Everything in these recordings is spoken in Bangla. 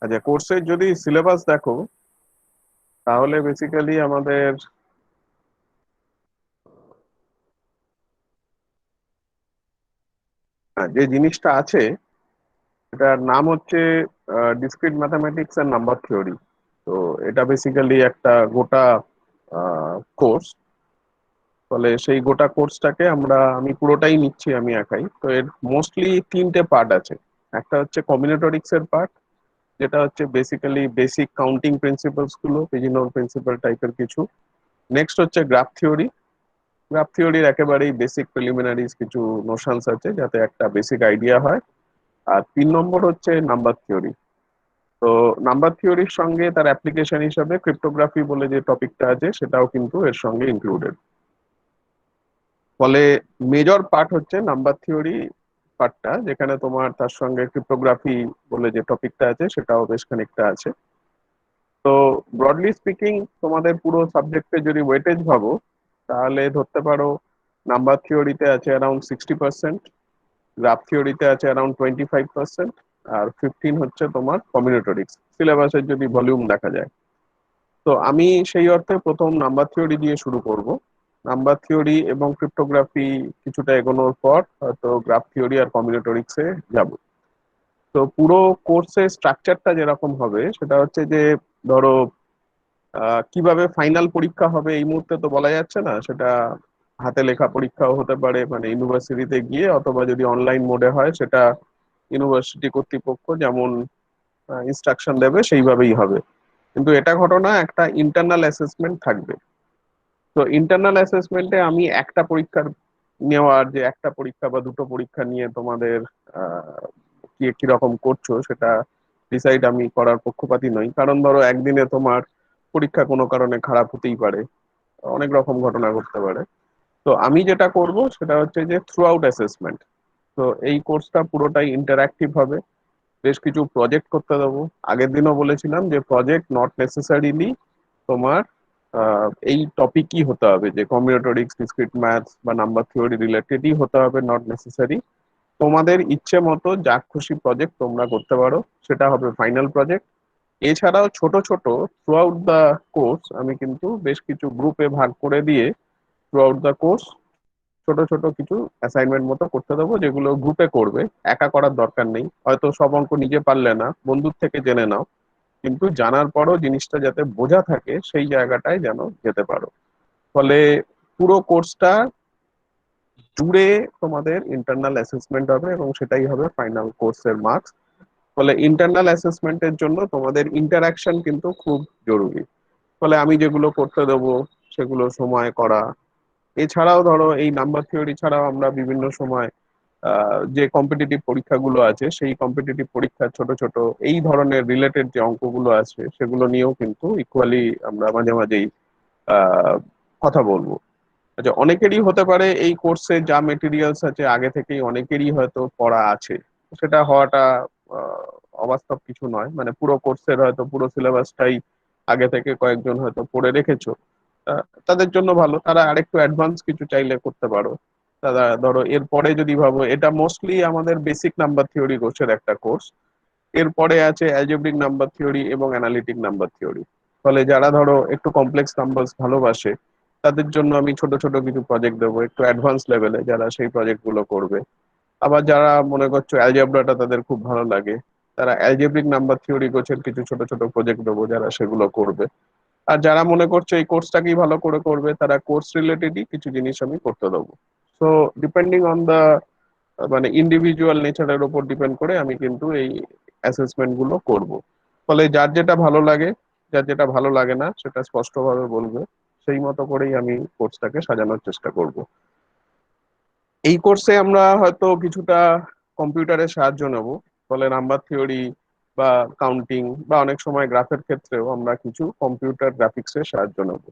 আচ্ছা, কোর্সের যদি সিলেবাস দেখো তাহলে বেসিক্যালি আমাদের যে জিনিসটা আছে এটার নাম হচ্ছে discrete mathematics and number theory. তো এটা বেসিক্যালি একটা গোটা কোর্স। ফলে সেই গোটা কোর্সটাকে আমি পুরোটাই নিচ্ছি আমি একাই। তো এর মোস্টলি তিনটে পার্ট আছে। একটা হচ্ছে কম্বিনেটরিক্স এর পার্ট, যেটা হচ্ছে বেসিক্যালি বেসিক কাউন্টিং প্রিন্সিপালস গুলো, পিজিনোর প্রিন্সিপাল টাইপের কিছু। নেক্সট হচ্ছে গ্রাফ থিওরি। গ্রাফ থিওরির একেবারেই বেসিক প্রিলিমিনারিজ কিছু নোশনস আছে যাতে একটা বেসিক আইডিয়া হয়। আর 3 নম্বর হচ্ছে নাম্বার থিওরি। তো নাম্বার থিওরির সঙ্গে তার অ্যাপ্লিকেশন হিসাবে ক্রিপ্টোগ্রাফি বলে যে টপিকটা আছে সেটাও কিন্তু এর সঙ্গে ইনক্লুডেড। ফলে মেজর পার্ট হচ্ছে নাম্বার থিওরি পার্টটা, যেখানে তোমার তার সঙ্গে ক্রিপ্টোগ্রাফি বলে যে টপিকটা আছে সেটাও বেশ খানিকটা আছে। তো ব্রডলি স্পিকিং তোমাদের পুরো সাবজেক্টে যদি ওয়েটেজ ভাবো তাহলে ধরতে পারো নাম্বার থিওরিতে আছে অ্যারাউন্ড 60%, গ্রাফ থিওরিতে আছে অ্যারাউন্ড 25%, আর 15 হচ্ছে তোমার কম্বিনেটরিক্স সিলেবাসের যদি ভলিউম দেখা যায়। তো আমি সেই অর্থে প্রথম নাম্বার থিওরি দিয়ে শুরু করব। নাম্বার থিওরি এবং ক্রিপ্টোগ্রাফি কিছুটা এগোনোর পর হয়তো গ্রাফ থিওরি আর কম্বিনেটরিক্সে যাব। তো পুরো কোর্সের স্ট্রাকচারটা যেরকম হবে সেটা হচ্ছে যে, ধরো কিভাবে ফাইনাল পরীক্ষা হবে এই মুহূর্তে তো বলা যাচ্ছে না। সেটা হাতে লেখা পরীক্ষাও হতে পারে, মানে ইউনিভার্সিটিতে গিয়ে, অথবা যদি অনলাইন মোডে হয় সেটা ইউনিভার্সিটি কর্তৃপক্ষ যেমন ইনস্ট্রাকশন দেবে সেইভাবেই হবে। কিন্তু এটা ঘটনা একটা ইন্টারনাল অ্যাসেসমেন্ট থাকবে। তো ইন্টারনাল অ্যাসেসমেন্টে আমি একটা পরীক্ষার নেওয়ার, যে একটা পরীক্ষা বা দুটো পরীক্ষা নিয়ে তোমাদের কি কিরকম করছো সেটা ডিসাইড আমি করার পক্ষপাতী নই। কারণ ধরো একদিনে তোমার পরীক্ষা কোনো কারণে খারাপ হতেই পারে, অনেক রকম ঘটনা ঘটতে পারে। তো আমি যেটা করব সেটা হচ্ছে যে থ্রু আউট অ্যাসেসমেন্ট। তো এই কোর্সটা পুরোটাই ইন্টারঅ্যাক্টিভ হবে। বেশ কিছু প্রজেক্ট করতে দেবো। আগের দিনও বলেছিলাম যে প্রজেক্ট নট নেসেসারিলি তোমার এই টপিকই হতে হবে, যে কম্বিনেটরিক্স, ডিসক্রিট ম্যাথস বা নাম্বার থিওরি রিলেটেডই হতে হবে, নট নেসেসারি। তোমাদের ইচ্ছে মতো যা খুশি প্রজেক্ট তোমরা করতে পারো, সেটা হবে ফাইনাল প্রজেক্ট। এছাড়াও ছোট ছোট থ্রু আউট দ্য কোর্স আমি কিন্তু বেশ কিছু গ্রুপে ভাগ করে দিয়ে থ্রু আউট দ্য কোর্স ছোট ছোট কিছু অ্যাসাইনমেন্ট মতো করতে দেবো, যেগুলো গ্রুপে করবে। একা করার দরকার নেই। হয়তো সব অঙ্ক নিজে পারলে না, বন্ধুর থেকে জেনে নাও, কিন্তু জানার পরও জিনিসটা যাতে বোঝা থাকে সেই জায়গাটায় যেন যেতে পারো। ফলে পুরো কোর্সটা জুড়ে তোমাদের ইন্টারনাল অ্যাসেসমেন্ট হবে এবং সেটাই হবে ফাইনাল কোর্সের মার্কস। ফলে ইন্টারনাল অ্যাসেসমেন্টের জন্য তোমাদের ইন্টারাকশন কিন্তু খুব জরুরি। ফলে আমি যেগুলো করতে দেবো সেগুলো সময় করা। এছাড়াও ধরো এই নাম্বার থিওরি ছাড়াও আমরা বিভিন্ন সময় যে কম্পিটিটিভ পরীক্ষাগুলো আছে সেই কম্পিটিটিভ পরীক্ষার ছোট ছোট এই ধরনের রিলেটেড যে অঙ্কগুলো আছে সেগুলো নিয়েও কিন্তু ইকুয়ালি আমরা মাঝে মাঝেই আহ কথা বলবো। আচ্ছা, অনেকেরই হতে পারে এই কোর্সে যা মেটেরিয়ালস আছে আগে থেকেই অনেকেরই হয়তো পড়া আছে। সেটা হওয়াটা আহ, অবাস্তব কিছু নয়। মানে পুরো কোর্সের হয়তো পুরো সিলেবাসটাই আগে থেকে কয়েকজন হয়তো পড়ে রেখেছো। তাদের জন্য ভালো, তারা আরেকটু অ্যাডভান্স কিছু চাইলে করতে পারো। তারা ধরো এরপরে যদি ভাবো, এটা মোস্টলি আমাদের বেসিক নাম্বার থিওরি কোর্সের একটা কোর্স। এরপরে আছে অ্যালজেব্রিক নাম্বার থিওরি এবং অ্যানালিটিক নাম্বার থিওরি। ফলে যারা ধরো একটু কমপ্লেক্স নাম্বার ভালোবাসে তাদের জন্য আমি ছোট ছোট কিছু প্রজেক্ট দেবো একটু অ্যাডভান্স লেভেলে, যারা সেই প্রজেক্ট গুলো করবে। আবার যারা মনে করছো অ্যালজেব্রাটা তাদের খুব ভালো লাগে, তারা অ্যালজেব্রিক নাম্বার থিওরি কোর্সের কিছু ছোট ছোট প্রজেক্ট দেবো যারা সেগুলো করবে। আর যারা মনে করছে এই কোর্সটাকেই ভালো করে করবে তারা কোর্স রিলেটেডই কিছু জিনিস আমি করতে দেবো। সো ডিপেন্ডিং অন দা মানে ইন্ডিভিজুয়াল নেচারের উপর ডিপেন্ড করে আমি কিন্তু এই অ্যাসেসমেন্ট গুলো করব। ফলে যার যেটা ভালো লাগে, যার যেটা ভালো লাগে না সেটা স্পষ্টভাবে বলবে। সেই মতো করেই আমি কোর্সটাকে সাজানোর চেষ্টা করব। এই কোর্সে আমরা হয়তো কিছুটা কম্পিউটারের সাহায্য নেব। ফলে নাম্বার থিওরি বা কাউন্টিং বা অনেক সময় গ্রাফের ক্ষেত্রেও আমরা কিছু কম্পিউটার গ্রাফিক্সের সাহায্য নেব।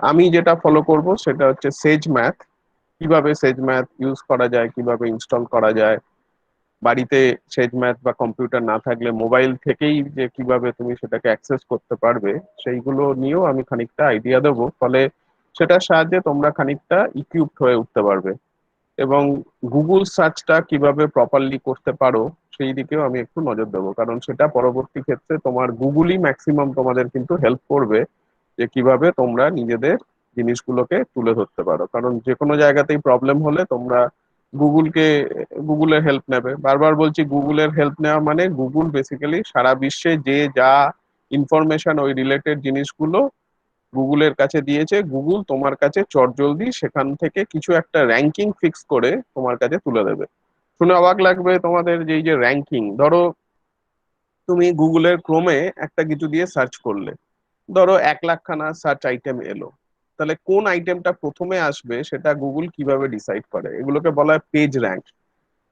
আমি যেটা ফলো করব সেটা হচ্ছে সেজ ম্যাথ। কিভাবে সেজ ম্যাথ ইউজ করা যায়, কিভাবে ইনস্টল করা যায়, বাড়িতে সেজ ম্যাথ বা কম্পিউটার না থাকলে মোবাইল থেকেই যে কিভাবে তুমি সেটাকে অ্যাক্সেস করতে পারবে, সেইগুলো নিয়েও আমি খানিকটা আইডিয়া দেবো। ফলে সেটার সাহায্যে তোমরা খানিকটা ইকুইপড হয়ে উঠতে পারবে। এবং গুগল সার্চটা কিভাবে প্রপারলি করতে পারো সেই দিকেও আমি একটু নজর দেবো, কারণ সেটা পরবর্তী ক্ষেত্রে তোমার গুগলই ম্যাক্সিমাম তোমাদের কিন্তু হেল্প করবে যে কিভাবে তোমরা নিজেদের জিনিসগুলোকে তুলে ধরতে পারো। কারণ যে কোনো জায়গাতেই প্রবলেম হলে তোমরা গুগলকে গুগলের হেল্প নেবে। বারবার বলছি, গুগলের হেল্প নেওয়া মানে গুগল বেসিক্যালি সারা বিশ্বে যে যা ইনফরমেশন ওই রিলেটেড জিনিসগুলো গুগলের কাছে দিয়েছে, গুগল তোমার কাছে চটজলদি সেখান থেকে কিছু একটা র্যাঙ্কিং ফিক্স করে তোমার কাছে তুলে দেবে। শুনে অবাক লাগবে তোমাদের যে এই যে র্যাঙ্কিং, ধরো তুমি গুগলের ক্রোমে একটা কিছু দিয়ে সার্চ করলে, ধরো 1,00,000 খানা সার্চ আইটেম এলো, তাহলে কোন আইটেমটা প্রথমে আসবে সেটা গুগল কিভাবে ডিসাইড করে? এগুলোকে বলা হয় পেজ র্যাঙ্ক।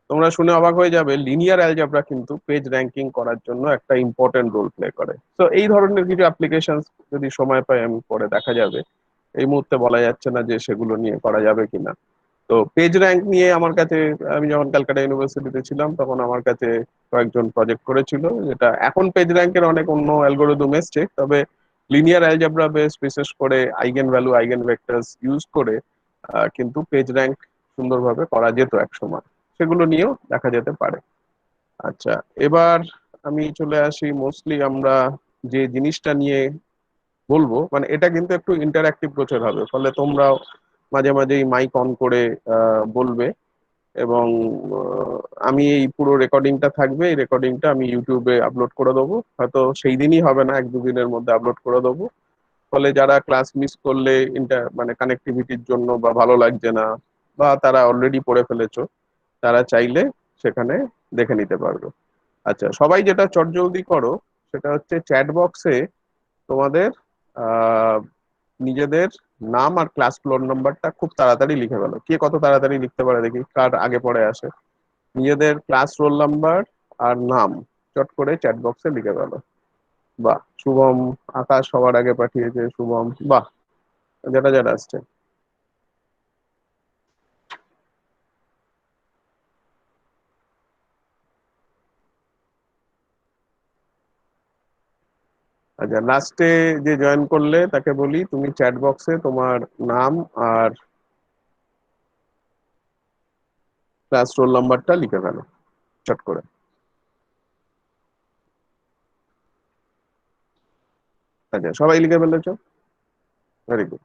তোমরা শুনে অবাক হয়ে যাবে, লিনিয়ার অ্যালজেব্রা কিন্তু পেজ র্যাঙ্কিং করার জন্য একটা ইম্পর্টেন্ট রোল প্লে করে। তো এই ধরনের কিছু অ্যাপ্লিকেশন যদি সময় পাই আমি পরে দেখা যাবে, এই মুহূর্তে বলা যাচ্ছে না যে সেগুলো নিয়ে করা যাবে কিনা। তো পেজ র্যাঙ্ক নিয়ে আমার কাছে, আমি যখন ক্যালকাটা ইউনিভার্সিটিতে ছিলাম তখন আমার কাছে কয়েকজন প্রজেক্ট করেছিল, যেটা এখন পেজ র্যাঙ্কের অনেক অন্য অ্যালগোরিদম এসছে, তবে লিনিয়ার অ্যালজেব্রা বেস বিশেষ করে eigen value eigen vectors use করে কিন্তু পেজ র্যাঙ্ক সুন্দরভাবে করা যেত এক সময়। সেগুলো নিয়েও দেখা যেতে পারে। আচ্ছা, এবার আমি চলে আসি মোস্টলি আমরা যে জিনিসটা নিয়ে বলবো, মানে এটা কিন্তু একটু ইন্টারঅ্যাক্টিভ গোছের হবে, ফলে তোমরাও মাঝে মাঝেই মাইক অন করে বলবে। এবং আহ, আমি এই পুরো রেকর্ডিংটা থাকবে, এই রেকর্ডিংটা আমি ইউটিউবে আপলোড করে দেবো, হয়তো সেই দিনই হবে না, 1-2 দিনের মধ্যে আপলোড করে দেবো। ফলে যারা ক্লাস মিস করলে মানে কানেক্টিভিটির জন্য বা ভালো লাগছে না, বা তারা অলরেডি পড়ে ফেলেছো, তারা চাইলে সেখানে দেখে নিতে পারবে। আচ্ছা, সবাই যেটা চটজলদি করো সেটা হচ্ছে চ্যাট বক্সে তোমাদের আহ নিজেদের নাম আর ক্লাস ফ্লোর নাম্বারটা খুব তাড়াতাড়ি লিখে ফেলো। কে কত তাড়াতাড়ি লিখতে পারে দেখি, কার আগে পড়ে আসে। নিজেদের ক্লাস রোল নাম্বার আর নাম চট করে চ্যাট বক্সে লিখে ফেলো। বাহ, শুভম, আকাশ সবার আগে পাঠিয়েছে, শুভম, বাহ, যেটা যেটা আসছে। আচ্ছা, লাস্টে যে জয়েন করলে তাকে বলি তুমি চ্যাট বক্সে তোমার নাম আর ক্লাস রোল নাম্বারটা লিখে ফেলো চট করে। আচ্ছা, সবাই লিখে ফেলেছো? Very good.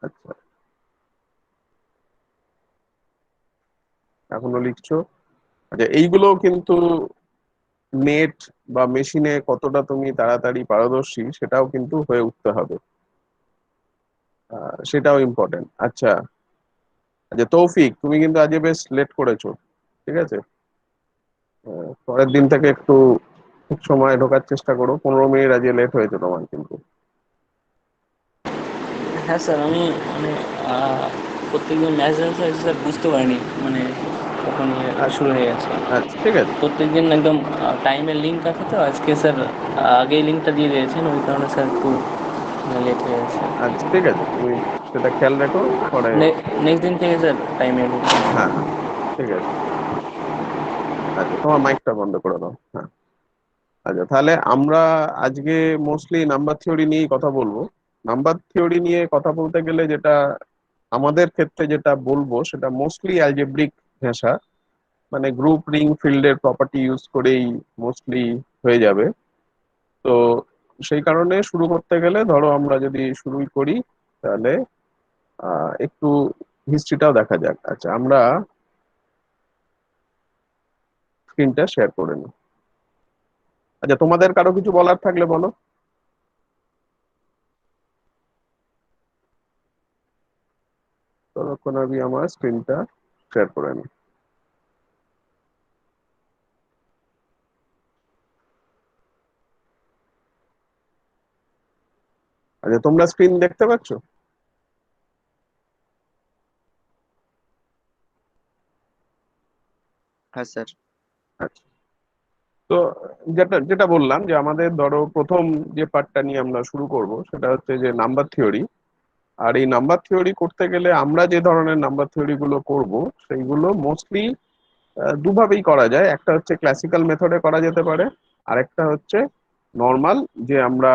আচ্ছা, এখনো লিখছো? আচ্ছা, এইগুলো কিন্তু নেট বা মেশিনে কতটা তুমি তাড়াতাড়ি পারদর্শী সেটাও কিন্তু হয়ে উঠতে হবে, সেটাও ইম্পর্টেন্ট। আচ্ছা। আচ্ছা তৌফিক, তুমি কিন্তু আজকে বেশ লেট করেছো, ঠিক আছে? পরের দিন থেকে একটু ঠিক সময় ঢোকার চেষ্টা করো, 15 মিনিট আজকে লেট হয়েছে তোমার কিন্তু। হ্যাঁ স্যার, আমি মানে প্রত্যেকদিন ম্যাচ হয়েছে স্যার, বুঝতে পারিনি মানে কখন আচ্ছা। শুরু হয়ে গেছে। আচ্ছা, ঠিক আছে। প্রত্যেকদিন একদম টাইমের লিঙ্ক আছে, তো আজকে স্যার আগেই লিঙ্কটা দিয়ে দিয়েছেন, ওই কারণে স্যার একটু লেট হয়ে গেছে। আচ্ছা, ঠিক আছে, তুমি সেটা খেয়াল রেখো পরে। নেক্সট দিন থেকে স্যার টাইমে ঢুকবেন। হ্যাঁ, হ্যাঁ, ঠিক আছে। আচ্ছা, তোমার মাইকটা বন্ধ করে দাও, হ্যাঁ। আচ্ছা, তাহলে আমরা আজকে মোস্টলি নাম্বার থিওরি নিয়েই কথা বলবো। নাম্বার থিওরি নিয়ে কথা বলতে গেলে যেটা আমাদের ক্ষেত্রে যেটা বলবো সেটা মোস্টলি অ্যালজেব্রিক ভাষা, মানে গ্রুপ রিং ফিল্ডের প্রপার্টি ইউজ করেই মোস্টলি হয়ে যাবে। তো সেই কারণে শুরু করতে গেলে ধরো আমরা যদি শুরুই করি, তাহলে একটু হিস্ট্রিটাও দেখা যাক। আচ্ছা, আমরা স্ক্রিনটা শেয়ার করে নিই। আচ্ছা, তোমাদের কারো কিছু বলার থাকলে বলো, ততক্ষণ আমি আমার স্ক্রিনটা শেয়ার করে নিই। আচ্ছা, তোমরা স্ক্রিন দেখতে পাচ্ছো? হ্যাঁ স্যার। আচ্ছা। তো যেটা যেটা বললাম যে আমাদের ধরো প্রথম যে পার্টটা নিয়ে আমরা শুরু করব সেটা হচ্ছে যে নাম্বার থিওরি। আর এই নাম্বার থিওরি করতে গেলে আমরা যে ধরনের নাম্বার থিওরি গুলো করব সেইগুলো মোস্টলি দুভাবেই করা যায়। একটা হচ্ছে ক্লাসিক্যাল মেথডে করা যেতে পারে, আরেকটা হচ্ছে নর্মাল, যে আমরা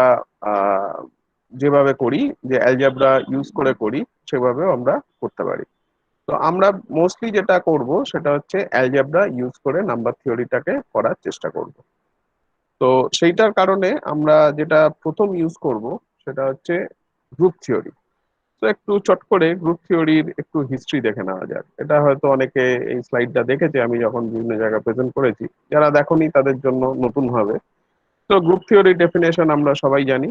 আহ, যেভাবে করি, যে অ্যালজেব্রা ইউজ করে করি সেভাবেও আমরা করতে পারি। তো আমরা মোস্টলি যেটা করব সেটা হচ্ছে অ্যালজেব্রা ইউজ করে নাম্বার থিওরিটাকে করার চেষ্টা করব। তো সেইটার কারণে আমরা যেটা প্রথম ইউজ করব সেটা হচ্ছে গ্রুপ থিওরি। তো একটু চট করে গ্রুপ থিওরির একটু হিস্ট্রি দেখে নেওয়া যাক। এটা হয়তো অনেকে এই স্লাইডটা দেখেছে আমি যখন বিভিন্ন জায়গায় প্রেজেন্ট করেছি, যারা দেখোনি তাদের জন্য নতুন হবে। তো গ্রুপ থিওরি ডেফিনেশন আমরা সবাই জানি।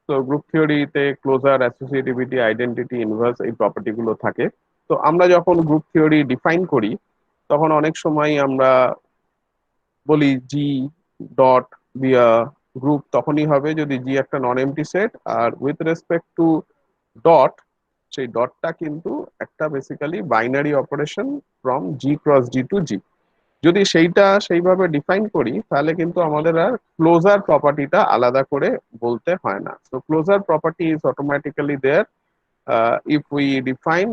তো গ্রুপ থিওরিতে ক্লোজার, অ্যাসোসিয়েটিভিটি, আইডেন্টিটি, ইনভার্স এই প্রপার্টি গুলো থাকে। তো আমরা যখন গ্রুপ থিওরি ডিফাইন করি তখন অনেক সময় আমরা বলি জি ডট বিয়া গ্রুপ তখনই হবে যদি জি একটা নন এমটি সেট, আর উইথ রেসপেক্ট টু ডট, সেই ডটটা কিন্তু একটা basically binary operation from G cross G to G. যদি সেইটা সেইভাবে ডিফাইন করি তাহলে কিন্তু আমাদের আর ক্লোজার প্রপার্টিটা আলাদা করে বলতে হয় না। তো closure property is automatically there if we define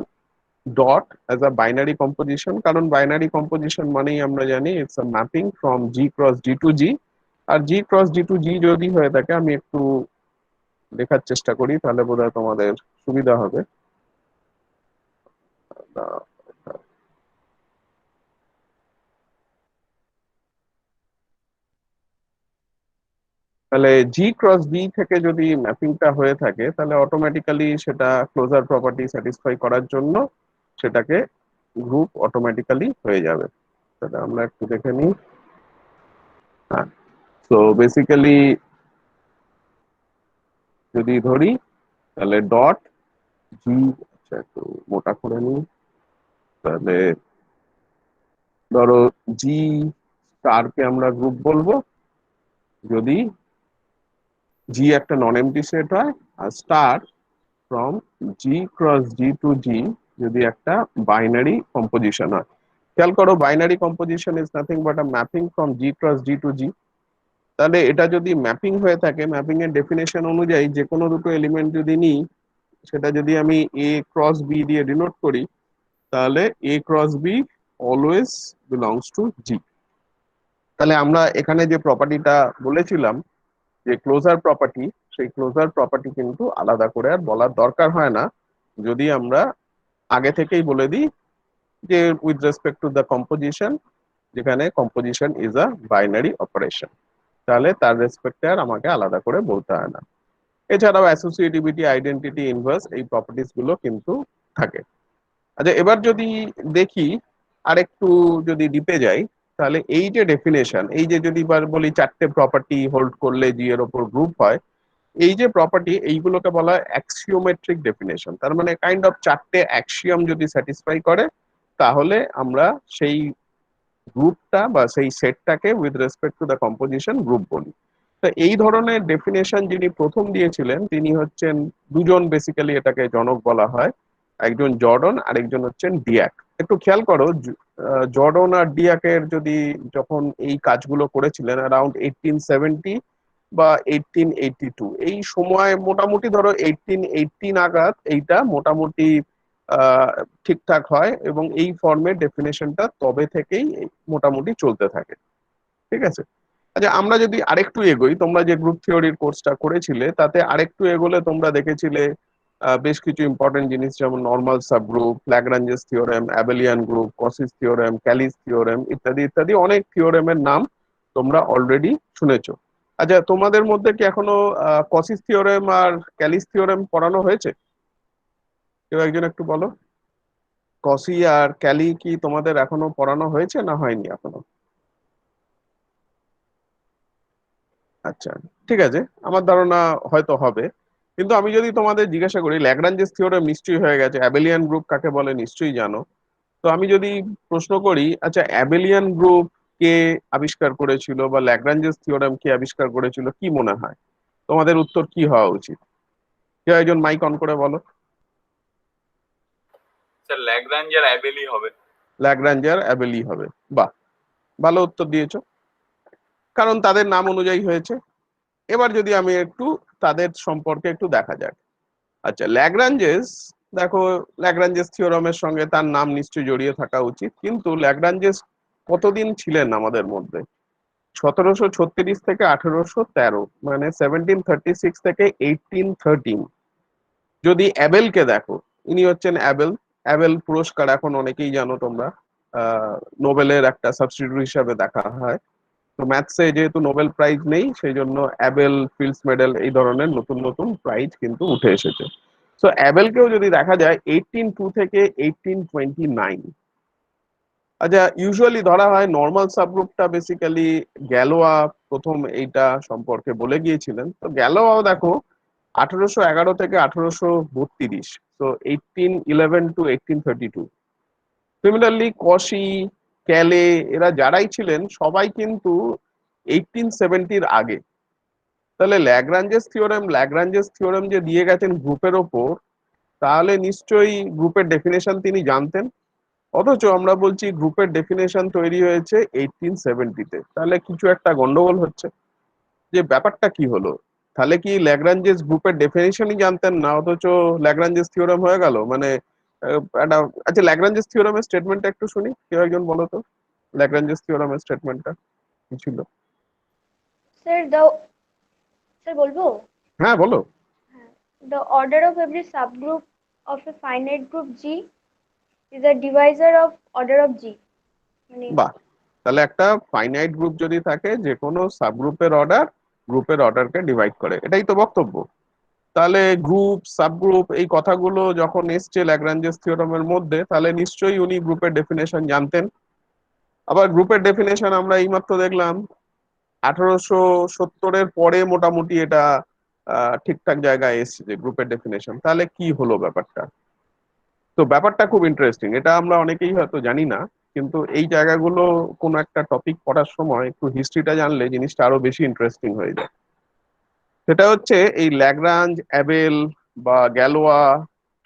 dot as a binary composition, কারণ বাইনারি কম্পোজিশন মানেই আমরা জানি it's a mapping from G cross G to G. আর G cross G to G যদি হয়ে থাকে, আমি একটু লেখার চেষ্টা করি তাহলে বোধহয় তোমাদের সুবিধা হবে। তাহলে জি ক্রস বি থেকে যদি ম্যাপিংটা হয়ে থাকে তাহলে অটোমেটিক্যালি সেটা ক্লোজার প্রপার্টি স্যাটিসফাই করার জন্য সেটাকে গ্রুপ অটোমেটিক্যালি হয়ে যাবে। তাহলে আমরা একটু দেখে নিই। হ্যাঁ, তো বেসিক্যালি যদি ধরি তাহলে ডট জি, আচ্ছা একটু মোটা করে নিই। তাহলে ধরো জি স্টারকে আমরা গ্রুপ বলবো যদি জি একটা নন এমটি সেট হয়, আর star from G cross G to G যদি একটা বাইনারি কম্পোজিশন হয়। খেয়াল করো, binary composition is nothing but a mapping from G cross G to G. তাহলে এটা যদি ম্যাপিং হয়ে থাকে, ম্যাপিং এর ডেফিনেশন অনুযায়ী যে কোনো দুটো এলিমেন্ট যদি নিই, সেটা যদি আমি এ ক্রস বি দিয়ে ডিনোট করি, তাহলে A cross B always belongs to G. তাহলে আমরা এখানে যে প্রপার্টিটা বলেছিলাম যে ক্লোজার প্রপার্টি, সেই ক্লোজার প্রপার্টি কিন্তু আলাদা করে আর বলার দরকার হয় না যদি আমরা আগে থেকেই বলে দিই যে with respect to the composition, যেখানে composition is a binary operation, তাহলে তার রেসপেক্টে আর আমাকে আলাদা করে বলতে হয় না। এছাড়াও অ্যাসোসিয়েটিভিটি, আইডেন্টিটি, ইনভার্স এই প্রপার্টিস গুলো কিন্তু থাকে। আচ্ছা, এবার যদি দেখি আরেকটু, যদি ডিপে যাই, তাহলে এই যে ডেফিনেশন, এই যে যদি বলি চারটে প্রপার্টি হোল্ড করলে জি এর ওপর গ্রুপ হয়, এই যে প্রপার্টি এইগুলোকে বলা হয় অ্যাক্সিওমেট্রিক ডেফিনেশন। তার মানে কাইন্ড অফ চারটে অ্যাক্সিওম যদি স্যাটিসফাই করে তাহলে আমরা সেই গ্রুপটা বা সেই সেটটাকে with respect to the composition group বলি। তো এই ধরনের ডেফিনেশন যিনি প্রথম দিয়েছিলেন তিনি হচ্ছেন, দুজন বেসিক্যালি এটাকে জনক বলা হয়, একজন জর্ডন আর একজন হচ্ছেন ডিয়াক। একটু খেয়াল করো, জর্ডন আর ডিয়াকের যদি যখন এই কাজগুলো করেছিলেন অ্যারাউন্ড 1870 বা 1882, এই সময় মোটামুটি ধরো 1818 নাগাদ এইটা মোটামুটি আহ ঠিকঠাক হয়, এবং এই ফর্মের ডেফিনেশনটা তবে থেকেই মোটামুটি চলতে থাকে। ঠিক আছে। আচ্ছা, আমরা যদি আরেকটু এগোই, তোমরা যে গ্রুপ থিওরির কোর্সটা করেছিলে তাতে আরেকটু এগোলে তোমরা দেখেছিলে বেশ কিছু ইম্পর্টেন্ট জিনিস, যেমন normal subgroup, Lagrange's theorem, abelian group, Cauchy's theorem, Cayley's theorem ইত্যাদি ইত্যাদি অনেক থিওরেমের নাম তোমরা অলরেডি শুনেছো। আচ্ছা, তোমাদের মধ্যে কি এখনো কসিস থিওরেম আর ক্যালিস থিওরেম পড়ানো হয়েছে? কেউ একজন একটু বলো। কসি আর ক্যালি কি তোমাদের এখনো পড়ানো হয়েছে না হয়নি এখনো? আচ্ছা, ঠিক আছে, আমার ধারণা হয়তো হবে। কিন্তু আমি যদি তোমাদের জিজ্ঞাসা করি, ল্যাগ্রাঞ্জেস থিওরেম নিশ্চয়ই হয়ে গেছে, অ্যাবেলিয়ান গ্রুপ কাকে বলে নিশ্চয়ই জানো। তো আমি যদি প্রশ্ন করি, আচ্ছা অ্যাবেলিয়ান গ্রুপ কে আবিষ্কার করেছিল বা ল্যাগ্রাঞ্জেস থিওরেম কে আবিষ্কার করেছিল, কি মনে হয় তোমাদের উত্তর কি হওয়া উচিত? কেউ একজন মাইক অন করে বলো। স্যার ল্যাগ্রাঞ্জ আর অ্যাবেলি হবে। ল্যাগ্রাঞ্জ আর অ্যাবেলি হবে, বাহ, ভালো উত্তর দিয়েছো, কারণ তাদের নাম অনুযায়ী হয়েছে। এবার যদি আমি একটু তাদের সম্পর্কে একটু দেখা যাক। আচ্ছা, ল্যাগ্রাঞ্জেস, দেখো ল্যাগ্রাঞ্জেস থিওরামের সঙ্গে তার নাম নিশ্চয়ই জড়িয়ে থাকা উচিত, কিন্তু ল্যাগ্রাঞ্জেস কতদিন ছিলেন আমাদের মধ্যে? 1736 থেকে 1813, মানে 1736 থেকে 1813। যদি অ্যাবেলকে দেখো, ইনি হচ্ছেন অ্যাবেল, অ্যাবেল পুরস্কার এখন অনেকেই জানো তোমরা, নোবেলের একটা সাবস্টিটিউট হিসাবে দেখা হয়। তো ম্যাথসে যেহেতু নোবেল প্রাইজ নেই, সেই জন্য অ্যাবেল, ফিল্ডস মেডেল, এই ধরনের নতুন নতুন প্রাইজ কিন্তু উঠে এসেছে। সো অ্যাবেলকেও যদি দেখা যায় 1802 থেকে 1829। আচ্ছা, ইউজুয়ালি ধরা হয় নর্মাল সাবগ্রুপটা বেসিক্যালি গ্যালোয়া প্রথম এইটা সম্পর্কে বলে গিয়েছিলেন। তো গ্যালোয়াও দেখো 1811 থেকে 1832, তো 1811 টু 1832। সিমিলারলি কশি, ক্যালে, এরা যারাই ছিলেন সবাই কিন্তু 1870-র আগে। তাহলে ল্যাগ্রাঞ্জেস থিওরেম যে দিয়ে গেছেন গ্রুপের ওপর, তাহলে নিশ্চয়ই গ্রুপের ডেফিনেশন তিনি জানতেন। অথচ আমরা বলছি গ্রুপের ডেফিনেশন তৈরি হয়েছে 1870-তে, তাহলে কিছু একটা গন্ডগোল হচ্ছে। যে ব্যাপারটা কি হলো, তাহলে কি ল্যাগ্রাঞ্জেস গ্রুপের ডেফিনেশনই জানতেন না, অথচ ল্যাগ্রাঞ্জেস থিওরেম হয়ে গেল? মানে একটা, আচ্ছা ল্যাগ্রাঞ্জেস থিওরেমের স্টেটমেন্টটা একটু শুনি, কেউ একজন বলো তো ল্যাগ্রাঞ্জেস থিওরেমের স্টেটমেন্টটা কি ছিল। স্যার স্যার বলবো? হ্যাঁ বলো। হ্যাঁ, the order of every subgroup of a finite group G is a divisor of order of G, মানে বাহ, তাহলে একটা ফাইনাইট গ্রুপ যদি থাকে, যে কোনো সাবগ্রুপের অর্ডার গ্রুপের অর্ডারকে ডিভাইড করে, এটাই তো বক্তব্য। তাহলে গ্রুপ, সাবগ্রুপ, এই কথাগুলো যখন এসছে ল্যাগ্রাঞ্জেস থিওরেমের মধ্যে, তাহলে নিশ্চয়ই উনি গ্রুপের ডেফিনেশন জানতেন। আবার গ্রুপের ডেফিনেশন আমরা এইমাত্র দেখলাম 1870-এর পরে মোটামুটি এটা ঠিকঠাক জায়গায় এসছে যে গ্রুপের ডেফিনেশন। তাহলে কি হলো ব্যাপারটা? তো ব্যাপারটা খুব ইন্টারেস্টিং, এটা আমরা অনেকেই হয়তো জানি না। কিন্তু এই জায়গাগুলো কোনো একটা টপিক পড়ার সময় একটু হিস্ট্রিটা জানলে জিনিসটা আরো বেশি ইন্টারেস্টিং হয়ে যায়। সেটা হচ্ছে এই ল্যাগ্রাঞ্জ, অ্যাবেল বা গ্যালোয়া,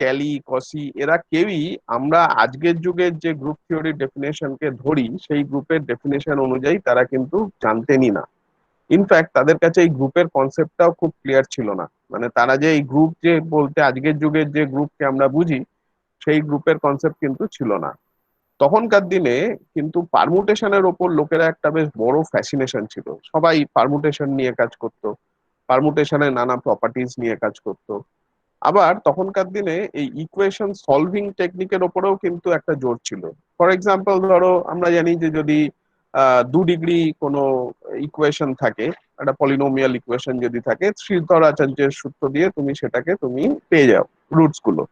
ক্যালি, কসি, এরা কেউই আমরা আজকের যুগের যে গ্রুপ থিওরির ডেফিনেশনকে ধরি সেই গ্রুপের ডেফিনেশন অনুযায়ী তারা কিন্তু জানতেনই না। ইনফ্যাক্ট তাদের কাছে এই গ্রুপের কনসেপ্টটাও খুব ক্লিয়ার ছিল না। মানে তারা যে এই গ্রুপ যে বলতে আজকের যুগের যে গ্রুপকে আমরা বুঝি, সেই গ্রুপের কনসেপ্ট কিন্তু ছিল না। তখনকার দিনে কিন্তু পারমুটেশনের ওপর লোকেরা একটা বেশ বড় ফ্যাসিনেশন ছিল, সবাই পারমুটেশন নিয়ে কাজ করতো, পারমুটেশনের নানা প্রপার্টিজ নিয়ে কাজ করতো। আবার তখনকার দিনে এই ইকুয়েশন সলভিং টেকনিকের ওপরেও কিন্তু একটা জোর ছিল। ফর এক্সাম্পল ধরো, আমরা জানি যে যদি 2 ডিগ্রি কোনো ইকুয়েশন থাকে, একটা পলিনোমিয়াল ইকুয়েশন যদি থাকে, শ্রীধর আচার্যের সূত্র দিয়ে তুমি পেয়ে যাও রুটস গুলো।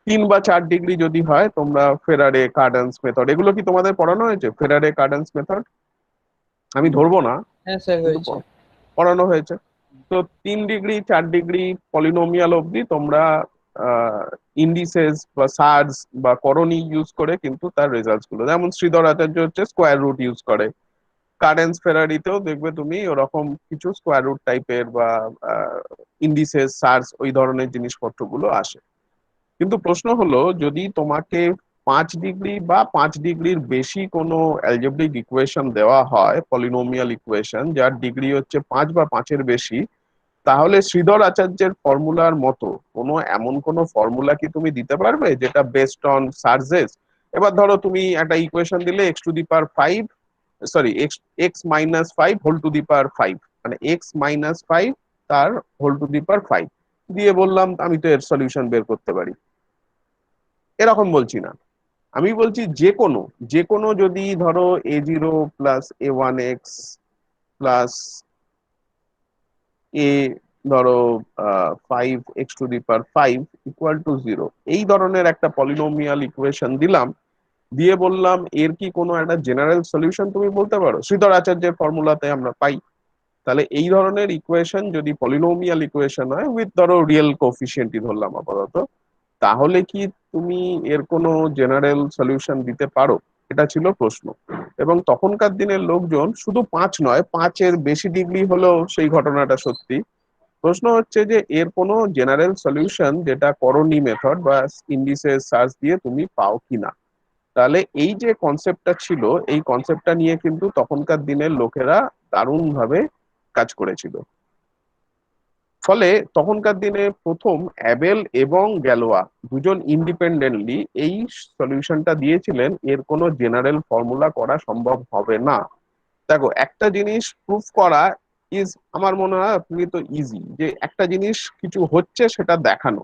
3 বা 4 ডিগ্রি যদি হয়, তোমরা ফেরারে কার্ডেন্স মেথড, এগুলো কি তোমাদের পড়ানো হয়েছে? ফেরারে কার্ডেন্স মেথড আমি ধরবো না, হ্যাঁ স্যার, কিন্তু হয়েছে। পড়ানো হয়েছে। তো 3 ডিগ্রি 4 ডিগ্রি পলিনোমিয়াল অবধি তোমরা ইন্ডিসেস বা সার্স বা করণী ইউজ করে কিন্তু তার রেজাল্টস গুলো, যেমন শ্রীধর আচার্য হচ্ছে স্কোয়ার রুট ইউজ করে, কারেন্স ফেরারিতেও দেখবে তুমি ওরকম কিছু স্কোয়ার রুট টাইপের বা ইন্ডিসেস, সার্স, ওই ধরনের জিনিসপত্রগুলো আসে। কিন্তু প্রশ্ন হলো, যদি তোমাকে 5 ডিগ্রি বা 5 ডিগ্রির বেশি কোনো অ্যালজেব্রিক ইকুয়েশন দেওয়া হয়, পলিনোমিয়াল ইকুয়েশন যার ডিগ্রি হচ্ছে 5 বা 5-এর বেশি, তাহলে শ্রীধর আচার্যের ফর্মুলার মতো এমন কোনো ফর্মুলা কি তুমি দিতে পারবে যেটা বেসড অন সার্জেস? এবার ধরো তুমি একটা ইকুয়েশন দিলে x⁵, sorry x−5 whole to the power 5, মানে x−5 তার হোল টু দি পাওয়ার 5 দিয়ে বললাম আমি তো এর সলিউশন বের করতে পারি, এরকম বলছি না। আমি বলছি যে কোনো যদি ধরো a0 + a1x + a ধরো 5x⁵ = 0, এই ধরনের একটা পলিনোমিয়াল ইকুয়েশন দিলাম, দিয়ে বললাম এর কি কোনো একটা জেনারেল সলিউশন তুমি বলতে পারো? শ্রীধর আচার্যের ফর্মুলাতে আমরা পাই। তাহলে এই ধরনের ইকুয়েশন যদি পলিনোমিয়াল ইকুয়েশন হয় উইথ ধরো রিয়েল কোফিসিয়েন্টই ধরলাম আপাতত, তাহলে কি তুমি এর কোনো জেনারেল সলিউশন দিতে পারো? এটা ছিল প্রশ্ন। এবং তখনকার দিনের লোকজন শুধু 5 নয়, 5-এর বেশি ডিগ্রি হলেও সেই ঘটনাটা সত্যি। প্রশ্ন হচ্ছে যে এর কোনো জেনারেল সলিউশন যেটা করণী মেথড বা ইন্ডিসেস সার্চ দিয়ে তুমি পাও কিনা। তাহলে এই যে কনসেপ্টটা ছিল, এই কনসেপ্টটা নিয়ে কিন্তু তখনকার দিনের লোকেরা দারুণ ভাবে কাজ করেছিল। ফলে তখনকার দিনে প্রথম অ্যাবেল এবং গ্যালোয়া দুজন ইন্ডিপেন্ডেন্টলি এই সলিউশনটা দিয়েছিলেন, এর কোনো জেনারেল ফর্মুলা করা সম্ভব হবে না। দেখো, একটা জিনিস প্রুফ করা আমার মনে হয় তো ইজি, যে একটা জিনিস কিছু হচ্ছে সেটা দেখানো।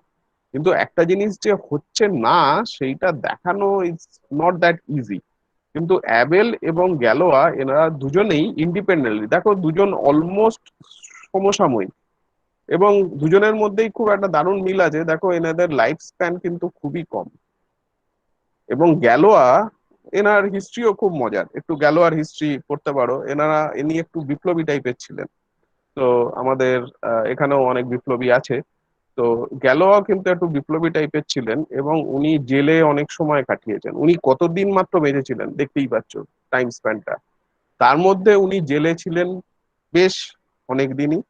কিন্তু একটা জিনিস যে হচ্ছে না সেইটা দেখানো ইজ নট দ্যাট ইজি। কিন্তু অ্যাবেল এবং গ্যালোয়া এনারা দুজনেই ইন্ডিপেন্ডেন্টলি, দেখো দুজন অলমোস্ট সমসাময়িক, এবং দুজনের মধ্যেই খুব একটা দারুণ মিল আছে। দেখো এনাদের লাইফ স্প্যান কিন্তু খুবই কম। এবং গ্যালোয়া, এনার হিস্ট্রিও খুব মজার, একটু গ্যালোয়ার হিস্ট্রি পড়তে পারো। ইনি একটু বিপ্লবী টাইপের ছিলেন। তো আমাদের এখানেও অনেক বিপ্লবী আছে। তো গ্যালোয়া কিন্তু একটু বিপ্লবী টাইপের ছিলেন, এবং উনি জেলে অনেক সময় কাটিয়েছেন। উনি কতদিন মাত্র বেঁচে ছিলেন দেখতেই পাচ্ছ টাইম স্প্যানটা। তার মধ্যে উনি জেলে ছিলেন বেশ অনেক দিনই,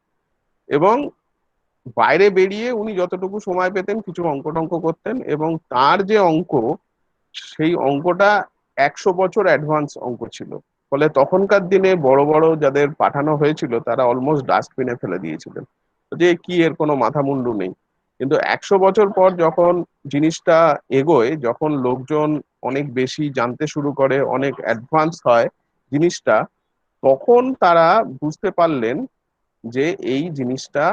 এবং বাইরে বেরিয়ে উনি যতটুকু সময় পেতেন কিছু অঙ্ক টঙ্ক করতেন, এবং তার যে অঙ্ক, সেই অঙ্কটা 100 বছর অ্যাডভান্স অঙ্ক ছিল। ফলে তখনকার দিনে বড় বড় যাদের পাঠানো হয়েছিল তারা অলমোস্ট ডাস্টবিনে ফেলে দিয়েছিলেন, যে কি এর কোনো মাথা মুন্ডু নেই। কিন্তু 100 বছর পর যখন জিনিসটা এগোয়, যখন লোকজন অনেক বেশি জানতে শুরু করে, অনেক অ্যাডভান্স হয় জিনিসটা, তখন তারা বুঝতে পারলেন যে এই জিনিসটা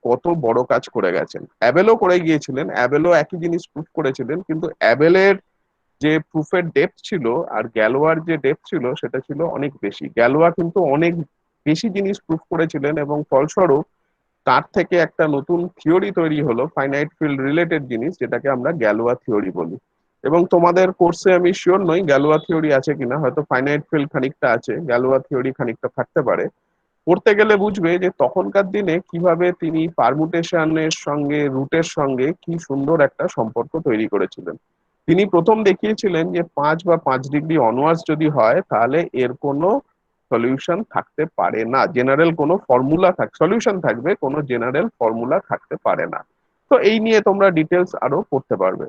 কত বড় কাজ করে গেছেন। অ্যাবেলও করে গিয়েছিলেন, অ্যাবেলও একই জিনিস প্রুফ করেছিলেন, কিন্তু অ্যাবেলের যে প্রুফের ডেপথ ছিল আর গ্যালোয়ার যে ডেপথ ছিল সেটা ছিল অনেক বেশি। গ্যালোয়া কিন্তু অনেক বেশি জিনিস প্রুফ করেছিলেন, এবং ফলস্বরূপ তার থেকে একটা নতুন থিওরি তৈরি হলো ফাইনাইট ফিল্ড রিলেটেড জিনিস, যেটাকে আমরা গ্যালোয়া থিওরি বলি। এবং তোমাদের কোর্সে আমি শিওর নই গ্যালোয়া থিওরি আছে কিনা, হয়তো ফাইনাইট ফিল্ড খানিকটা আছে, গ্যালোয়া থিওরি খানিকটা থাকতে পারে। পড়তে গেলে বুঝবে যে তখনকার দিনে কিভাবে তিনি পারমুটেশনের সঙ্গে রুটের সঙ্গে কি সুন্দর একটা সম্পর্ক তৈরি করেছিলেন। তিনি প্রথম দেখিয়েছিলেন যে 5 বা 5 ডিগ্রি অনওয়ার্ডস যদি হয় তাহলে এর কোনো সলিউশন থাকতে পারে না, জেনারেল কোনো ফর্মুলা সলিউশন থাকবে, কোনো জেনারেল ফর্মুলা থাকতে পারে না। তো এই নিয়ে তোমরা ডিটেলস আরো পড়তে পারবে।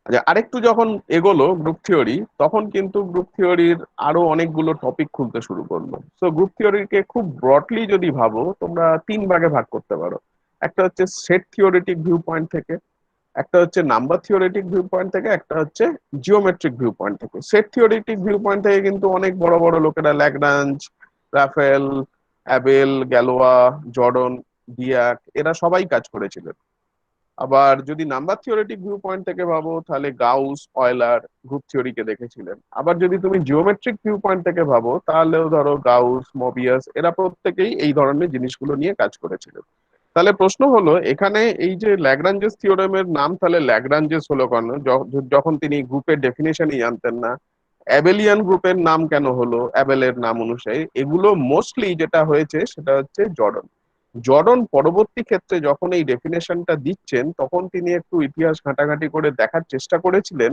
আচ্ছা, আরেকটু যখন এগোলো গ্রুপ থিওরি, তখন কিন্তু গ্রুপ থিওরির আরো অনেকগুলো টপিক খুলতে শুরু করলো। তো গ্রুপ থিওরিকে খুব ব্রডলি যদি ভাবো, তোমরা 3 ভাগে ভাগ করতে পারো। একটা হচ্ছে সেট থিওরিটিক ভিউ পয়েন্ট থেকে, একটা হচ্ছে নাম্বার থিওরিটিক ভিউ পয়েন্ট থেকে, একটা হচ্ছে জিওমেট্রিক ভিউ পয়েন্ট থেকে। সেট থিওরিটিক ভিউ পয়েন্ট থেকে কিন্তু অনেক বড় বড় লোকেরা, ল্যাগ্রাঞ্জ, রাফেল, অ্যাবেল, গ্যালোয়া, জর্ডন, ডিয়াক, এরা সবাই কাজ করেছিলেন। আবার যদি নাম্বার থিওরেটিক ভিউ পয়েন্ট থেকে ভাবো, তাহলে গাউস, অয়লার গ্রুপ থিওরিকে দেখেছিলেন। আবার যদি তুমি জিওমেট্রিক ভিউ পয়েন্ট থেকে ভাবো, তাহলেও ধরো গাউস, মবিয়াস, এরা প্রত্যেকেই এই ধরনের জিনিসগুলো নিয়ে কাজ করেছিলেন। তাহলে প্রশ্ন হলো এখানে, এই যে ল্যাগ্রাঞ্জেস থিওরেমের নাম তাহলে ল্যাগ্রাঞ্জেস হলো কেন, যখন তিনি গ্রুপের ডেফিনেশনই জানতেন না? অ্যাবেলিয়ান গ্রুপের নাম কেন হলো অ্যাবেলের নাম অনুসারে? এগুলো মোস্টলি যেটা হয়েছে সেটা হচ্ছে জর্ডন। জর্ডন পরবর্তী ক্ষেত্রে যখন এই ডেফিনেশনটা দিচ্ছেন, তখন তিনি একটু ইতিহাস ঘাঁটাঘাঁটি করে দেখার চেষ্টা করেছিলেন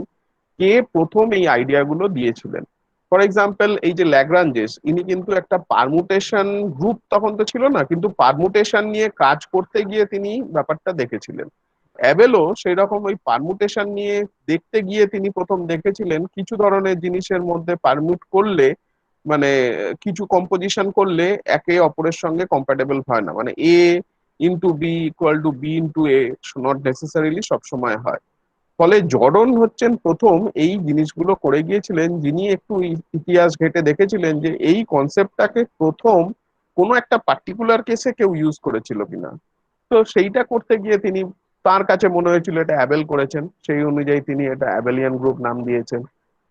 কে প্রথম এই আইডিয়াগুলো দিয়েছিলেন। ফর এক্সাম্পল, এই যে ল্যাগ্রাঞ্জেস, ইনি কিন্তু একটা পারমুটেশন গ্রুপ তখন তো ছিল না, কিন্তু পারমুটেশন নিয়ে কাজ করতে গিয়ে তিনি ব্যাপারটা দেখেছিলেন। অ্যাবেলও সেই রকম ওই পারমুটেশন নিয়ে দেখতে গিয়ে তিনি প্রথম দেখেছিলেন কিছু ধরনের জিনিসের মধ্যে পারমুট করলে, মানে কিছু কম্পোজিশন করলে একে অপরের সঙ্গে কম্প্যাটেবল হয় না, মানে A into B equal to B into A not necessarily সবসময় হয়। ফলে জর্ডন হচ্ছেন প্রথম এই জিনিসগুলো করে গিয়েছিলেন, যিনি একটু ইতিহাস ঘেঁটে দেখেছিলেন যে এই কনসেপ্টটাকে প্রথম কোনো একটা পার্টিকুলার কেসে কেউ ইউজ করেছিল কিনা। তো সেইটা করতে গিয়ে তিনি, তার কাছে মনে হয়েছিল এটা অ্যাবেল করেছেন, সেই অনুযায়ী তিনি এটা অ্যাবেলিয়ান গ্রুপ নাম দিয়েছেন।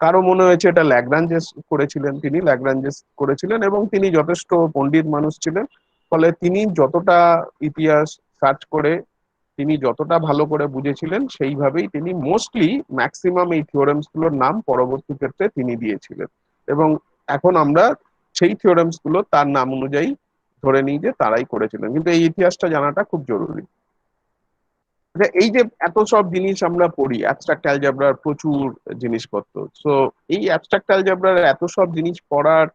কারো মনে হয়েছে এটা ল্যাগ্রাঞ্জেস করেছিলেন, তিনি ল্যাগ্রাঞ্জেস করেছিলেন, এবং তিনি যথেষ্ট পণ্ডিত মানুষ ছিলেন। ফলে তিনি যতটা ইতিহাস সার্চ করে, তিনি যতটা ভালো করে বুঝেছিলেন, সেইভাবেই তিনি মোস্টলি ম্যাক্সিমাম এই থিওরেমস গুলোর নাম পরবর্তী ক্ষেত্রে তিনি দিয়েছিলেন। এবং এখন আমরা সেই থিওরেমস গুলো তার নাম অনুযায়ী ধরে নিই যে তারাই করেছিলেন, কিন্তু এই ইতিহাসটা জানাটা খুব জরুরি। আচ্ছা, এই যে এত সব জিনিস আমরা পড়ি, অ্যাবস্ট্রাক্ট অ্যালজেব্রার প্রচুর জিনিসপত্র, তো এই অ্যাবস্ট্রাক্ট অ্যালজেব্রার এত সব জিনিস পড়ার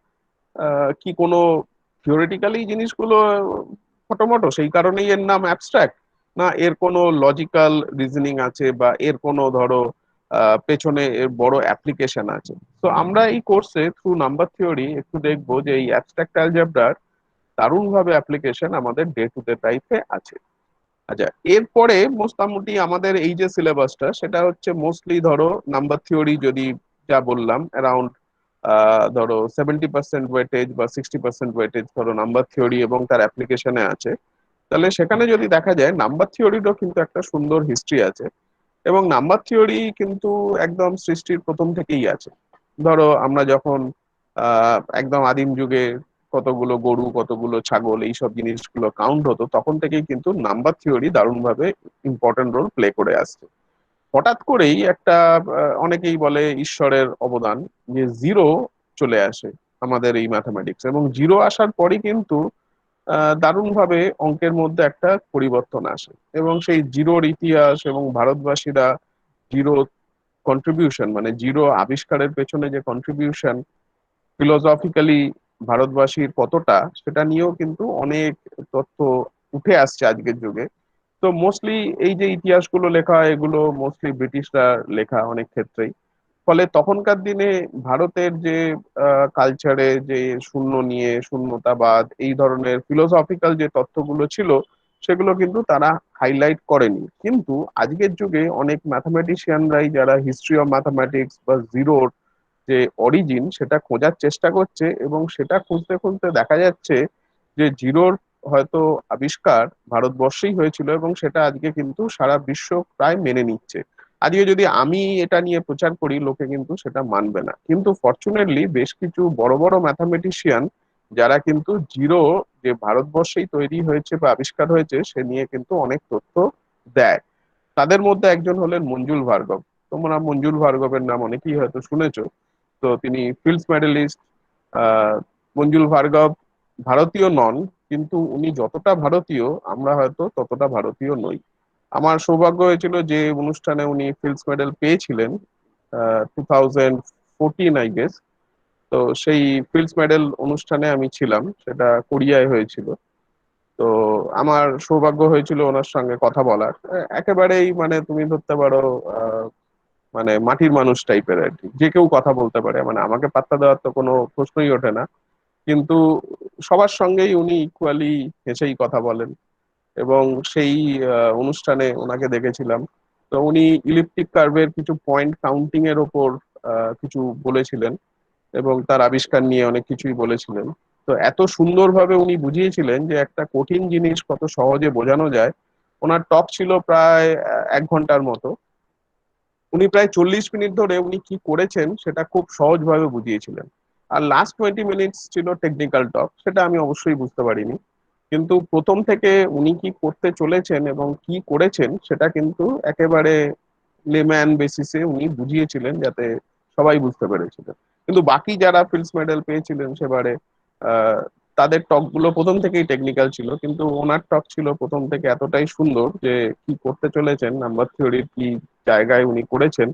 কি কোনো থিওরিটিক্যালি জিনিসগুলো ফটোমটো সেই কারণেই এর নাম অ্যাবস্ট্রাক্ট, না এর কোনো লজিক্যাল রিজনিং আছে, বা এর কোনো ধরো পেছনে এর বড় অ্যাপ্লিকেশন আছে? তো আমরা এই কোর্সে থ্রু নাম্বার থিওরি একটু দেখবো যে এই অ্যাবস্ট্রাক্ট অ্যালজেব্রার দারুণভাবে অ্যাপ্লিকেশন আমাদের ডে টু ডে লাইফে আছে। আচ্ছা, এরপরে মোটামুটি আমাদের এই যে সিলেবাসটা, সেটা হচ্ছে মোস্টলি ধরো নাম্বার থিওরি, যদি যা বললাম অ্যারাউন্ড ধরো 70% ওয়েটেজ বা 60% ওয়েটেজ ধরো নাম্বার থিওরি এবং তার অ্যাপ্লিকেশনে আছে। তাহলে সেখানে যদি দেখা যায় নাম্বার থিওরিরও কিন্তু একটা সুন্দর হিস্ট্রি আছে, এবং নাম্বার থিওরি কিন্তু একদম সৃষ্টির প্রথম থেকেই আছে। ধরো আমরা যখন একদম আদিম যুগে কতগুলো গরু কতগুলো ছাগল এইসব জিনিসগুলো কাউন্ট হতো, তখন থেকেই কিন্তু নাম্বার থিওরি দারুণভাবে ইম্পর্টেন্ট রোল প্লে করে আসছে। হঠাৎ করেই একটা অনেকেই বলে ঈশ্বরের অবদান, যে জিরো চলে আসে আমাদের এই ম্যাথামেটিক্স, এবং জিরো আসার পরই কিন্তু দারুণভাবে অঙ্কের মধ্যে একটা পরিবর্তন আসে। এবং সেই জিরোর ইতিহাস এবং ভারতবাসীরা জিরো কন্ট্রিবিউশন, মানে জিরো আবিষ্কারের পেছনে যে কন্ট্রিবিউশন ফিলোসফিক্যালি ভারতবাসীর কতটা, সেটা নিয়েও কিন্তু অনেক তথ্য উঠে আসছে আজকের যুগে। তো মোস্টলি এই যে ইতিহাসগুলো লেখা হয়, এগুলো মোস্টলি ব্রিটিশরা লেখা অনেক ক্ষেত্রেই। ফলে তখনকার দিনে ভারতের যে কালচারে যে শূন্য নিয়ে শূন্যতাবাদ এই ধরনের ফিলোসফিক্যাল যে তথ্যগুলো ছিল, সেগুলো কিন্তু তারা হাইলাইট করেনি। কিন্তু আজকের যুগে অনেক ম্যাথামেটিশিয়ানরাই যারা হিস্ট্রি অফ ম্যাথামেটিক্স বা জিরোর যে অরিজিন সেটা খোঁজার চেষ্টা করছে, এবং সেটা খুঁজতে খুঁজতে দেখা যাচ্ছে যে জিরোর হয়তো আবিষ্কার ভারতবর্ষেই হয়েছিল, এবং সেটা আজকে কিন্তু সারা বিশ্ব প্রায় মেনে নিচ্ছে। আজকে যদি আমি এটা নিয়ে প্রচার করি, লোকে কিন্তু সেটা মানবে না। কিন্তু ফরচুনেটলি বেশ কিছু বড় বড় ম্যাথামেটিশিয়ান যারা কিন্তু জিরো যে ভারতবর্ষেই তৈরি হয়েছে বা আবিষ্কার হয়েছে সে নিয়ে কিন্তু অনেক তথ্য দেয়। তাদের মধ্যে একজন হলেন মঞ্জুল ভার্গব। তোমরা মঞ্জুল ভার্গবের নাম অনেকেই হয়তো শুনেছো। তো তিনি ফিল্ডস মেডেলিস্ট। আহ মঞ্জুল ভার্গব ভারতীয় নন, কিন্তু উনি যতটা ভারতীয় আমরা হয়তো ততটা ভারতীয় নই। আমার সৌভাগ্য হয়েছিল যে অনুষ্ঠানে উনি ফিল্ডস মেডেল পেয়েছিলেন, 2014 আই গেস। তো সেই ফিল্ডস মেডেল অনুষ্ঠানে আমি ছিলাম, সেটা কোরিয়ায় হয়েছিল। তো আমার সৌভাগ্য হয়েছিল ওনার সঙ্গে কথা বলার। একেবারেই মানে তুমি ধরতে পারো মানে মাটির মানুষ টাইপের আর কি, যে কেউ কথা বলতে পারে, মানে আমাকে পাত্তা দেওয়ার তো কোনো প্রশ্নই ওঠে না। কিন্তু সবার সঙ্গেই উনি ইকুয়ালি হেসেই কথা বলেন। এবং সেই অনুষ্ঠানে ওনাকে দেখেছিলাম। তো উনি ইলিপ্টিক কার্ভের কিছু পয়েন্ট কাউন্টিং এর ওপর কিছু বলেছিলেন, এবং তার আবিষ্কার নিয়ে অনেক কিছুই বলেছিলেন। তো এত সুন্দরভাবে উনি বুঝিয়েছিলেন যে একটা কঠিন জিনিস কত সহজে বোঝানো যায়। ওনার টক ছিল প্রায় 1 ঘন্টার মতো। উনি প্রায় 40 মিনিট ধরে উনি কি করেছেন সেটা খুব সহজভাবে বুঝিয়েছিলেন। আর লাস্ট 20 মিনিটস ছিল টেকনিক্যাল টক, সেটা আমি অবশ্যই বুঝতে পারিনি। কিন্তু প্রথম থেকে উনি কি করতে চলেছেন এবং কি করেছেন সেটা কিন্তু একেবারে লেম্যান বেসিসে উনি বুঝিয়েছিলেন, যাতে সবাই বুঝতে পেরেছিলেন। কিন্তু বাকি যারা ফিল্ডস মেডেল পেয়েছিলেন সেবারে আহ তাদের টক গুলো প্রথম থেকেই টেকনিক্যাল ছিল, কিন্তু ওনার টক ছিল প্রথম থেকে এতটাই সুন্দর যে কি করতে চলেছেন, নাম্বার থিওরির কি জায়গায় উনি করেছেন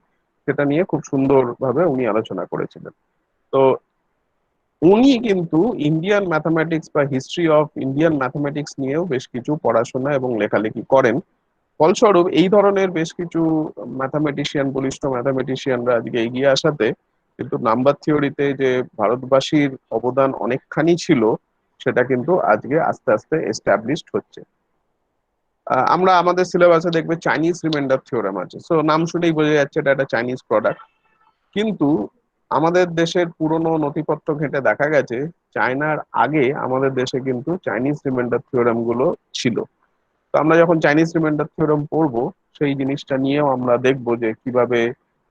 সেটা নিয়ে খুব সুন্দরভাবে উনি আলোচনা করেছিলেন। তো উনি কিন্তু ইন্ডিয়ান ম্যাথামেটিক্স বা হিস্ট্রি অফ ইন্ডিয়ান ম্যাথামেটিক্স নিয়েও বেশ কিছু পড়াশোনা এবং লেখালেখি করেন। ফলস্বরূপ এই ধরনের বেশ কিছু ম্যাথামেটিশিয়ান, বলিষ্ঠ ম্যাথামেটিশিয়ানরা আজকে এগিয়ে আসাতে কিন্তু নাম্বার থিওরিতে যে ভারতবাসীর অবদান অনেকখানি ছিল, সেটা কিন্তু আজকে আস্তে আস্তে এস্টাবলিশড হচ্ছে। আমরা আমাদের সিলেবাসে দেখবে চাইনিজ রিমাইন্ডার থিওরেম আছে, সো নাম শুনেই বোঝা যাচ্ছে এটা একটা চাইনিজ প্রোডাক্ট। কিন্তু আমাদের দেশের পুরনো নথিপত্র ঘেঁটে দেখা গেছে চায়নার আগে আমাদের দেশে কিন্তু চাইনিজ রিমাইন্ডার থিওরেম গুলো ছিল। তো আমরা যখন চাইনিজ রিমাইন্ডার থিওরেম পড়বো, সেই জিনিসটা নিয়েও আমরা দেখবো যে কিভাবে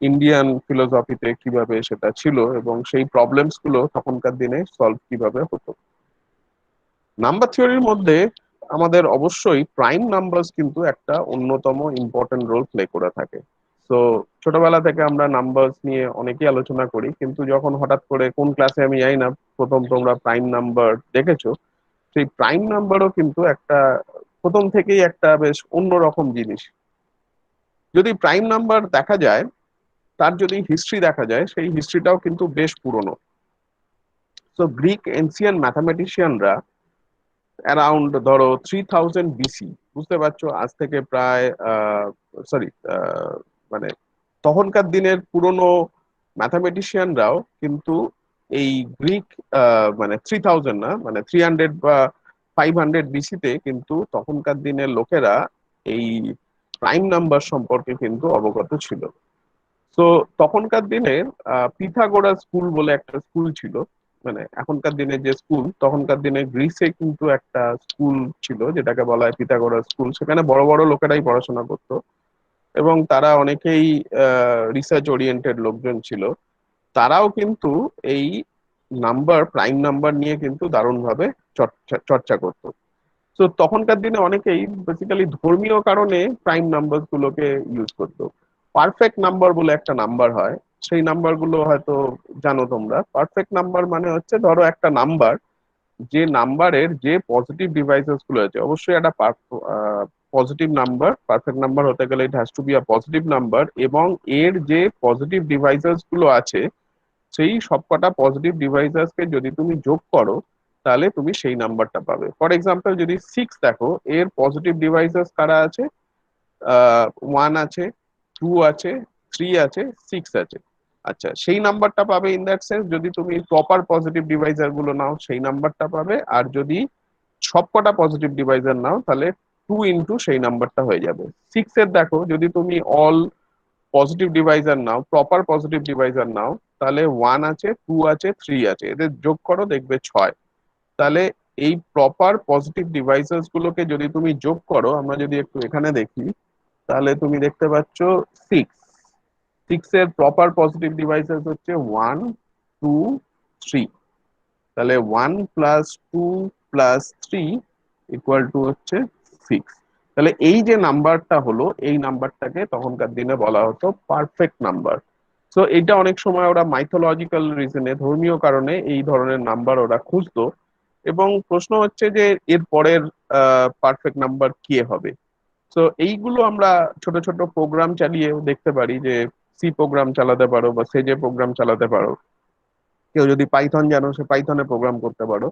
ইন্ডিয়ান ফিলোসফিতে কিভাবে সেটা ছিল, এবং সেই প্রবলেমস গুলো তখনকার দিনে সলভ কিভাবে হতো। নাম্বার থিওরির মধ্যে আমাদের অবশ্যই প্রাইম নাম্বারস কিন্তু একটা অন্যতম ইম্পর্টেন্ট রোল প্লে করে থাকে। তো ছোটবেলা থেকে আমরা নাম্বারস নিয়ে অনেকেই আলোচনা করি, কিন্তু যখন হঠাৎ করে কোন ক্লাসে আমি যাই না, প্রথম তোমরা প্রাইম নাম্বার দেখেছো, সেই প্রাইম নাম্বারও কিন্তু একটা প্রথম থেকেই একটা বেশ অন্যরকম জিনিস। যদি প্রাইম নাম্বার দেখা যায়, তার যদি হিস্ট্রি দেখা যায়, সেই হিস্ট্রিটাও কিন্তু বেশ পুরনো। তো গ্রিক এনসিয়ান ম্যাথামেটিশিয়ানরা অ্যারাউন্ড ধরো 3000 বিসি, বুঝতে পারছো, আজ থেকে প্রায় সরি মানে তখনকার দিনের পুরনো ম্যাথামেটিশিয়ানরাও কিন্তু এই গ্রিক মানে 3000 না, মানে 300 বা 500 বিসিতে কিন্তু তখনকার দিনের লোকেরা এই প্রাইম নাম্বার সম্পর্কে কিন্তু অবগত ছিল। তো তখনকার দিনের পিথাগোরাস স্কুল বলে একটা স্কুল ছিল। মানে এখনকার দিনে যে স্কুল, তখনকার দিনে গ্রিসে কিন্তু একটা স্কুল ছিল যেটাকে বলা হয় পিথাগোরাস স্কুল। সেখানে বড় বড় লোকেরাই পড়াশোনা করতো এবং তারা অনেকেই রিসার্চ ওরিয়েন্টেড লোকজন ছিল। তারাও কিন্তু এই নাম্বার, প্রাইম নাম্বার নিয়ে কিন্তু দারুণভাবে চর্চা চর্চা করতো। তো তখনকার দিনে অনেকেই বেসিক্যালি ধর্মীয় কারণে প্রাইম নাম্বার গুলোকে ইউজ করতো। পারফেক্ট নাম্বার বলে একটা নাম্বার হয়, সেই নাম্বার গুলো হয়তো জানো তোমরা। পারফেক্ট নাম্বার মানে হচ্ছে ধরো একটা নাম্বার, যে নাম্বারের যে পজিটিভ ডিভাইসেস গুলো আছে, অবশ্যই একটা পজিটিভ নাম্বার, পারফেক্ট নাম্বার হতে গেলে it has to be a positive number, এবং এর যে পজিটিভ ডিভাইসেস গুলো আছে সেই সবকটা পজিটিভ ডিভাইসেসকে যদি তুমি যোগ করো তাহলে তুমি সেই নাম্বারটা পাবে। ফর এক্সাম্পল যদি 6 দেখো, এর পজিটিভ ডিভাইসেস কারা আছে? 1 আছে, 2 আছে, 3 আছে, 6 আছে। আচ্ছা, সেই নাম্বারটা পাবে ইন দ্যাট সেন্স যদি তুমি প্রপার পজিটিভ ডিভাইজার গুলো নাও, সেই নাম্বারটা পাবে। আর যদি সবকটা পজিটিভ ডিভাইজার নাও তাহলে 2 ইন্টু সেই নাম্বারটা হয়ে যাবে। 6 এর দেখো, যদি তুমি অল পজিটিভ ডিভাইজার নাও, প্রপার পজিটিভ ডিভাইজার নাও, তাহলে 1 আছে, 2 আছে, 3 আছে, এদের যোগ করো দেখবে 6। তাহলে এই প্রপার পজিটিভ ডিভাইসেস গুলোকে যদি তুমি যোগ করো, আমরা যদি একটু এখানে দেখি, তাহলে তুমি দেখতে পাচ্ছ 6। 6 এর প্রপার পজিটিভ ডিভাইসেস হচ্ছে 1, 2, 3। তাহলে 1 প্লাস 2 প্লাস 3 ইকুয়াল টু হচ্ছে 6। তাহলে এই যে নাম্বারটা হলো, এই নাম্বারটাকে তখনকার দিনে বলা হতো পারফেক্ট নাম্বার। তো এটা অনেক সময় ওরা মাইথোলজিক্যাল রিজনে, ধর্মীয় কারণে এই ধরনের নাম্বার ওরা খুঁজতো। এবং প্রশ্ন হচ্ছে যে এর পরের পারফেক্ট নাম্বার কি হবে। তো এইগুলো আমরা ছোট ছোট প্রোগ্রাম চালিয়ে দেখতে পারি, যে সি প্রোগ্রাম চালাতে পারো বা সেজে প্রোগ্রাম চালাতে পারো। কেউ যদি পাইথন জানো, সে পাইথনে প্রোগ্রাম করতে পারো,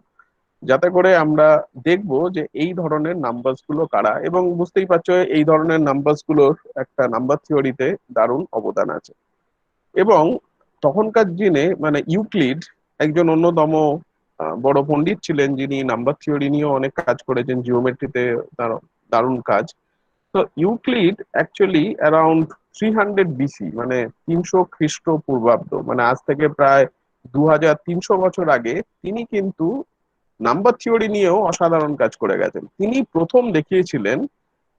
যাতে করে আমরা দেখবো যে এই ধরনের নাম্বারস গুলো কারা। এবং বুঝতেই পারছো এই ধরনের নাম্বারস গুলোর একটা নাম্বার থিওরিতে দারুণ অবদান আছে। এবং তখনকার দিনে মানে ইউক্লিড একজন অন্যতম বড় পণ্ডিত ছিলেন, যিনি নাম্বার থিওরি নিয়েও অনেক কাজ করেছেন, জিওমেট্রিতে তার দারুণ কাজ। তো ইউক্লিড অ্যাকচুয়ালি অ্যারাউন্ড 300 বিসি, মানে 300 খ্রিস্টপূর্বাব্দ, মানে আজ থেকে প্রায় 2300 বছর আগে তিনি কিন্তু নাম্বার থিওরি নিয়েও অসাধারণ কাজ করে গেছেন। তিনি প্রথম দেখিয়েছিলেন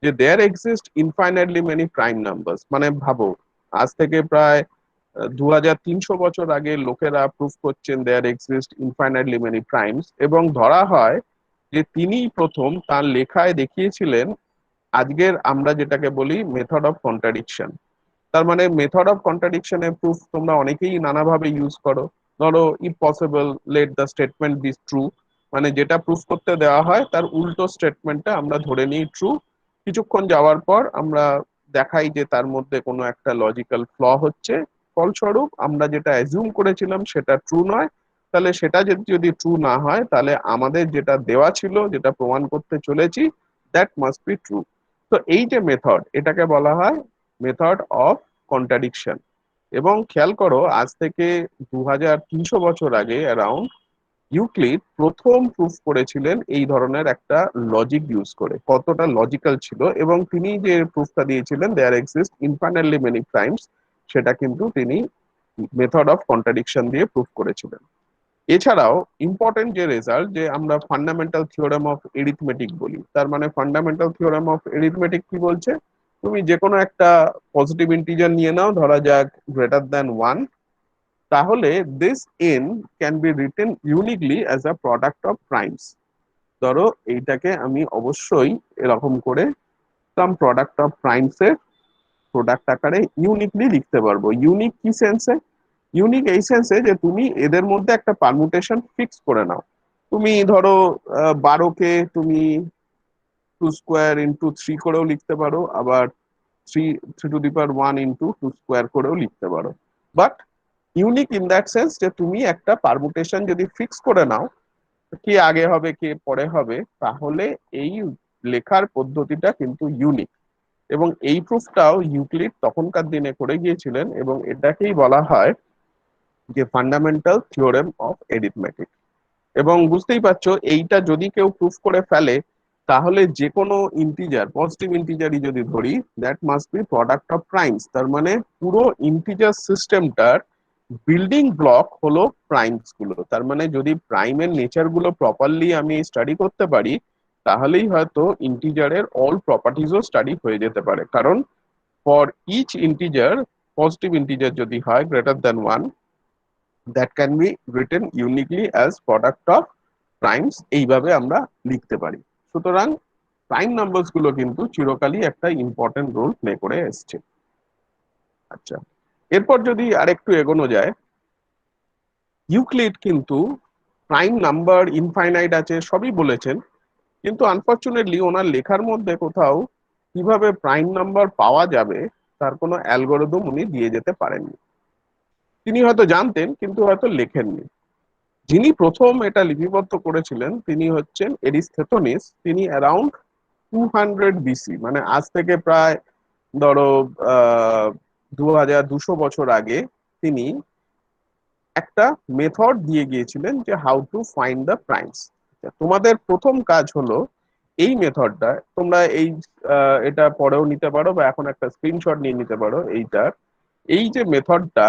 যে there exist infinitely many prime numbers. মানে ভাবো, আজ থেকে প্রায় 2300 বছর আগে লোকেরা প্রুফ করছেন there exist infinitely many primes, এবং ধরা হয় যে তিনিই প্রথম তার লেখায় দেখিয়েছিলেন আজকের আমরা যেটাকে বলি মেথড অফ কন্ট্রাডিকশন। তার মানে মেথড অফ কন্ট্রাডিকশনের প্রুফ তোমরা অনেকেই নানাভাবে ইউজ করো। ধরো, if possible let the statement be true, মানে যেটা প্রুফ করতে দেওয়া হয় তার উল্টো স্টেটমেন্টটা আমরা ধরে নিই ট্রু। কিছুক্ষণ যাওয়ার পর আমরা দেখাই যে তার মধ্যে কোনো একটা লজিক্যাল ফ্ল হচ্ছে, ফলস্বরূপ আমরা যেটা অ্যাজিউম করেছিলাম সেটা ট্রু নয়। তাহলে সেটা যদি ট্রু না হয়, তাহলে আমাদের যেটা দেওয়া ছিল, যেটা প্রমাণ করতে চলেছি, দ্যাট মাস্ট বি ট্রু। তো এই যে মেথড, এটাকে বলা হয় মেথড অফ কন্ট্রাডিকশন। এবং খেয়াল করো, আজ থেকে 2300 বছর আগে অ্যারাউন্ড ইউক্লিড প্রথম প্রুফ করেছিলেন এই ধরনের একটা লজিক ইউজ করে, কতটা লজিক্যাল ছিল। এবং তিনি যে প্রুফটা দিয়েছিলেন there exist infinitely many primes, সেটা কিন্তু তিনি মেথড অফ কন্ট্রাডিকশন দিয়ে প্রুফ করেছিলেন। এছাড়াও ইম্পর্টেন্ট যে রেজাল্ট, যে আমরা ফান্ডামেন্টাল থিওরেম অফ এরিথমেটিক বলি, তার মানে ফান্ডামেন্টাল থিওরেম অফ এরিথমেটিক কি বলছে? তুমি যে কোনো একটা পজিটিভ ইন্টিজার নিয়ে নাও, ধরা যাক গ্রেটার দ্যান 1, তাহলে this N can be written uniquely as a product of primes. ধরো এইটাকে আমি অবশ্যই এরকম করে সাম প্রোডাক্ট অফ প্রাইমস এর প্রোডাক্ট আকারে ইউনিকলি লিখতে পারবো। ইউনিক কি সেন্সে? ইউনিক এই সেন্সে যে তুমি এদের মধ্যে একটা পারমুটেশন ফিক্স করে নাও। তুমি ধরো 12কে তুমি 2 স্কোয়ার ইন্টু 3 করেও লিখতে পারো, আবার 3 two the power 1 into 2 square করেও লিখতে পারো। But unique in that sense যে তুমি একটা পারমুটেশন যদি ফিক্স করে নাও, কে আগে হবে কে পরে হবে, তাহলে এই লেখার পদ্ধতিটা কিন্তু ইউনিক। এবং এই প্রুফটাও ইউক্লিড তখনকার দিনে করে গিয়েছিলেন, এবং এটাকেই বলা হয় যে ফান্ডামেন্টাল থিওরেম অফ এরিথমেটিক। এবং বুঝতেই পারছো, এইটা যদি কেউ প্রুফ করে ফেলে, তাহলে যে কোনো ইন্টিজার, পজিটিভ ইন্টিজারই যদি ধরি, that must be product of primes. তার মানে পুরো ইন্টিজার সিস্টেমটার বিল্ডিং ব্লক হলো প্রাইমস গুলো। তার মানে যদি প্রাইমের নেচার গুলো প্রপারলি আমি স্টাডি করতে পারি, তাহলেই হয়তো ইন্টিজারের অল প্রপার্টিজও স্টাডি হয়ে যেতে পারে। কারণ for each integer, positive integer যদি হয় greater than one, that can be written uniquely as product of primes, এইভাবে আমরা লিখতে পারি। সুতরাং প্রাইম নাম্বারস গুলো কিন্তু চিরকালই একটা ইম্পর্টেন্ট রোল প্লে করে এসছে। আচ্ছা, এরপর যদি আরেকটু এগোনো যায়, ইউক্লিড কিন্তু প্রাইম নাম্বার ইনফাইনাইট আছে সবই বলেছেন, কিন্তু আনফরচুনেটলি ওনার লেখার মধ্যে কোথাও কিভাবে প্রাইম নাম্বার পাওয়া যাবে তার কোনো অ্যালগোরিদম উনি দিয়ে যেতে পারেননি। তিনি হয়তো জানতেন কিন্তু হয়তো লেখেননি। যিনি প্রথম এটা লিপিবদ্ধ করেছিলেন তিনি হচ্ছেন এরিস্থেতনিস। তিনি অ্যারাউন্ড 200 BC, মানে আজ থেকে প্রায় ধরো 2200 বছর আগে তিনি একটা মেথড দিয়ে গিয়েছিলেন যে how to find the primes. তোমাদের প্রথম কাজ হলো এই মেথডটা তোমরা এটা পরেও নিতে পারো বা এখন একটা স্ক্রিনশট নিয়ে নিতে পারো এইটার। এই যে মেথডটা,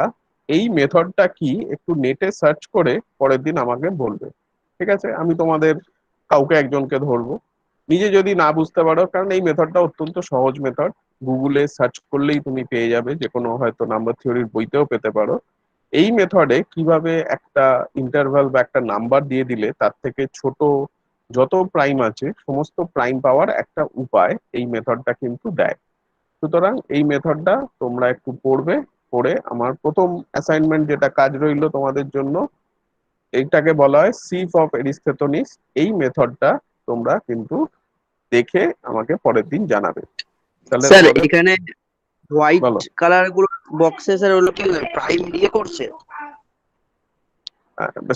এই মেথডটা কি একটু নেটে সার্চ করে পরের দিন আমাকে বলবে, ঠিক আছে? আমি তোমাদের কাউকে একজনকে ধরবো, নিজে যদি না বুঝতে পারো, কারণ এই মেথডটা অত্যন্ত সহজ মেথড, গুগলে সার্চ করলেই তুমি পেয়ে যাবে, যে কোনো হয়তো নাম্বার থিওরির বইতেও পেতে পারো। এই মেথডে কিভাবে একটা ইন্টারভাল বা একটা নাম্বার দিয়ে দিলে তার থেকে ছোট যত প্রাইম আছে সমস্ত প্রাইম পাওয়ার একটা উপায় এই মেথডটা কিন্তু দেয়। সুতরাং এই মেথডটা তোমরা একটু পড়বে, পড়ে আমার প্রথম অ্যাসাইনমেন্ট যেটা কাজ রইলো তোমাদের জন্য, এইটাকে বলা হয় সিফ অফ এরিস্থেতনিস। এই মেথডটা তোমরা কিন্তু দেখে আমাকে পরের দিন জানাবে। তাহলে স্যার তোমাদের এখানে হোয়াইট বলো। কালার গুলো বক্সে স্যার ওগুলো কি প্রাইম দিয়ে করছে?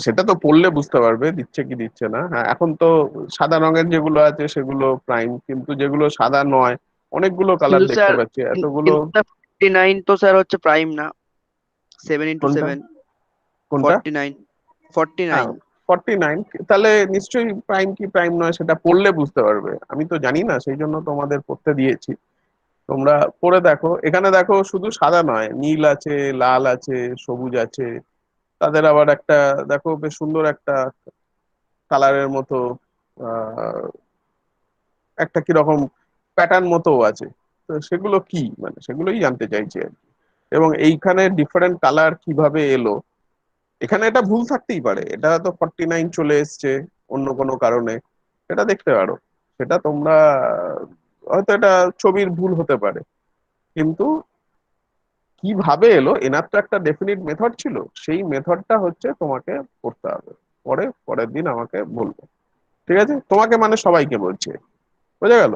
সেটা তো পড়লে বুঝতে পারবে দিচ্ছে কি দিচ্ছে না। হ্যাঁ, এখন তো সাদা রঙের যেগুলো আছে সেগুলো প্রাইম, কিন্তু যেগুলো সাদা নয় অনেকগুলো কালার কিন্তু দেখতে স্যার পাচ্ছি, এতগুলো। কিন্তু 49 তো স্যার হচ্ছে প্রাইম না, 7 ইন্টু কোনটা 7 কোনটা 49 হ্যাঁ, 49। 49। তাহলে নিশ্চয়ই প্রাইম কি প্রাইম নয় সেটা পড়লে বুঝতে পারবে, আমি তো জানি না, সেই জন্য তোমাদের পড়তে দিয়েছি। তোমরা পড়ে দেখো, এখানে দেখো শুধু সাদা নয়, নীল আছে, লাল আছে, সবুজ আছে, তাদের আবার একটা দেখো বেশ সুন্দর একটা কালারের মতো আহ একটা কিরকম প্যাটার্ন মতো আছে। তো সেগুলো কি, মানে সেগুলোই জানতে চাইছি আর কি। এবং এইখানে ডিফারেন্ট কালার কিভাবে এলো, এখানে এটা ভুল থাকতেই পারে, এটা তো 49 চলে এসছে অন্য কোনো কারণে, সেটা দেখতে পারো। সেটা তোমরা হয়তো এটা ছবির ভুল হতে পারে, কিন্তু কিভাবে এলো এনার তো একটা ডেফিনিট মেথড ছিল, সেই মেথডটা হচ্ছে তোমাকে করতে হবে। পরের দিন আমাকে বলবে, ঠিক আছে? তোমাকে মানে সবাইকে বলছে, বোঝা গেল?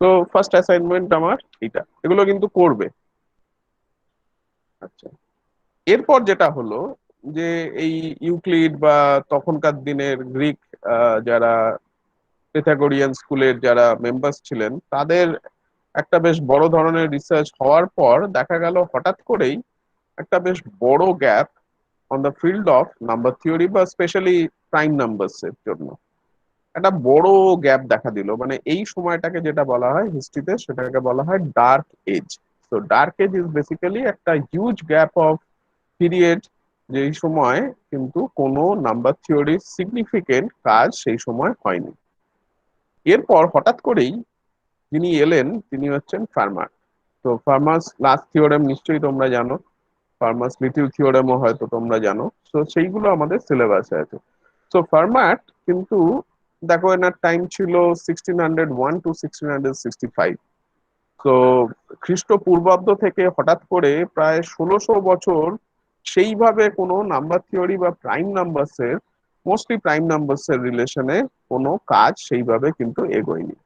তো ফার্স্ট অ্যাসাইনমেন্ট আমার এটা, এগুলো কিন্তু করবে। আচ্ছা, এরপর যেটা হলো যে এই ইউক্লিড বা তখনকার দিনের গ্রিক যারা পিথাগোরিয়ান স্কুলের যারা মেম্বার্স ছিলেন তাদের একটা বেশ বড় ধরনের রিসার্চ হওয়ার পর দেখা গেল হঠাৎ করেই একটা বেশ বড় gap on the field of number theory বা স্পেশালি প্রাইম নাম্বারস এর জন্য একটা বড় গ্যাপ দেখা দিল। মানে এই সময়টাকে যেটা বলা হয় হিস্ট্রিতে সেটাকে বলা হয় ডার্ক এজ। তো ডার্ক এজ ইজ বেসিক্যালি একটা হিউজ গ্যাপ অফ পিরিয়ড, যেই সময় কিন্তু কোনো নাম্বার থিওরির সিগনিফিকেন্ট কাজ সেই সময় হয়নি। এরপর হঠাৎ করেই যিনি এলেন তিনি হচ্ছেন ফার্মার। তো ফার্মাস লাস্ট থিওরেম নিশ্চয়ই তোমরা জানো, ফার্মাস লিথিউ থিওরেমও হয়তো তোমরা জানো, তো সেইগুলো আমাদের সিলেবাসে আছে। তো ফার্মাট কিন্তু দেখো এনার টাইম ছিল 1601 টু 1665। তো খ্রিস্টপূর্বাব্দ থেকে হঠাৎ করে প্রায় 1600 বছর সেইভাবে কোনো নাম্বার থিওরি বা প্রাইম নাম্বারস এর, মোস্টলি প্রাইম নাম্বারস এর রিলেশনে কোনো কাজ সেইভাবে কিন্তু এগোয়নি।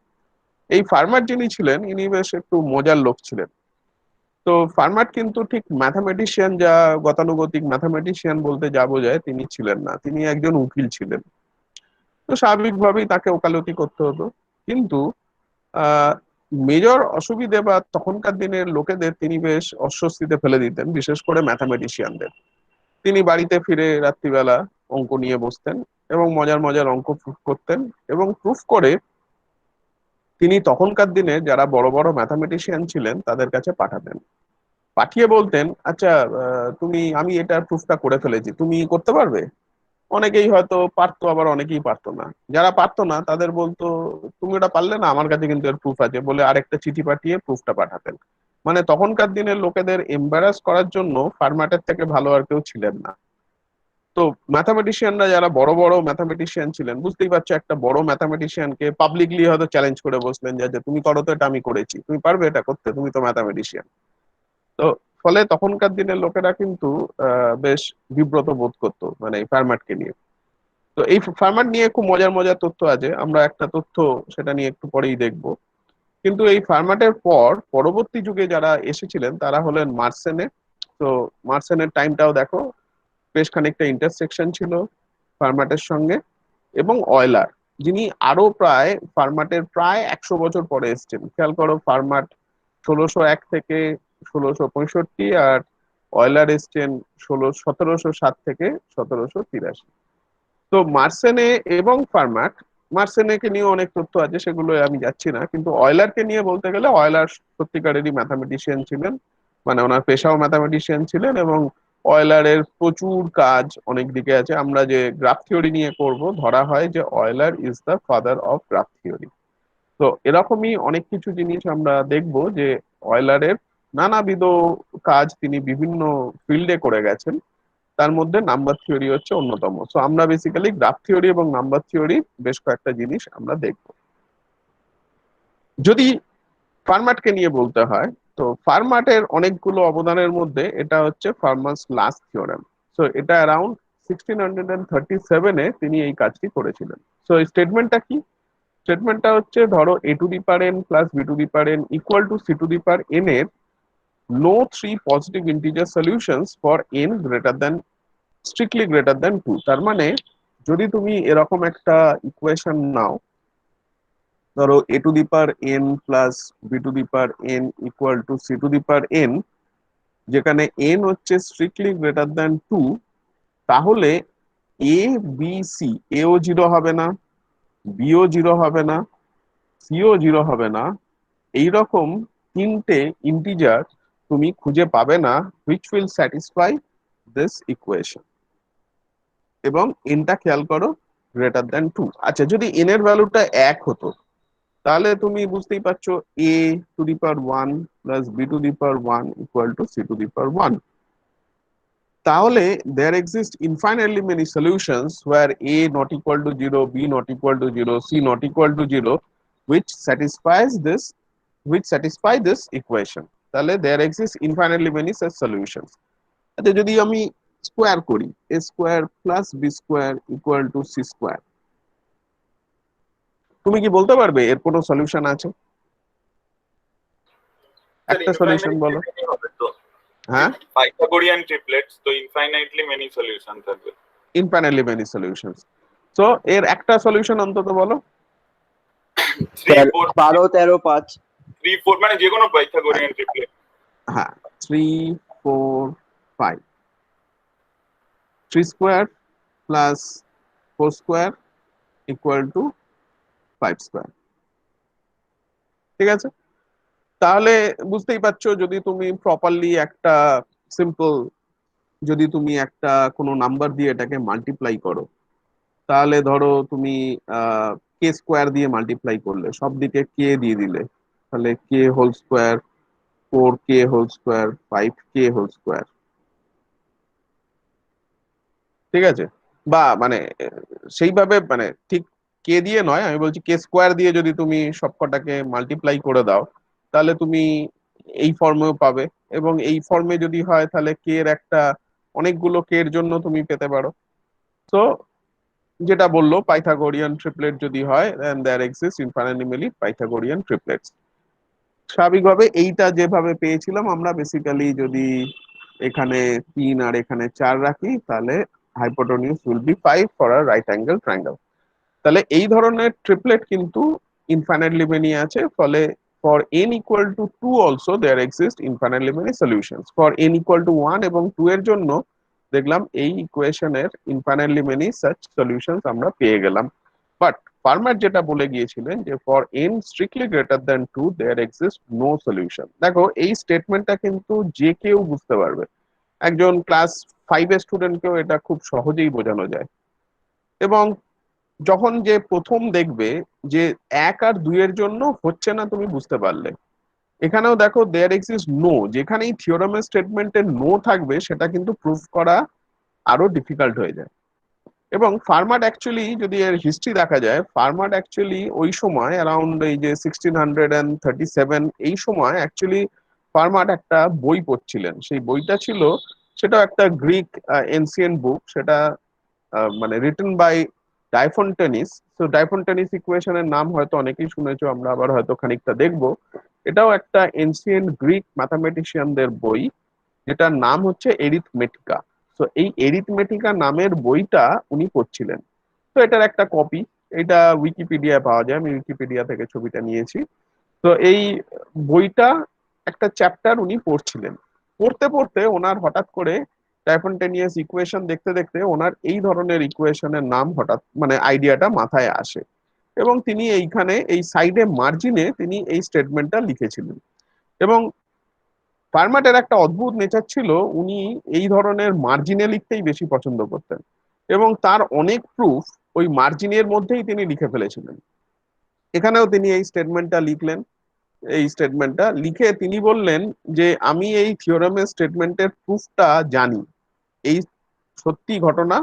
এই ফার্মার যিনি ছিলেন ইনি বেশ একটু মজার লোক ছিলেন। তো ফার্মার কিন্তু ঠিক ম্যাথামেটিশিয়ান, যা গতানুগতিক ম্যাথামেটিশিয়ান বলতে যা বোঝায় তিনি ছিলেন না, তিনি একজন উকিল ছিলেন। তো স্বাভাবিকভাবেই তাকে ওকালতি করতে হতো। কিন্তু আহ মেজর অসুবিধে বা তখনকার দিনের লোকেদের তিনি বেশ অস্বস্তিতে ফেলে দিতেন, বিশেষ করে ম্যাথামেটিশিয়ানদের। তিনি বাড়িতে ফিরে রাত্রিবেলা অঙ্ক নিয়ে বসতেন এবং মজার মজার অঙ্ক প্রুফ করতেন, এবং প্রুফ করে তিনি তখনকার দিনে যারা বড় বড় ম্যাথামেটিশিয়ান ছিলেন তাদের কাছে পাঠাতেন। পাঠিয়ে বলতেন, আচ্ছা আমি এটা প্রুফটা করে ফেলেছি, তুমি করতে পারবে? অনেকেই হয়তো পারতো, আবার অনেকেই পারতো না। যারা পারতো না তাদের বলতো, তুমি ওটা পারলে না, আমার কাছে কিন্তু এর প্রুফ আছে, বলে আরেকটা চিঠি পাঠিয়ে প্রুফটা পাঠাতেন। মানে তখনকার দিনের লোকেদের এম্বারাস করার জন্য ফার্মাটের থেকে ভালো আর কেউ ছিলেন না। তো ম্যাথামেটিশিয়ানরা যারা বড় বড় ম্যাথামেটিশিয়ান ছিলেন, বুঝতেই পারছো, একটা বড় ম্যাথামেটিশিয়ানকে পাবলিকলি হয়তো চ্যালেঞ্জ করে বসলেন যে, তুমি করো তো, এটা আমি করেছি, তুমি পারবে এটা করতে, তুমি তো ম্যাথামেটিশিয়ান। তো ফলে তখনকার দিনের লোকেরা কিন্তু বেশ বিব্রত বোধ করতো মানে এই ফরম্যাটকে নিয়ে। তো এই ফরম্যাট নিয়ে খুব মজার মজার তথ্য আছে, আমরা একটা তথ্য সেটা নিয়ে একটু পরেই দেখব। কিন্তু এই ফরম্যাটের পর পরবর্তী যুগে যারা এসেছিলেন তারা হলেন মার্সেনে। তো মার্সেনের টাইমটাও দেখো, বেশ খানিকটা ইন্টারসেকশন ছিল ফার্মাটের সঙ্গে। এবং অয়লার, যিনি আরো প্রায় ফার্মাটের প্রায় 100 বছর পরে এসেছেন। খেয়াল করো, ফার্মাট 1601 থেকে 1665, আর অয়লার এসছেন 1707 থেকে 1783। তো মার্সেনে এবং ফার্মাট, মার্সেনেকে নিয়ে অনেক তথ্য আছে, সেগুলো আমি যাচ্ছি না, কিন্তু অয়লারকে নিয়ে বলতে গেলে অয়লার সত্যিকারেরই ম্যাথামেটিশিয়ান ছিলেন, মানে ওনার পেশাও ম্যাথামেটিশিয়ান ছিলেন। এবং অয়লারের প্রচুর কাজ অনেক দিকে আছে। আমরা যে গ্রাফ থিওরি নিয়ে করব, ধরা হয় যে Euler is the father of graph theory. তো এরকমই অনেক কিছু জিনিস আমরা দেখব যে অয়লারের নানাবিধ কাজ তিনি বিভিন্ন ফিল্ডে করে গেছেন, তার মধ্যে নাম্বার থিওরি হচ্ছে অন্যতম। সো আমরা বেসিক্যালি গ্রাফ থিওরি এবং নাম্বার থিওরি বেশ কয়েকটা জিনিস আমরা দেখব। যদি ফার্মাটকে নিয়ে বলতে হয়, তো ফার্মাটের অনেকগুলো অবদানের মধ্যে এটা হচ্ছে ফার্মাস লাস্ট থিওরেম। সো এটা অ্যারাউন্ড 1637-এ তিনি এই কাজটি করেছিলেন। সো এই স্টেটমেন্টটা কি? স্টেটমেন্টটা হচ্ছে, ধরো a to the power n plus b to the power n equal to c to the power n এর no three positive integer solutions for n greater than strictly greater than 2। তার মানে যদি তুমি এরকম একটা ইকুয়েশন নাও, ধরো a to the power n plus b to the power n equal to c to the power n, যেখানে n হচ্ছে স্ট্রিক্টলি গ্রেটার দ্যান 2, তাহলে a b c, এও জিরো হবে না, বিও জিরো হবে না, সিও জিরো হবে না, এইরকম তিনটে ইন্টিজার তুমি খুঁজে পাবে না which will satisfy this equation। এবং এনটা খেয়াল করো, গ্রেটার দ্যান 2। আচ্ছা, যদি এন এর ভ্যালুটা 1 হতো, তাহলে তুমি বুঝতেই পারছো a to the power 1 plus b to the power 1 equal to c to the power 1। তাহলে there exist infinitely many solutions where a not equal to 0, b not equal to 0, c not equal to 0, which satisfy this equation। তাহলে there exist infinitely many such solutions। আচ্ছা, যদি আমি স্কোয়ার করি, a square plus B square equal to C square, তুমি কি বলতে পারবে এর কোনো সলিউশন আছে? স্যার একটা সলিউশন ইনফাইনাইটলি বলো। মেনি হবে তো, হ্যাঁ, পাইথাগোরিয়ান ট্রিপলেটস তো ইনফাইনাইটলি মেনি সলিউশন থাকবে। Infinitely many solutions. তো এর একটা সলিউশন অন্তত বলো। 3 4 12 13 5। 3 4 মানে যে কোনো পাইথাগোরিয়ান ট্রিপলেট। হ্যাঁ, 3 4 5, 3 square plus 4 square equal two 5 square. ঠিক আছে, তাহলে বুঝতেই পারছো, যদি তুমি প্রপারলি একটা সিম্পল, যদি তুমি একটা কোনো নাম্বার দিয়ে এটাকে মাল্টিপ্লাই করো, তাহলে ধরো তুমি কে স্কোয়ার দিয়ে মাল্টিপ্লাই করলে, সব দিকে কে দিয়ে দিলে, তাহলে K whole square, 4k whole square, 5k whole square. ঠিক আছে, বা মানে সেইভাবে মানে ঠিক কে দিয়ে নয়, আমি বলছি কে স্কোয়ার দিয়ে যদি তুমি সবকটাকে মাল্টিপ্লাই করে দাও, তাহলে তুমি এই ফর্মেও পাবে। এবং এই ফর্মে যদি হয়, তাহলে কে এর একটা অনেকগুলো কে এর জন্য তুমি পেতে পারো। তো যেটা বললো, পাইথাগোরিয়ান ট্রিপলেট যদি হয়, দেন দেয়ার এক্সিস্ট ইনফাইনাইটলি পাইথাগোরিয়ান ট্রিপলেটস। স্বাভাবিকভাবে এইটা যেভাবে পেয়েছিলাম আমরা, বেসিক্যালি যদি এখানে 3 আর এখানে 4 রাখি, তাহলে hypotenuse will be 5 for a right angle triangle. তাহলে এই ধরনের ট্রিপলেট কিন্তু ইনফাইনাইটলি মেনি আছে। ফলে for n equal to 2 also there exist infinitely many solutions. For n equal to 1 এবং 2 এর জন্য দেখলাম এই ইকুয়েশনের ইনফাইনাইটলি মেনি সাচ সলিউশনস আমরা পেয়ে গেলাম। বাট ফার্মার যেটা বলে গিয়েছিলেন যে for n strictly greater than 2 there exist no solution. দেখো এই স্টেটমেন্টটা কিন্তু যে কেউ বুঝতে পারবে, একজন ক্লাস 5 এর স্টুডেন্টকেও এটা খুব সহজেই বোঝানো যায়। এবং যখন যে প্রথম দেখবে যে 1 আর 2 এর জন্য হচ্ছে না, তুমি বুঝতে পারলে। এখানেও দেখো দেয়ার এক্সিস্ট নো, যেখানেই থিওরামের স্টেটমেন্টে নো থাকবে সেটা কিন্তু প্রুফ করা আরো ডিফিকাল্ট হয়ে যায়। এবং ফার্মার অ্যাকচুয়ালি যদি এর হিস্ট্রি দেখা যায়, ফার্মার অ্যাকচুয়ালি ওই সময় অ্যারাউন্ড এই যে 1637 এই সময় অ্যাকচুয়ালি ফার্মার একটা বই পড়ছিলেন। সেই বইটা ছিল, সেটাও একটা গ্রিক এনসিয়েন্ট বুক, সেটা মানে রিটেন বাই ডাইফন্টেনিস। তো ডাইফন্টেনিস ইকুয়েশনের নাম হয়তো অনেকেই শুনেছো, আমরা আবার হয়তো খানিকটা দেখবো। এটাও একটা এনসিয়েন্ট গ্রিক ম্যাথামেটিশিয়ানদের বই, যেটার নাম হচ্ছে এরিথমেটিকা। তো এই এরিথমেটিকা নামের বইটা উনি পড়ছিলেন। তো এটার একটা কপি, এটা উইকিপিডিয়ায় পাওয়া যায়, আমি উইকিপিডিয়া থেকে ছবিটা নিয়েছি। তো এই বইটা একটা চ্যাপ্টার উনি পড়ছিলেন। পড়তে পড়তে ওনার হঠাৎ করে স্পন্টেনিয়াস ইকুয়েশন দেখতে দেখতে ওনার এই ধরনের ইকুয়েশনের নাম হঠাৎ মানে আইডিয়াটা মাথায় আসে, এবং তিনি এইখানে এই সাইডে মার্জিনে তিনি এই স্টেটমেন্টটা লিখেছিলেন। এবং ফার্মাটের একটা অদ্ভুত নেচার ছিল, উনি এই ধরনের মার্জিনে লিখতেই বেশি পছন্দ করতেন, এবং তার অনেক প্রুফ ওই মার্জিনের মধ্যেই তিনি লিখে ফেলেছিলেন। এখানেও তিনি এই স্টেটমেন্টটা লিখলেন। এই স্টেটমেন্টটা লিখে তিনি বললেন যে আমি এই থিওরামের স্টেটমেন্টের প্রুফটা জানি, এই সত্যি ঘটনা,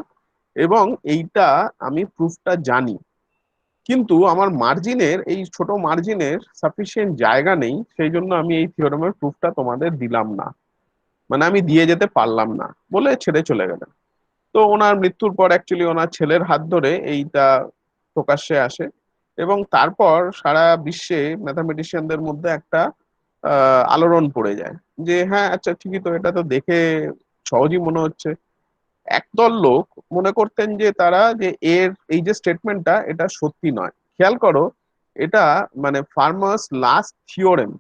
এবং এইটা আমি প্রুফটা জানি, কিন্তু আমার মার্জিনের এই ছোট মার্জিনের সাফিসিয়েন্ট জায়গা নেই, সেই জন্য আমি এই থিওরামের প্রুফটা তোমাদের দিলাম না, মানে আমি দিয়ে যেতে পারলাম না, বলে ছেড়ে চলে গেলেন। তো ওনার মৃত্যুর পর অ্যাকচুয়ালি ওনার ছেলের হাত ধরে এইটা প্রকাশ্যে আসে, এবং তারপর সারা বিশ্বে ম্যাথামেটিশিয়ানদের মধ্যে একটা আলোড়ন পড়ে যায় যে হ্যাঁ আচ্ছা ঠিকই তো, এটা তো দেখে সহজই মনে হচ্ছে। একদল লোক মনে করতেন যে তারা যে এর এই যে স্টেটমেন্টটা এটা সত্যি নয়। খেয়াল করো, এটা মানে ফার্মার্স লাস্ট থিওরেম,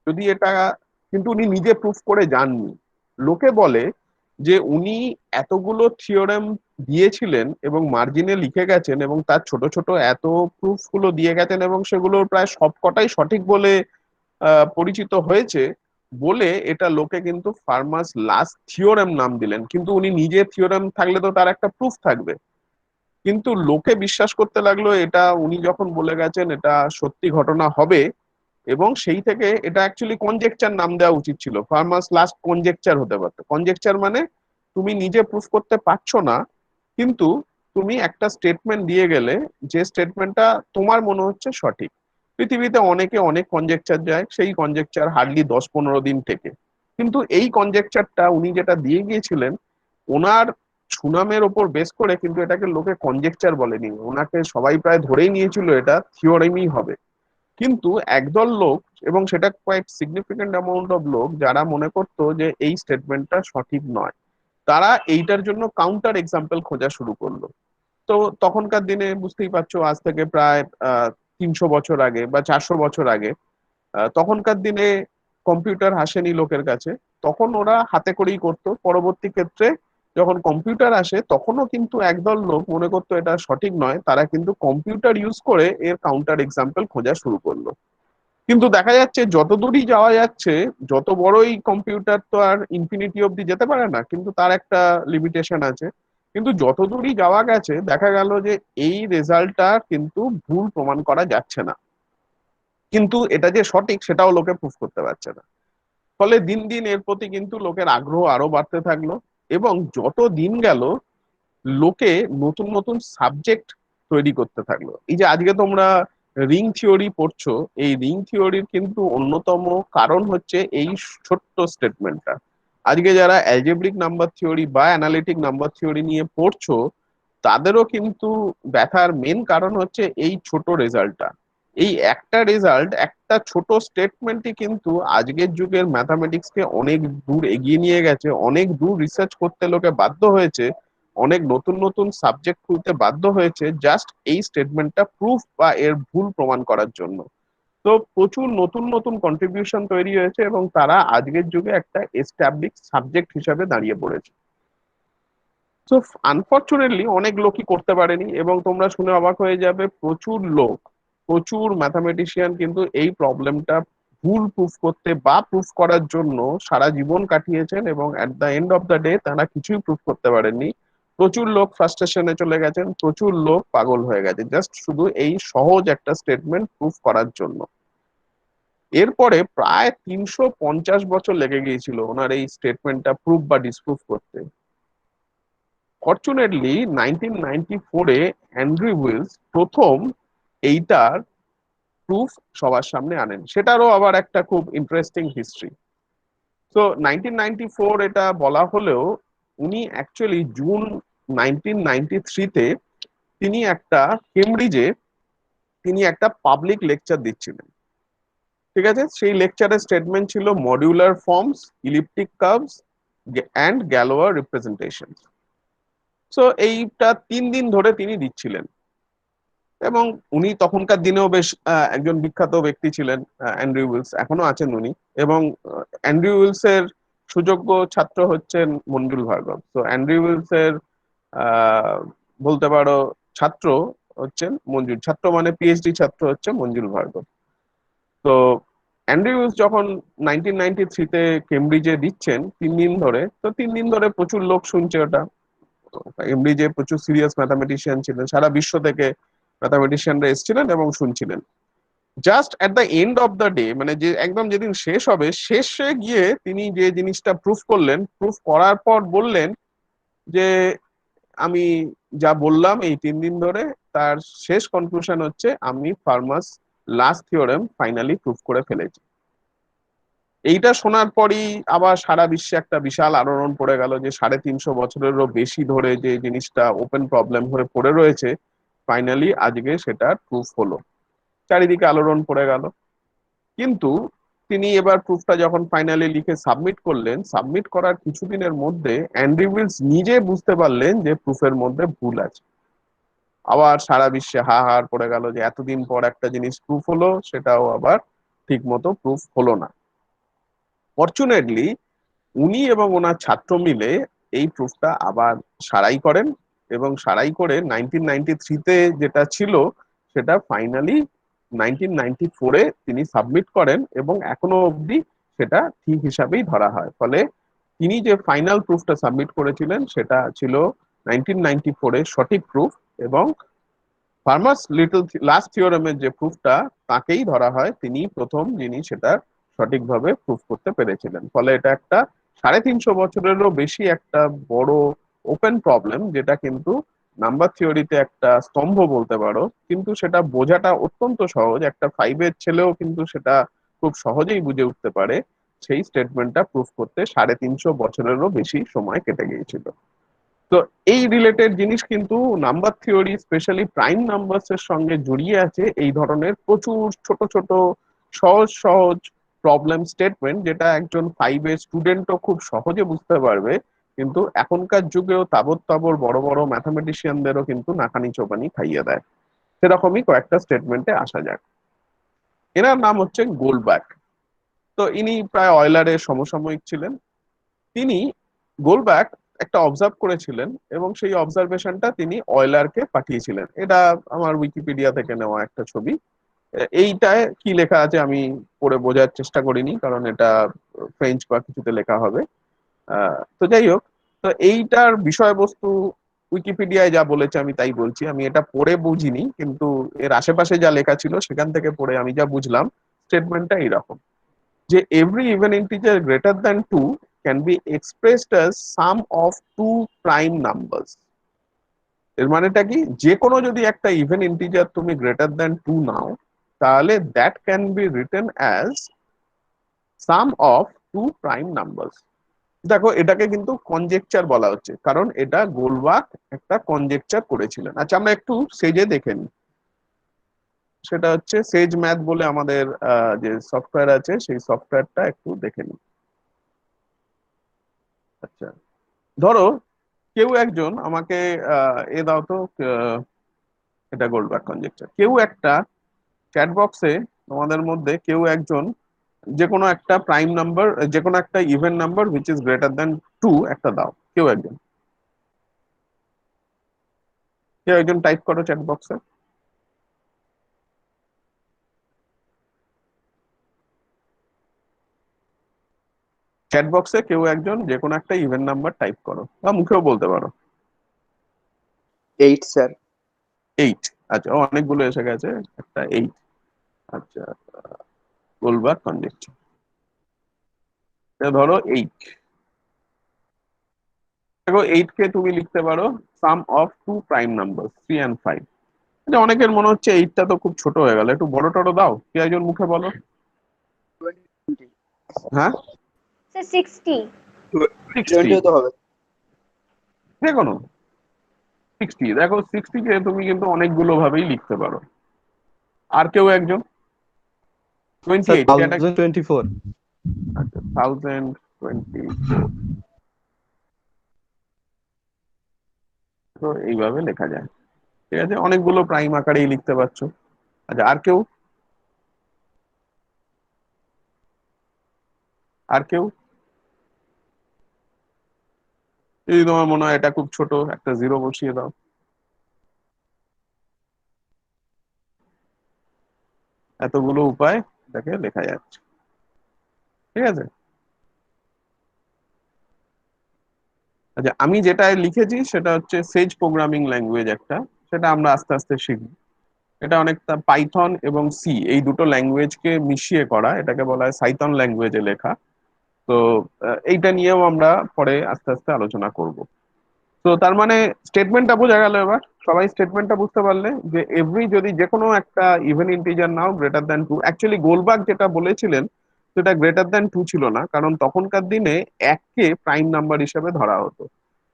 যদি এটা কিন্তু উনি নিজে প্রুফ করে যাননি। লোকে বলে যে উনি এতগুলো থিওরেম দিয়েছিলেন এবং মার্জিনে লিখে গেছেন, এবং তার ছোট ছোট এত প্রুফ গুলো দিয়ে গেছেন, এবং সেগুলোর প্রায় সবকটাই সঠিক বলে পরিচিত হয়েছে, বলে এটা লোকে কিন্তু ফার্মার্স লাস্ট থিওরেম নাম দিলেন। কিন্তু উনি নিজে থিওরেম থাকলে তো তার একটা প্রুফ থাকবে, কিন্তু লোকে বিশ্বাস করতে লাগলো এটা উনি যখন বলে গেছেন এটা সত্যি ঘটনা হবে। এবং সেই থেকে এটা অ্যাকচুয়ালি কনজেকচার নাম দেওয়া উচিত ছিল, ফার্মার্স লাস্ট কনজেকচার হতে পারতো। কনজেকচার মানে তুমি নিজে প্রুফ করতে পারছো না, কিন্তু তুমি একটা স্টেটমেন্ট দিয়ে গেলে যে স্টেটমেন্টটা তোমার মনে হচ্ছে সঠিক। পৃথিবীতে অনেকে অনেক কনজেকচার যায়, সেই কনজেকচার হার্ডলি 10-15 দিন থেকে, কিন্তু এই কনজেকচারটা উনি যেটা দিয়ে গিয়েছিলেন ওনার সুনামের ওপর বেস করে, কিন্তু এটাকে লোকে কনজেকচার বলেনি, ওনাকে সবাই প্রায় ধরেই নিয়েছিল এটা থিওরেমই হবে। কিন্তু একদল লোক, এবং সেটা কয়েক সিগনিফিকেন্ট অ্যামাউন্ট অফ লোক, যারা মনে করতো যে এই স্টেটমেন্টটা সঠিক নয়, তারা এইটার জন্য কাউন্টার এক্সাম্পল খোঁজা শুরু করলো। তো তখনকার দিনে বুঝতেই পারছো, আজ থেকে প্রায় 300 বছর আগে বা 400 বছর আগে, তখনকার দিনে কম্পিউটার আসেনি লোকের কাছে, তখন ওরা হাতে করেই করতো। পরবর্তী ক্ষেত্রে যখন কম্পিউটার আসে তখনও কিন্তু একদল লোক মনে করতো এটা সঠিক নয়, তারা কিন্তু কম্পিউটার ইউজ করে এর কাউন্টার এক্সাম্পল খোঁজা শুরু করলো। কিন্তু দেখা যাচ্ছে যত দূরই যাওয়া যাচ্ছে, যত বড়ই কম্পিউটার তো আর ইনফিনিটি অব্দি যেতে পারে না, কিন্তু তার একটা লিমিটেশন আছে। কিন্তু যত দূরই যাওয়া গেছে দেখা গেল যে এই রেজাল্টটা কিন্তু ভুল প্রমাণ করা যাচ্ছে না, কিন্তু এটা যে সঠিক সেটাও লোকে প্রুফ করতে পারছে না। ফলে দিন দিন এর প্রতি কিন্তু লোকের আগ্রহ আরো বাড়তে থাকলো, এবং যত দিন গেল লোকে নতুন নতুন সাবজেক্ট তৈরি করতে থাকলো। এই যে আজকে তোমরা রিং থিওরি পড়ছো, এই রিং থিওরির কিন্তু অন্যতম কারণ হচ্ছে এই ছোট্ট স্টেটমেন্টটা। আজকে যারা অ্যালজেব্রিক নাম্বার থিওরি বা অ্যানালিটিক নাম্বার থিওরি নিয়ে পড়ছো, তাদেরও কিন্তু ব্যথার মেন কারণ হচ্ছে এই ছোট রেজাল্টটা। এই একটা রেজাল্ট, একটা ছোট স্টেটমেন্টই কিন্তু আজকের যুগের ম্যাথামেটিক্সকে অনেক দূর এগিয়ে নিয়ে গেছে, অনেক দূর রিসার্চ করতে লোকে বাধ্য হয়েছে, অনেক নতুন নতুন সাবজেক্ট খুলতে বাধ্য হয়েছে, জাস্ট এই স্টেটমেন্টটা প্রুফ বা এর ভুল প্রমাণ করার জন্য। তো প্রচুর নতুন নতুন কন্ট্রিবিউশন তৈরি হয়েছে, এবং তারা আজকের যুগে একটা এস্টাবলিশ সাবজেক্ট হিসাবে দাঁড়িয়ে পড়েছে। সো আনফর্চুনেটলি অনেক লোকই করতে পারেনি, এবং তোমরা শুনে অবাক হয়ে যাবে প্রচুর ম্যাথামেটিশিয়ান কিন্তু এই প্রবলেমটা ভুল প্রুফ করতে বা প্রুফ করার জন্য সারা জীবন কাটিয়েছেন, এবং at the end of the day তারা কিছুই প্রুফ করতে পারেননি। প্রচুর লোক ফ্রাস্ট্রেশনে চলে গেছেন, প্রচুর লোক পাগল হয়ে গেছে জাস্ট শুধু এই সহজ একটা স্টেটমেন্ট প্রুফ করার জন্য। এরপরে প্রায় 350 বছর লেগে গিয়েছিল ওনার এই স্টেটমেন্টটা প্রুফ বা ডিসপ্রুফ করতে। ফর্চুনেটলি 1994-এ অ্যান্ড্রু উইলস প্রথম এইটার প্রুফ সবার সামনে আনেন। সেটারও আবার একটা খুব ইন্টারেস্টিং হিস্ট্রি। তো 1994 এটা বলা হলেও উনি অ্যাকচুয়ালি জুন 1993-তে তিনি একটা কেমব্রিজে তিনি একটা পাবলিক লেকচার দিচ্ছিলেন। ঠিক আছে, সেই লেকচারের স্টেটমেন্ট ছিল modular forms, elliptic curves and Galois representation. So এইটা 3 দিন ধরে তিনি দিচ্ছিলেন, এবং উনি তখনকার দিনেও বেশ একজন বিখ্যাত ব্যক্তি ছিলেন। অ্যান্ড্রু উইলস এখনো আছেন উনি, এবং অ্যান্ড্রু উইলস এর সুযোগ্য ছাত্র হচ্ছেন মঞ্জুল ভার্গব। তো অ্যান্ড্রু উইলস এর আহ, বলতে পারো ছাত্র হচ্ছেন মঞ্জুল, ছাত্র মানে পিএইচডি ছাত্র হচ্ছে মঞ্জুল ভার্গব। তো অ্যান্ড্রু উইলস যখন 1993-তে কেমব্রিজে দিচ্ছেন 3 দিন ধরে, তো 3 দিন ধরে প্রচুর লোক শুনছে ওটা। কেমব্রিজে প্রচুর সিরিয়াস ম্যাথামেটিশিয়ান ছিলেন, সারা বিশ্ব থেকে ম্যাথামেটিশিয়ানরা এসেছিলেন এবং শুনছিলেন। Just at the end of the day, মানে যে একদম যেদিন শেষ হবে, শেষে গিয়ে তিনি যে জিনিসটা প্রুফ করলেন, প্রুফ করার পর বললেন যে আমি যা বললাম এই 3 দিন ধরে, তার শেষ কনক্লুশন হচ্ছে আমি ফার্মাস লাস্ট থিওরেম ফাইনালি প্রুফ করে ফেলেছি। এইটা শোনার পরই আবার সারা বিশ্বে একটা বিশাল আলোড়ন পড়ে গেল যে 350 বছরেরও বেশি ধরে যে জিনিসটা ওপেন প্রবলেম হয়ে পড়ে রয়েছে, ফাইনালি আজকে সেটা প্রুফ হলো। চারিদিকে আলোড়ন পড়ে গেল। কিন্তু তিনি এবার প্রুফটা যখন ফাইনালি লিখে সাবমিট করলেন, সাবমিট করার কিছুদিনের মধ্যে অ্যান্ড্রু উইলস নিজে বুঝতে পারলেন যে প্রুফের মধ্যে ভুল আছে। আবার সারা বিশ্বে হাহাকার পড়ে গেল যে এতদিন পর একটা জিনিস প্রুফ হলো, সেটাও আবার ঠিক মতো প্রুফ হলো না। ফর্চুনেটলি উনি এবং ওনার ছাত্র মিলে এই প্রুফটা আবার সারাই করেন, এবং সারাই করে 1993-তে যেটা ছিল সেটা ফাইনালি 1994-এ তিনি সাবমিট করেন, এবং এখনো অবধি সেটা ঠিক হিসাবেই ধরা হয়। ফলে তিনি যে ফাইনাল প্রুফটা সাবমিট করেছিলেন সেটা ছিল 1994-এ সঠিক প্রুফ, এবং ফার্মাস লিটল লাস্ট থিওরেমের যে প্রুফটা তাকেই ধরা হয় তিনি প্রথম যিনি সেটা সঠিকভাবে প্রুফ করতে পেরেছিলেন। ফলে এটা একটা 350 বছরেরও বেশি একটা বড় ওপেন প্রবলেম, যেটা কিন্তু নাম্বার থিওরিতে একটা স্তম্ভ বলতে পারো, কিন্তু সেটা বোঝাটা অত্যন্ত সহজ, একটা 5-এর ছেলেও কিন্তু সেটা খুব সহজেই বুঝে উঠতে পারে। সেই স্টেটমেন্টটা প্রুফ করতে 350 বছরেরও বেশি সময় কেটে গিয়েছিল। তো এই রিলেটেড জিনিস কিন্তু number theory specially prime numbers এর সঙ্গে জড়িয়ে আছে, এই ধরনের প্রচুর ছোট ছোট সহজ সহজ প্রবলেম স্টেটমেন্ট, যেটা একজন 5-এর স্টুডেন্টও খুব সহজে বুঝতে পারবে, কিন্তু এখনকার যুগেও তাবৎ তাবড় বড় বড় ম্যাথামেটিশিয়ানদেরও কিন্তু নাকানি চোবানি খাইয়ে দেয়। সেরকমই কয়েকটা স্টেটমেন্টে আসা যাক। এনার নাম হচ্ছে গোল্ডব্যাক। তো ইনি প্রায় অয়লারের সমসাময়িক ছিলেন। তিনি গোলব্যাক একটা অবজার্ভ করেছিলেন, এবং সেই অবজারভেশনটা তিনি অয়লারকে পাঠিয়েছিলেন। এটা আমার উইকিপিডিয়া থেকে নেওয়া একটা ছবি। এইটায় কি লেখা আছে আমি পড়ে বোঝার চেষ্টা করিনি, কারণ এটা ফ্রেঞ্চ বা কিছুতে লেখা হবে। তো যাই হোক, তো এইটার বিষয়বস্তু উইকিপিডিয়ায় যা বলেছে আমি তাই বলছি, আমি এটা পড়ে বুঝিনি, কিন্তু এর আশেপাশে যা লেখা ছিল সেখান থেকে পড়ে আমি যা বুঝলাম, স্টেটমেন্টটা এইরকম যে every even integer greater than 2 can be expressed as sum of two prime numbers। এর মানেটা কি, যে কোনো যদি একটা ইভেন ইন্টিজার তুমি গ্রেটার দ্যান 2 নাও, তাহলে that can be written as sum of two prime numbers. দেখো এটাকে কিন্তু কনজেকচার বলা হচ্ছে, কারণ এটা গোলবাক একটা কনজেকচার করেছিলেন। আচ্ছা আমরা একটু সেজে দেখে নিই। সেটা হচ্ছে সেজ ম্যাথ বলে আমাদের যে সফটওয়্যার আছে, সেই সফটওয়্যারটা একটু দেখে নিই। আচ্ছা, ধরো কেউ একজন আমাকে দাও তো, এটা গোল্ডবার্গ কনজেকচার। কেউ একটা চ্যাট বক্সে তোমাদের মধ্যে কেউ একজন যে কোনো একটা প্রাইম নাম্বার, যে কোনো একটা even number which is greater than 2 একটা দাও, কেউ একজন। কেউ একজন টাইপ করো চ্যাট বক্সে। চ্যাট বক্সে কেউ একজন যে কোনো একটা ইভেন নাম্বার টাইপ করো, বা মুখেও বলতে পারো। 8 স্যার। 8। আচ্ছা, অনেকগুলো এসে গেছে, একটা 8। আচ্ছা, গোলবার কনজেকচার, ধরো 8। দেখো 8 কে তুমি লিখতে পারো sum of two prime number 3 and 5। আচ্ছা, অনেকের মনে হচ্ছে 8টা তো খুব ছোট হয়ে গেল, একটু বড় টড়ো দাও, কে একজন মুখে বলো। 20 হ্যাঁ, Sir, 60. 60। 20 তো হবে। যে কোনো 60। দেখো 60 কে তুমি কিন্তু অনেকগুলো ভাবেই লিখতে পারো। আর কেউ একজন, স্যার 28 কে একটা। 1024। আচ্ছা, 1024। তো এইভাবে লেখা যায়, ঠিক আছে, অনেকগুলো প্রাইম আকারেই লিখতে পারছো। আচ্ছা, আর কেউ, আর কেউ, যদি তোমার মনে হয় এটা খুব ছোট, একটা 0 বসিয়ে দাও। এতগুলো উপায় এটাকে লেখা যাচ্ছে, ঠিক আছে। আচ্ছা, আমি যেটা লিখেছি সেটা হচ্ছে সেজ প্রোগ্রামিং ল্যাঙ্গুয়েজ একটা, সেটা আমরা আস্তে আস্তে শিখব। এটা অনেকটা পাইথন এবং সি এই দুটো ল্যাঙ্গুয়েজকে মিশিয়ে করা, এটাকে বলা হয় সাইথন ল্যাঙ্গুয়েজে লেখা। তো এইটা নিয়েও আমরা পরে আস্তে আস্তে আলোচনা করব। তো তার মানে স্টেটমেন্টটা বোঝা গেল এবার, সবাই স্টেটমেন্টটা বুঝতে পারলে যে এভরি যদি যে কোনো একটা ইভেন ইন্টিজার নাও গ্রেটার দ্যান 2। অ্যাকচুয়ালি গোলবার্গ যেটা বলেছিলেন সেটা গ্রেটার দ্যান 2 ছিল না, কারণ তখনকার দিনে 1 কে প্রাইম নাম্বার হিসেবে ধরা হতো।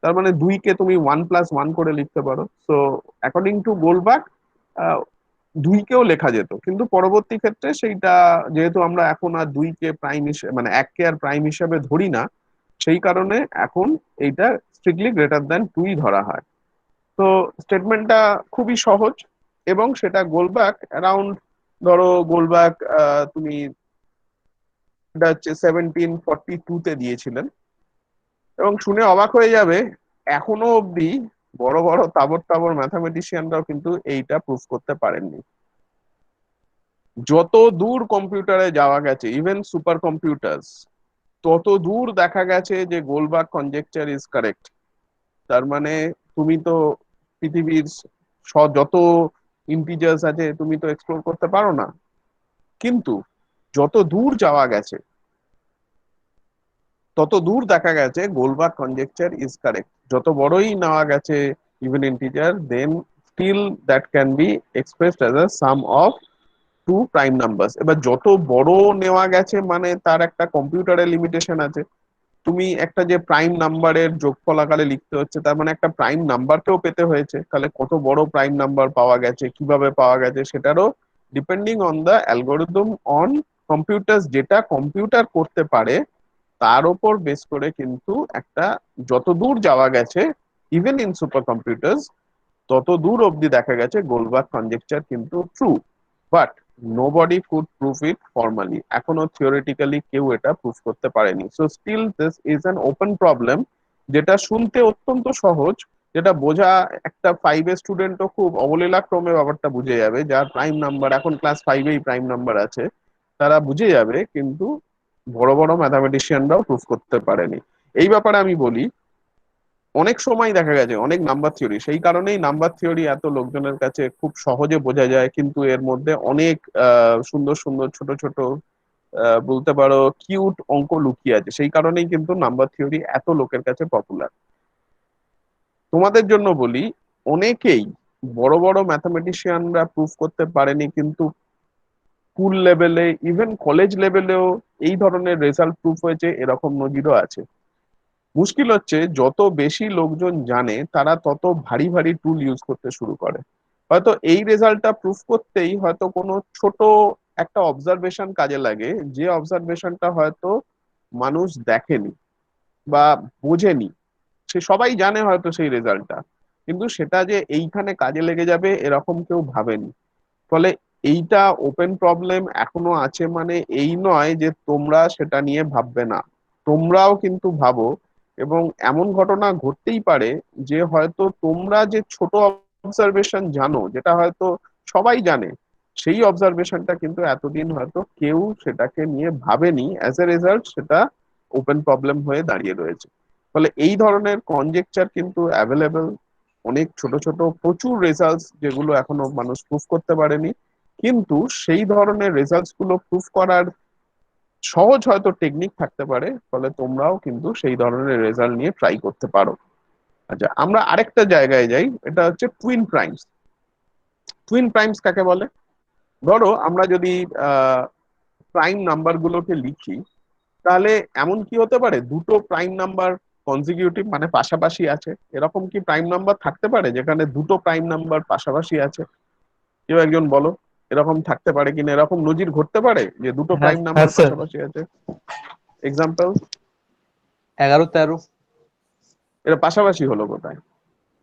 তার মানে 2 কে তুমি 1+1 করে লিখতে পারো। সো অ্যাকর্ডিং টু গোলবার্গ 2 কেও লেখা যেত, কিন্তু পরবর্তী ক্ষেত্রে সেইটা, যেহেতু আমরা এখন আর 2 কে প্রাইম হিসেবে, মানে 1 কে আর প্রাইম হিসেবে ধরি না, সেই কারণে এখন এইটা স্ট্রিক্টলি গ্রেটার দ্যান 2ই ধরা হয়। তো স্টেটমেন্টটা খুবই সহজ, এবং সেটা গোলবার্গ অ্যারাউন্ড, ধরো গোলবার্গ তুমি এটা হচ্ছে 1742-তে দিয়েছিলেন। এবং শুনে অবাক হয়ে যাবে, এখনো অব্দি বড় বড় তাবড় তাবড় ম্যাথামেটিশিয়ানরাও কিন্তু এইটা প্রুফ করতে পারেননি। যত দূর কম্পিউটারে যাওয়া গেছে, ইভেন সুপার কম্পিউটার, তত দূর দেখা গেছে যে গোলবার্গ কনজেকচার ইজ কারেক্ট। তার মানে তুমি তো পৃথিবীর যত ইন্টিজার্স আছে তুমি তো এক্সপ্লোর করতে পারো না, কিন্তু যত দূর যাওয়া গেছে তত দূর দেখা গেছে গোলবার্গ কনজেকচার ইজ কারেক্ট। যত বড়ই নেওয়া গেছে even integer, then still that can be expressed as a sum of two prime numbers. এবার যত বড় নেওয়া গেছে মানে তার একটা কম্পিউটারের লিমিটেশন আছে। তুমি একটা যে প্রাইম নাম্বারের যোগফল আকারে লিখতে হচ্ছে, তার মানে একটা প্রাইম নাম্বারকেও পেতে হয়েছে। তাহলে কত বড় প্রাইম নাম্বার পাওয়া গেছে, কিভাবে পাওয়া গেছে, সেটারও depending on the algorithm on computer, যেটা কম্পিউটার করতে পারে তার উপর বেস করে কিন্তু একটা, যত দূর যাওয়া গেছে ইভেন ইন সুপার কম্পিউটার, তত দূর অব্দি দেখা গেছে গোলবার্গ কনজেকচার কিন্তু true. But nobody could prove it formally, এখনো থিওরিটিক্যালি কেউ এটা প্রুভ করতে পারেনি। So still this is an open problem, যেটা শুনতে অত্যন্ত সহজ, যেটা বোঝা একটা 5-এর স্টুডেন্টও খুব অবলীলাক্রমে ব্যাপারটা বুঝে যাবে, যার প্রাইম নাম্বার এখন ক্লাস 5-এই প্রাইম নাম্বার আছে তারা বুঝে যাবে, কিন্তু বড় বড় ম্যাথামেটিশিয়ানরাও প্রুভ করতে পারেনি। এই ব্যাপারে আমি বলি, অনেক সময় দেখা গেছে অনেক নাম্বার থিওরি, সেই কারণেই নাম্বার থিওরি এত লোকজনের কাছে খুব সহজে বোঝা যায়, কিন্তু এর মধ্যে অনেক সুন্দর সুন্দর ছোট ছোট বলতে পারো কিউট অঙ্ক লুকিয়ে আছে, সেই কারণেই কিন্তু নাম্বার থিওরি এত লোকের কাছে পপুলার। তোমাদের জন্য বলি, অনেকেই বড় বড় ম্যাথামেটিশিয়ানরা প্রুভ করতে পারেনি, কিন্তু স্কুল লেভেলে ইভেন কলেজ লেভেলেও এই ধরনের রেজাল্ট প্রুফ হয়েছে, এরকম নজিরও আছে। মুশকিল হচ্ছে যত বেশি লোকজন জানে তারা তত ভারী ভারী টুল ইউজ করতে শুরু করে। হয়তো এই রেজাল্টটা প্রুফ করতেই হয়তো কোনো ছোট একটা অবজারভেশন কাজে লাগে, যে অবজারভেশনটা হয়তো মানুষ দেখেনি বা বোঝেনি, সে সবাই জানে হয়তো সেই রেজাল্টটা, কিন্তু সেটা যে এইখানে কাজে লেগে যাবে এরকম কেউ ভাবেনি। ফলে এইটা ওপেন প্রবলেম এখনো আছে, মানে এই নয় যে তোমরা সেটা নিয়ে ভাববে না, তোমরাও কিন্তু ভাবো। এবং এমন ঘটনা ঘটতেই পারে যে হয়তো তোমরা যে ছোট অবজারভেশন জানো, যেটা হয়তো সবাই জানে, সেই অবজারভেশনটা কিন্তু এতদিন হয়তো কেউ সেটাকে নিয়ে ভাবেনি, অ্যাজ এ রেজাল্ট সেটা ওপেন প্রবলেম হয়ে দাঁড়িয়ে রয়েছে। ফলে এই ধরনের কনজেকচার কিন্তু অ্যাভেলেবেল, অনেক ছোট ছোট প্রচুর রেজাল্টস যেগুলো এখনো মানুষ প্রুফ করতে পারেনি, কিন্তু সেই ধরনের রেজাল্টস গুলো প্রুফ করার সহজ হয়তো টেকনিক থাকতে পারে, ফলে তোমরাও কিন্তু সেই ধরনের রেজাল্ট নিয়ে ট্রাই করতে পারো। আচ্ছা, আমরা আরেকটা জায়গায় যাই, এটা হচ্ছে টুইন প্রাইমস। টুইন প্রাইমস কাকে বলে? ধরো আমরা যদি প্রাইম নাম্বার গুলোকে লিখি, তাহলে এমন কি হতে পারে দুটো প্রাইম নাম্বার কনজিকিউটিভ মানে পাশাপাশি আছে? এরকম কি প্রাইম নাম্বার থাকতে পারে যেখানে দুটো প্রাইম নাম্বার পাশাপাশি আছে? কেউ একজন বলো, এরকম থাকতে পারে কিনা, এরকম নজির ঘটতে পারে যে দুটো হ্যাঁ প্রাইম নাম্বার হ্যাঁ স্যার, পাশাপাশি আছে? এক্সাম্পল, 11, 13। এটা পাশাপাশি হলো কোথায়?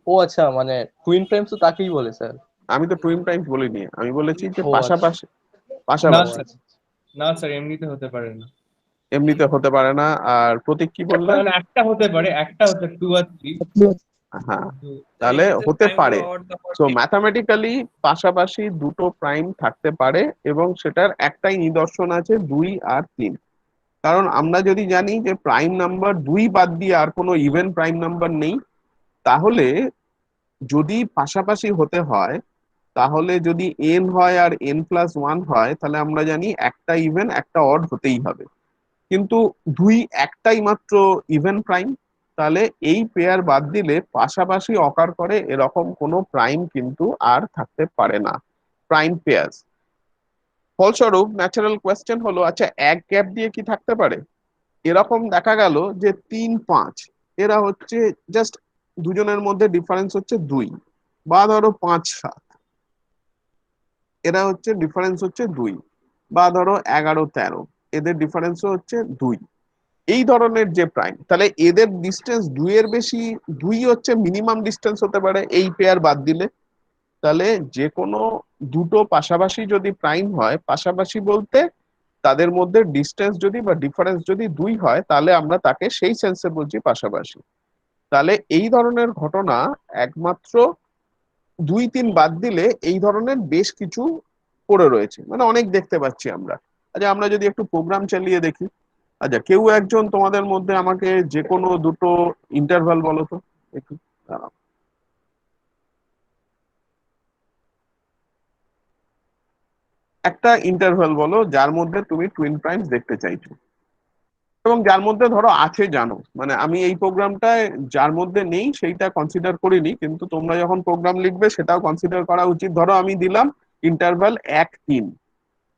ও আচ্ছা, মানে কুইন প্রাইমস তো তাকেই বলে স্যার। আমি তো টুইন প্রাইমস বলিনি, আমি বলেছি যে ও আচ্ছা। পাশাপাশি। না পাশাপাশি স্যার, না স্যার, এমনিতে হতে পারে না। এমনিতে হতে পারে না। আর প্রতীক কি বললে? মানে একটা হতে পারে, একটা হতে 2 আর 3, হ্যাঁ, কিন্তু তাহলে এমনিতে হতে প্রাইম পারে। গুলো অড নাম্বার সো ঠিক। ম্যাথামেটিক্যালি পাশাপাশি দুটো প্রাইম থাকতে পারে, এবং সেটার একটাই নিদর্শন আছে, 2 আর 3। কারণ আমরা যদি জানি যে প্রাইম নাম্বার 2 বাদ দিয়ে আর কোনো ইভেন প্রাইম নাম্বার নেই, তাহলে যদি পাশাপাশি হতে হয়, তাহলে যদি এন হয় আর n+1 হয়, তাহলে আমরা জানি একটা ইভেন একটা অড হতেই হবে। কিন্তু 2 একটাই মাত্র ইভেন প্রাইম, তাহলে এই পেয়ার বাদ দিলে পাশাপাশি অকার করে এরকম কোনো প্রাইম কিন্তু আর থাকতে পারে না, প্রাইম পেয়ার। ফলস্বরূপ ন্যাচারাল কোয়েশ্চেন হলো, আচ্ছা এক গ্যাপ দিয়ে কি থাকতে পারে? এরকম দেখা গেল যে 3, 5 এরা হচ্ছে জাস্ট দুজনের মধ্যে ডিফারেন্স হচ্ছে 2, বা ধরো 5, 7 এরা হচ্ছে ডিফারেন্স হচ্ছে 2, বা ধরো 11, 13 এদের ডিফারেন্স হচ্ছে 2। এই ধরনের যে প্রাইম, তাহলে এদের ডিস্টেন্স 2 এর বেশি, 2 হচ্ছে মিনিমাম ডিস্টেন্স হতে পারে এই পেয়ার বাদ দিলে। তাহলে যে কোনো দুটো পাশাপাশি যদি প্রাইম হয়, পাশাপাশি বলতে তাদের মধ্যে ডিস্টেন্স যদি বা ডিফারেন্স যদি 2 হয়, তাহলে আমরা তাকে সেই সেন্সে বলছি পাশাপাশি। তাহলে এই ধরনের ঘটনা একমাত্র 2, 3 বাদ দিলে এই ধরনের বেশ কিছু পড়ে রয়েছে, মানে অনেক দেখতে পাচ্ছি আমরা। আচ্ছা, আমরা যদি একটু প্রোগ্রাম চালিয়ে দেখি। আচ্ছা, কেউ একজন তোমাদের মধ্যে আমাকে যে কোনো দুটো ইন্টারভাল বলো তো একটু। দাঁড়াও। একটা ইন্টারভাল বলো যার মধ্যে তুমি টুইন প্রাইমস দেখতে চাইছো, এবং যার মধ্যে ধরো আছে জানো, মানে আমি এই প্রোগ্রামটায় যার মধ্যে নেই সেইটা কনসিডার করিনি, কিন্তু তোমরা যখন প্রোগ্রাম লিখবে সেটাও কনসিডার করা উচিত। ধরো আমি দিলাম ইন্টারভাল 1, 3,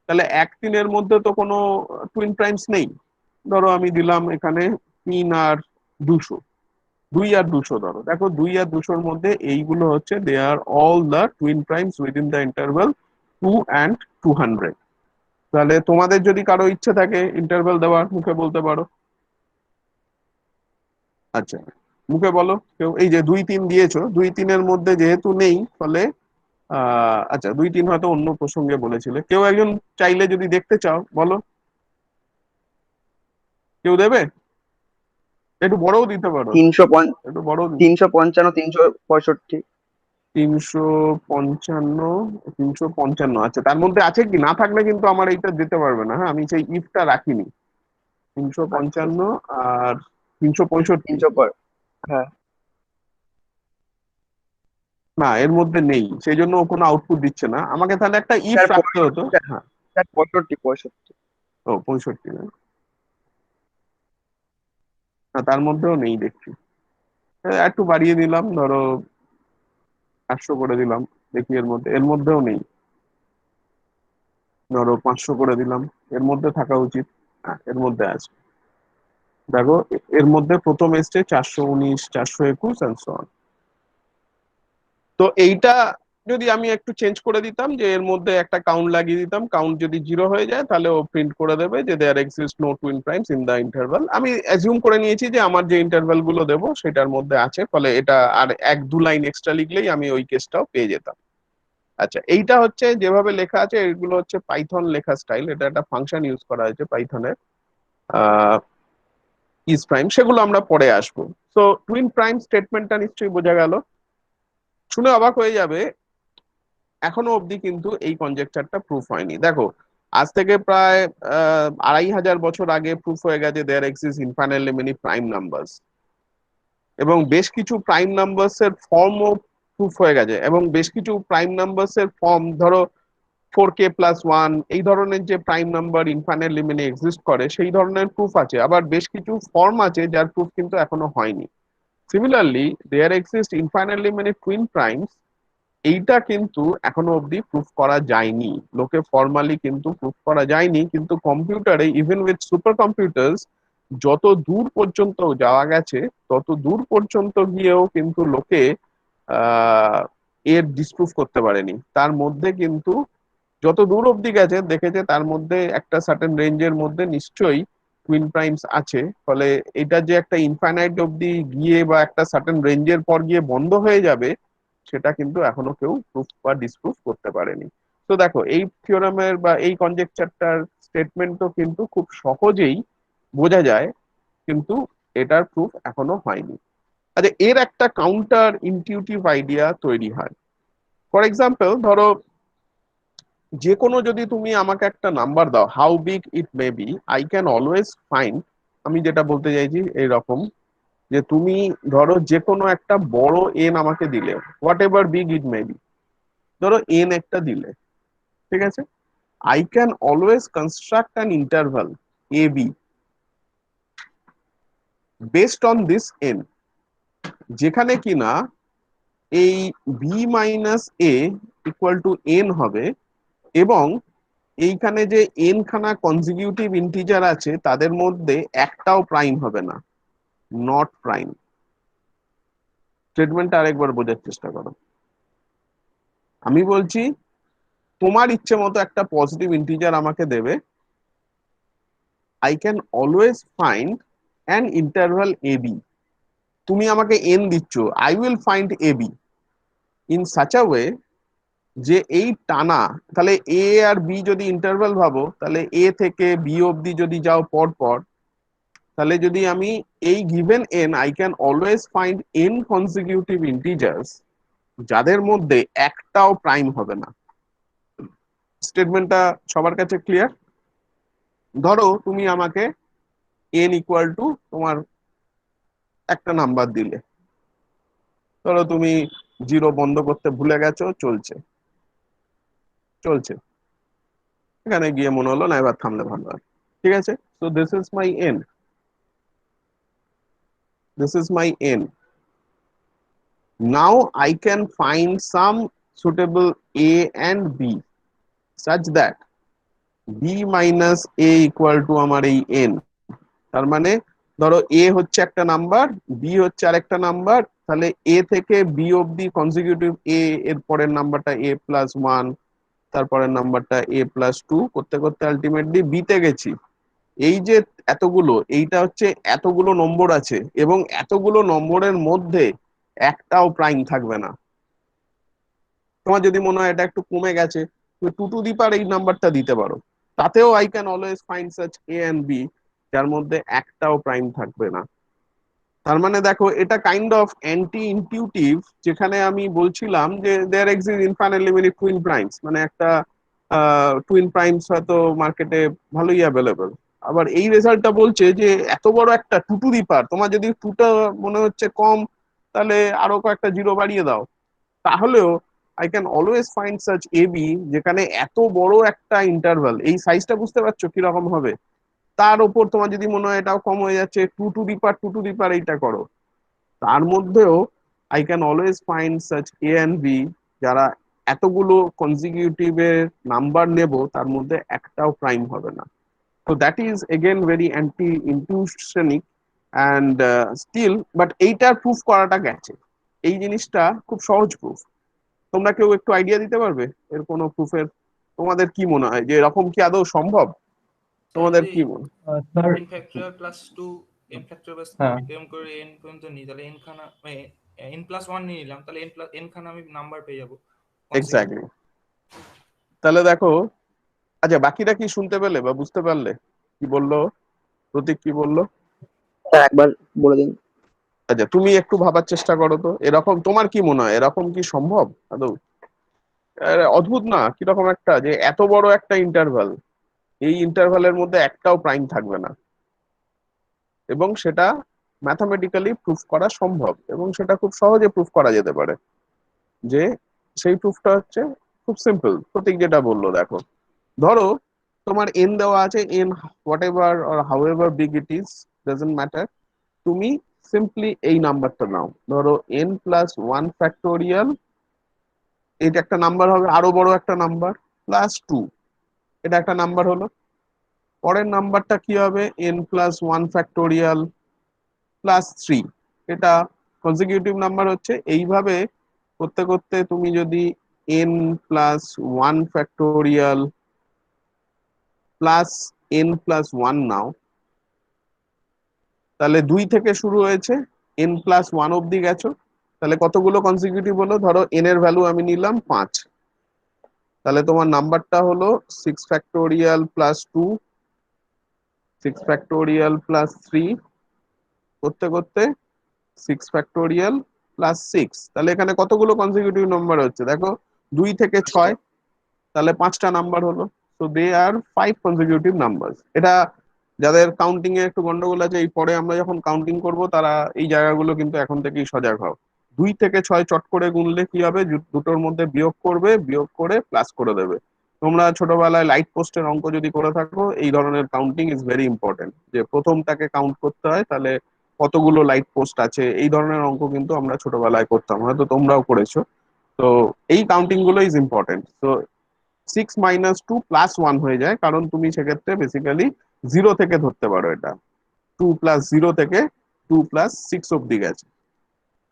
তাহলে 1, 3 এর মধ্যে তো কোনো টুইন প্রাইমস নেই। ধরো আমি দিলাম এখানে 3 আর 200, 2 আর 200, ধরো দেখো 2 আর 200-র মধ্যে এইগুলো হচ্ছে they are all the twin primes within the interval 2 and 200। তাহলে তোমাদের যদি কারো ইচ্ছে থাকে ইন্টারভাল দেওয়ার, মুখে বলতে পারো। আচ্ছা, মুখে বলো কেউ, এই যে 2, 3 দিয়েছো, 2, 3-এর মধ্যে যেহেতু নেই, ফলে আচ্ছা 2, 3 হয়তো অন্য প্রসঙ্গে বলেছিলে। কেউ একজন চাইলে যদি দেখতে চাও বলো, কেউ দেবে? একটু বড়ও দিতে পারো, 355, একটু বড়। 355, 365। 355, 355, আচ্ছা তার মধ্যে আছে কি? না থাকলে কিন্তু আমার এইটা দিতে পারবে না, হ্যাঁ আমি সেই ইফটা রাখিনি। তিনশো আচ্ছা, পঞ্চান্ন আর 365, 300 হ্যাঁ না এর মধ্যে নেই, সেই জন্য ও কোনো আউটপুট দিচ্ছে না আমাকে, তাহলে একটা ইফ স্যার, রাখতে হতো। হ্যাঁ, স্যার 65, 65। ও 65 না? না, তার মধ্যেও নেই দেখছি। একটু বাড়িয়ে দিলাম, ধরো 800 করে দিলাম, দেখি এর মধ্যেও নেই। ধরো 500 করে দিলাম, এর মধ্যে থাকা উচিত। হ্যাঁ, এর মধ্যে আছে। দেখো এর মধ্যে প্রথম এসছে 419, 421 and so on। তো এইটা যদি আমি একটু চেঞ্জ করে দিতাম, যে এর মধ্যে একটা কাউন্ট লাগিয়ে দিতাম, কাউন্ট যদি 0 হয়ে যায় তাহলে ও প্রিন্ট করে দেবে যে there exist no twin primes in the interval. আমি অ্যাজিউম করে নিয়েছি যে আমার যে ইন্টারভাল গুলো দেবো সেটার মধ্যে আছে, ফলে এটা আর 1-2 লাইন এক্সট্রা লিখলেই আমি ওই কেসটাও পেয়ে যেতাম। আচ্ছা, এইটা হচ্ছে যেভাবে লেখা আছে, এগুলো হচ্ছে পাইথন লেখা স্টাইল। এটা একটা ফাংশন ইউজ করা হয়েছে পাইথনের, ইজ প্রাইম, সেগুলো আমরা পরে আসবো। তো টুইন প্রাইম স্টেটমেন্টটা নিশ্চয়ই বোঝা গেল। শুনে অবাক হয়ে যাবে, এখনো অবধি কিন্তু এই কনজেকচারটা প্রুফ হয়নি। দেখো, আজ থেকে প্রায় 2500 বছর আগে প্রুফ হয়ে গেছে there exist infinitely many prime numbers, এবং বেশ কিছু প্রাইম নাম্বারস এর ফর্মও প্রুফ হয়ে গেছে, এবং বেশ কিছু প্রাইম নাম্বারস এর ফর্ম, ধরো 4k+1, এই ধরনের যে prime number infinitely many exist করে সেই ধরনের প্রুফ আছে। আবার বেশ কিছু ফর্ম আছে যার প্রুফ কিন্তু এখনো হয়নি। Similarly there exist infinitely many twin primes, এইটা কিন্তু এখনো অবধি প্রুফ করা যায়নি, লোকে ফর্মালি কিন্তু প্রুফ করা যায়নি। কিন্তু কম্পিউটারে, ইভেন উইথ সুপার কম্পিউটার্স, যত দূর পর্যন্ত যাওয়া গেছে তত দূর পর্যন্ত গিয়েও কিন্তু লোকে আহ এর ডিসপ্রুফ করতে পারেনি। তার মধ্যে কিন্তু যত দূর অবধি গেছে দেখেছে তার মধ্যে একটা সার্টেন রেঞ্জের মধ্যে নিশ্চয়ই টুইন প্রাইমস আছে। ফলে এটা যে একটা ইনফাইনাইট অবধি গিয়ে বা একটা সার্টেন রেঞ্জের পর গিয়ে বন্ধ হয়ে যাবে, সেটা কিন্তু এখনো কেউ প্রুফ বা ডিসপ্রুফ করতে পারেনি। তো দেখো, এই থিওরামের বা এই কনজেকচারটার স্টেটমেন্টও কিন্তু খুব সহজেই বোঝা যায়, কিন্তু এটার প্রুফ এখনো হয়নি। আচ্ছা, এর একটা কাউন্টার ইনটিউটিভ আইডিয়া তৈরি হয়। ফর এক্সাম্পল, ধরো যে কোনো, যদি তুমি আমাকে একটা নাম্বার দাও, how big it may B, I can always find, আমি যেটা বলতে চাইছি এইরকম, যে তুমি ধরো যে কোনো একটা বড় এন আমাকে দিলে, whatever big it may be, ধরো এন একটা দিলে, ঠিক আছে, I can always construct an interval A B based on this N, যেখানে কিনা এই B minus A equal to N হবে, এবং এইখানে যে এন খানা কনজিকিউটিভ ইন্টিজার আছে তাদের মধ্যে একটাও প্রাইম হবে না, নট প্রাইম। স্টেটমেন্টটা আরেকবার বোঝার চেষ্টা করো। আমি বলছি, তোমার ইচ্ছে মতো একটা পজিটিভ ইন্টিজার আমাকে দেবে, I can always find an interval A B, তুমি আমাকে এন দিচ্ছ, I will find A B in such a way যে এই টানা, তাহলে এ আর বি যদি ইন্টারভাল ভাবো, তাহলে এ থেকে বি অবধি যদি যাও পর পর, তাহলে যদি আমি এই given N, I can always find N consecutive integers যাদের মধ্যে একটাও প্রাইম হবে না। স্টেটমেন্টটা সবার কাছে ক্লিয়ার? ধরো তুমি আমাকে এন ইকুয়াল টু তোমার একটা নাম্বার দিলে, ধরো তুমি 0 বন্ধ করতে ভুলে গেছো, চলছে চলছে, এখানে গিয়ে মনে হলো না এবার থামলে ভালো হয়, ঠিক আছে। So this is my N, this is my n. Now I can find some suitable a and b such that b minus a equal to আমার এই n। তার মানে ধরো a হচ্ছে একটা নাম্বার, b হচ্ছে আরেকটা নাম্বার, তাহলে a থেকে b অবধি কনজিকিউটিভ a, এর পরের নাম্বারটা a+1, তারপরের নাম্বারটা a+2 করতে করতে আলটিমেটলি b তে গেছি। এই যে এতগুলো, এইটা হচ্ছে এতগুলো নম্বর আছে, এবং এতগুলো নম্বরের মধ্যে একটাও প্রাইম থাকবে না। তোমার যদি মনে হয় এটা একটু কমে গেছে, তুমি 2 এই নাম্বারটা দিতে পারো, তাতেও I can always find such A and B যার মধ্যে একটাও প্রাইম থাকবে না। তার মানে দেখো, এটা কাইন্ড অফ অ্যান্টি ইনটিউটিভ, যেখানে আমি বলছিলাম যে there exist infinitely many twin primes, মানে একটা টুইন প্রাইমস হয়তো মার্কেটে ভালোই অ্যাভেলেবল, আবার এই রেজাল্টটা বলছে যে এত বড় একটা 2 তোমার যদি 2টা মনে হচ্ছে কম, তাহলে আরো কয়েকটা জিরো বাড়িয়ে দাও, তাহলেও I can always find such A B, যেখানে এত বড় একটা ইন্টারভাল, এই সাইজটা বুঝতে পারছো কিরকম হবে, তার উপর তোমার যদি মনে হয় এটাও কম হয়ে যাচ্ছে, 2 এইটা করো, তার মধ্যেও I can always find such A and B যারা এতগুলো কনজিকিউটিভের নাম্বার নেব তার মধ্যে একটাও প্রাইম হবে না। তো that is again very anti ইনটিউশনিক অ্যান্ড স্টিল, বাট এইটার প্রুফ করাটা গেছে, এই জিনিসটা খুব সহজ প্রুফ। তোমরা কেউ একটু আইডিয়া দিতে পারবে এর কোনো প্রুফের? তোমাদের কি মনে হয় যে এরকম কি আদৌ সম্ভব? তোমাদের যদি কি মনে sir n factorial plus 2 n factorial plus হ্যাঁ এরকম করে n পর্যন্ত নিই, তাহলে n খানা n+1 নিয়ে নিলাম, তাহলে n খানা আমি নাম্বার পেয়ে যাবো এক্স্যাক্টলি? তাহলে দেখো, আচ্ছা বাকিটা কি শুনতে পেলে বা বুঝতে পারলে? কি বললো প্রতীক, কি বললো? স্যার একবার বলে দিন। আচ্ছা, তুমি একটু ভাবার চেষ্টা করো তো, এরকম তোমার কি মনে হয়, এরকম কি সম্ভব আদৌ? অদ্ভুত না কিরকম একটা, যে এত বড় একটা ইন্টারভাল, এই ইন্টারভালের মধ্যে একটাও প্রাইম থাকবে না, এবং সেটা ম্যাথামেটিক্যালি প্রুফ করা সম্ভব, এবং সেটা খুব সহজে প্রুফ করা যেতে পারে। যে সেই প্রুফটা হচ্ছে খুব সিম্পল, প্রতীক যেটা বললো, দেখো ধরো তোমার এন দেওয়া আছে, N what ever or how ever big it is, doesn't matter. তুমি সিম্পলি এই নাম্বারটা নাও, ধরো এন প্লাস ওয়ান ফ্যাক্টোরিয়াল, এটা একটা নাম্বার হবে, আরো বড় একটা নাম্বার, প্লাস টু, এটা একটা নাম্বার হলো। পরের নাম্বারটা কি হবে, N plus one factorial plus three, এটা কনজিকিউটিভ নাম্বার হচ্ছে। এইভাবে করতে করতে তুমি যদি N plus one factorial plus N plus one now, তাহলে 2 থেকে শুরু হয়েছে, এন প্লাস ওয়ান অব্দি গেছো, তাহলে কতগুলো কনজিকিউটিভ হলো, ধরো এন এর ভ্যালু আমি নিলাম 5, তাহলে তোমার নাম্বারটা হলো 6 factorial plus two, 6 factorial plus three, করতে করতে 6 ফ্যাক্টোরিয়াল প্লাস সিক্স। তাহলে এখানে কতগুলো কনজিকিউটিভ নাম্বার হচ্ছে দেখো, 2 থেকে 6, তাহলে 5টা নাম্বার হলো। So they are 5 consecutive number. এটা যাদের কাউন্টিং এ একটু গন্ডগোল আছে, এই পরে আমরা যখন কাউন্টিং করব তারা এই জায়গাগুলো কিন্তু এখন থেকেই সজাগ হও। 2 থেকে 6 চট করে গুনলে কি হবে, দুটোর মধ্যে বিয়োগ করবে, বিয়োগ করে প্লাস করে দেবে। তোমরা ছোটবেলায় লাইট পোস্টের অঙ্ক যদি করে থাকো, এই ধরনের কাউন্টিং ইজ ভেরি ইম্পর্টেন্ট, যে প্রথমটাকে কাউন্ট করতে হয়, তাহলে কতগুলো লাইট পোস্ট আছে, এই ধরনের অঙ্ক কিন্তু আমরা ছোটবেলায় করতাম, হয়তো তোমরাও করেছো। তো এই কাউন্টিং গুলো ইজ ইম্পর্টেন্ট। তো 6 - 2 +1 হয়ে যায়, কারণ তুমি সেক্ষেত্রে বেসিক্যালি 0 থেকে ধরতে পারো, এটা 2 + 0 থেকে 2 + 6 অব্দি গেছে,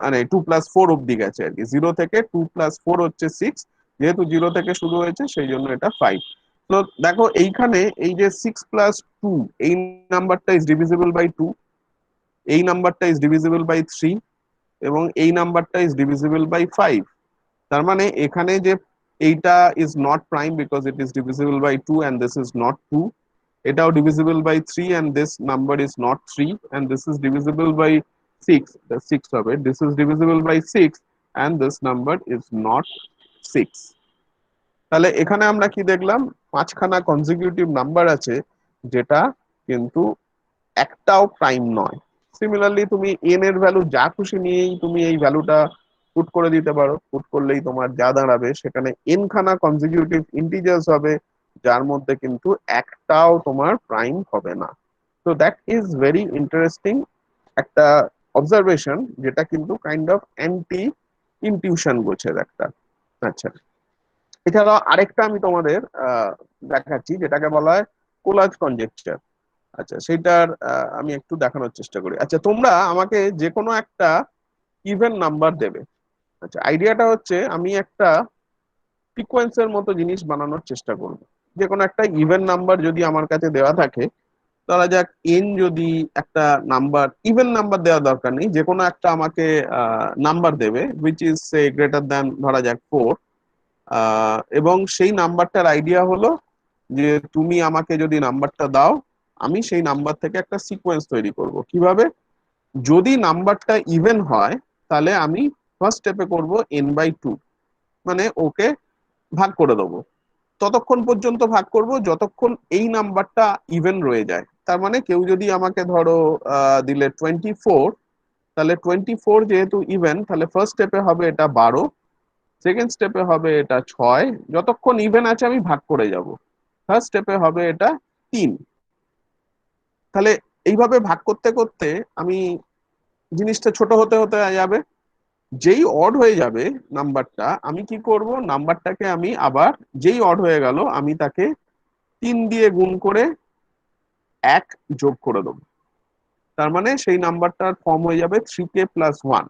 মানে 2 + 4 অব্দি গেছে আর কি। 0 থেকে 2 + 4 হচ্ছে 6, যেহেতু 0 থেকে শুরু হয়েছে সেই জন্য এটা 5। তো দেখো এইখানে এই যে 6 + 2, এই নাম্বারটা ইজ ডিভিজিবল বাই 2, এই নাম্বারটা ইজ ডিভিজিবল বাই 3, এবং এই নাম্বারটা ইজ ডিভিজিবল বাই 5। তার মানে এখানে যে এইটা is not prime because it is divisible by 2 and this is not 2, এটাও divisible by 3 and this number is not 3, and this is divisible by 6, the 6 হবে, this is divisible by 6 and this number is not 6। তাহলে এখানে আমরা কি দেখলাম, 5খানা কনজিকিউটিভ নাম্বার আছে যেটা কিন্তু একটাও প্রাইম নয়। সিমিলারলি তুমি এন এর ভ্যালু যা খুশি নিয়েই তুমি এই ভ্যালুটা পুট করে দিতে পারো, পুট করলেই তোমার যা দাঁড়াবে, সেখানে এন খানা কনজিকিউটিভ ইন্টিজার্স হবে, যার মধ্যে কিন্তু একটাও তোমার প্রাইম হবে না। তো দ্যাট ইজ ভেরি ইন্টারেস্টিং একটা অবজারভেশন, যেটা কিন্তু কাইন্ড অফ অ্যান্টি ইনটিউশন গোছের একটা। আচ্ছা, এছাড়াও আরেকটা আমি তোমাদের দেখাচ্ছি, যেটাকে বলা হয় কোলাজ কনজেকচার। আচ্ছা, সেটার আমি একটু দেখানোর চেষ্টা করি। আচ্ছা, তোমরা আমাকে যে কোনো একটা ইভেন নাম্বার দেবে। আচ্ছা, আইডিয়াটা হচ্ছে আমি একটা সিকোয়েন্সের মতো জিনিস বানানোর চেষ্টা করব। যে কোনো একটা ইভেন নাম্বার যদি আমার কাছে দেওয়া থাকে, ধরা যাক এন, যদি একটা নাম্বার, ইভেন নাম্বার দেওয়ার দরকার নেই, যে কোনো একটা আমাকে নাম্বার দেবে which is say greater than, ধরা যাক 4, এবং সেই নাম্বারটার আইডিয়া হলো যে তুমি আমাকে যদি নাম্বারটা দাও, আমি সেই নাম্বার থেকে একটা সিকোয়েন্স তৈরি করব। কিভাবে, যদি নাম্বারটা ইভেন হয় তাহলে আমি ফার্স্ট স্টেপে করব n/2, মানে ওকে ভাগ করে দেবো। ততক্ষণ পর্যন্ত ভাগ করব যতক্ষণ এই নাম্বারটা ইভেন রয়ে যায়। তার মানে কেউ যদি আমাকে ধরো দিলে 24, তাহলে 24 যেহেতু ইভেন, তাহলে ফার্স্ট স্টেপে হবে এটা 12, সেকেন্ড স্টেপে হবে এটা 6, যতক্ষণ ইভেন আছে আমি ভাগ করে যাব। থার্ড স্টেপে হবে এটা 3। তাহলে এইভাবে ভাগ করতে করতে আমি জিনিসটা ছোট হতে হতে যাবে, যেই অড হয়ে যাবে নাম্বারটা, আমি কি করব, নাম্বারটাকে আমি আবার, যেই অড হয়ে গেল আমি তাকে 3 দিয়ে গুণ করে 1 যোগ করে দেবো। তার মানে সেই নাম্বারটার ফর্ম হয়ে যাবে 3k + 1।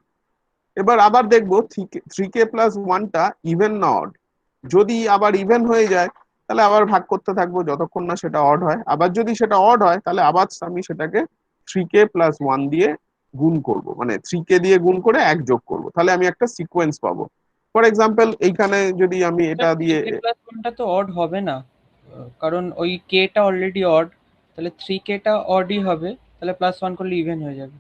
এবার আবার দেখবো 3k + 1টা ইভেন না অড। যদি আবার ইভেন হয়ে যায় তাহলে আবার ভাগ করতে থাকবো যতক্ষণ না সেটা অড হয়। আবার যদি সেটা অড হয় তাহলে আবার আমি সেটাকে 3k + 1 দিয়ে গুণ করব, মানে 3k দিয়ে গুণ করে 1 যোগ করব, তাহলে আমি একটা সিকোয়েন্স পাবো। ফর এক্সাম্পল এইখানে যদি আমি এটা দিয়ে, 3k+1টা তো অড হবে না, কারণ ওই k টা অলরেডি অড, তাহলে 3k টা অডই হবে, তাহলে +1 করলে ইভেন হয়ে যাবে।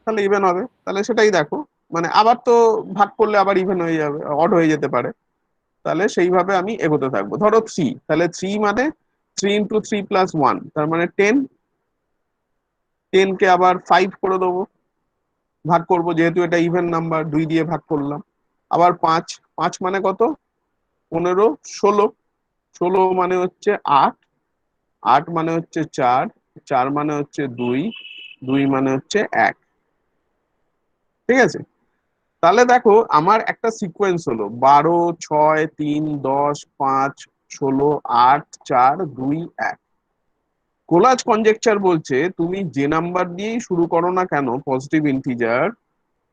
তাহলে ইভেন হবে, তাহলে সেটাই দেখো। মানে আবার তো ভাগ করলে আবার ইভেন হয়ে যাবে, অড হয়ে যেতে পারে। তাহলে সেইভাবে আমি এগোতে থাকবো। ধরো 3, তাহলে 3 মানে 3 × 3 + 1, তার মানে 10। 10 কে আবার 5 করে দেবো, ভাগ করব, যেহেতু এটা ইভেন নাম্বার 2 দিয়ে ভাগ করলাম। আবার 5, 5 মানে কত? 15, 16। 16 মানে হচ্ছে 8, 8 মানে হচ্ছে 4, 4 মানে হচ্ছে 2, 2 মানে হচ্ছে 1। ঠিক আছে? তাহলে দেখো আমার একটা সিকোয়েন্স হলো 12, 6, 3, 10, 5, 16, 8, 4, 2, 1। কোলাজ কনজেকচার বলছে তুমি যে নাম্বার দিয়েই শুরু করো না কেন পজিটিভ ইন্টিজার,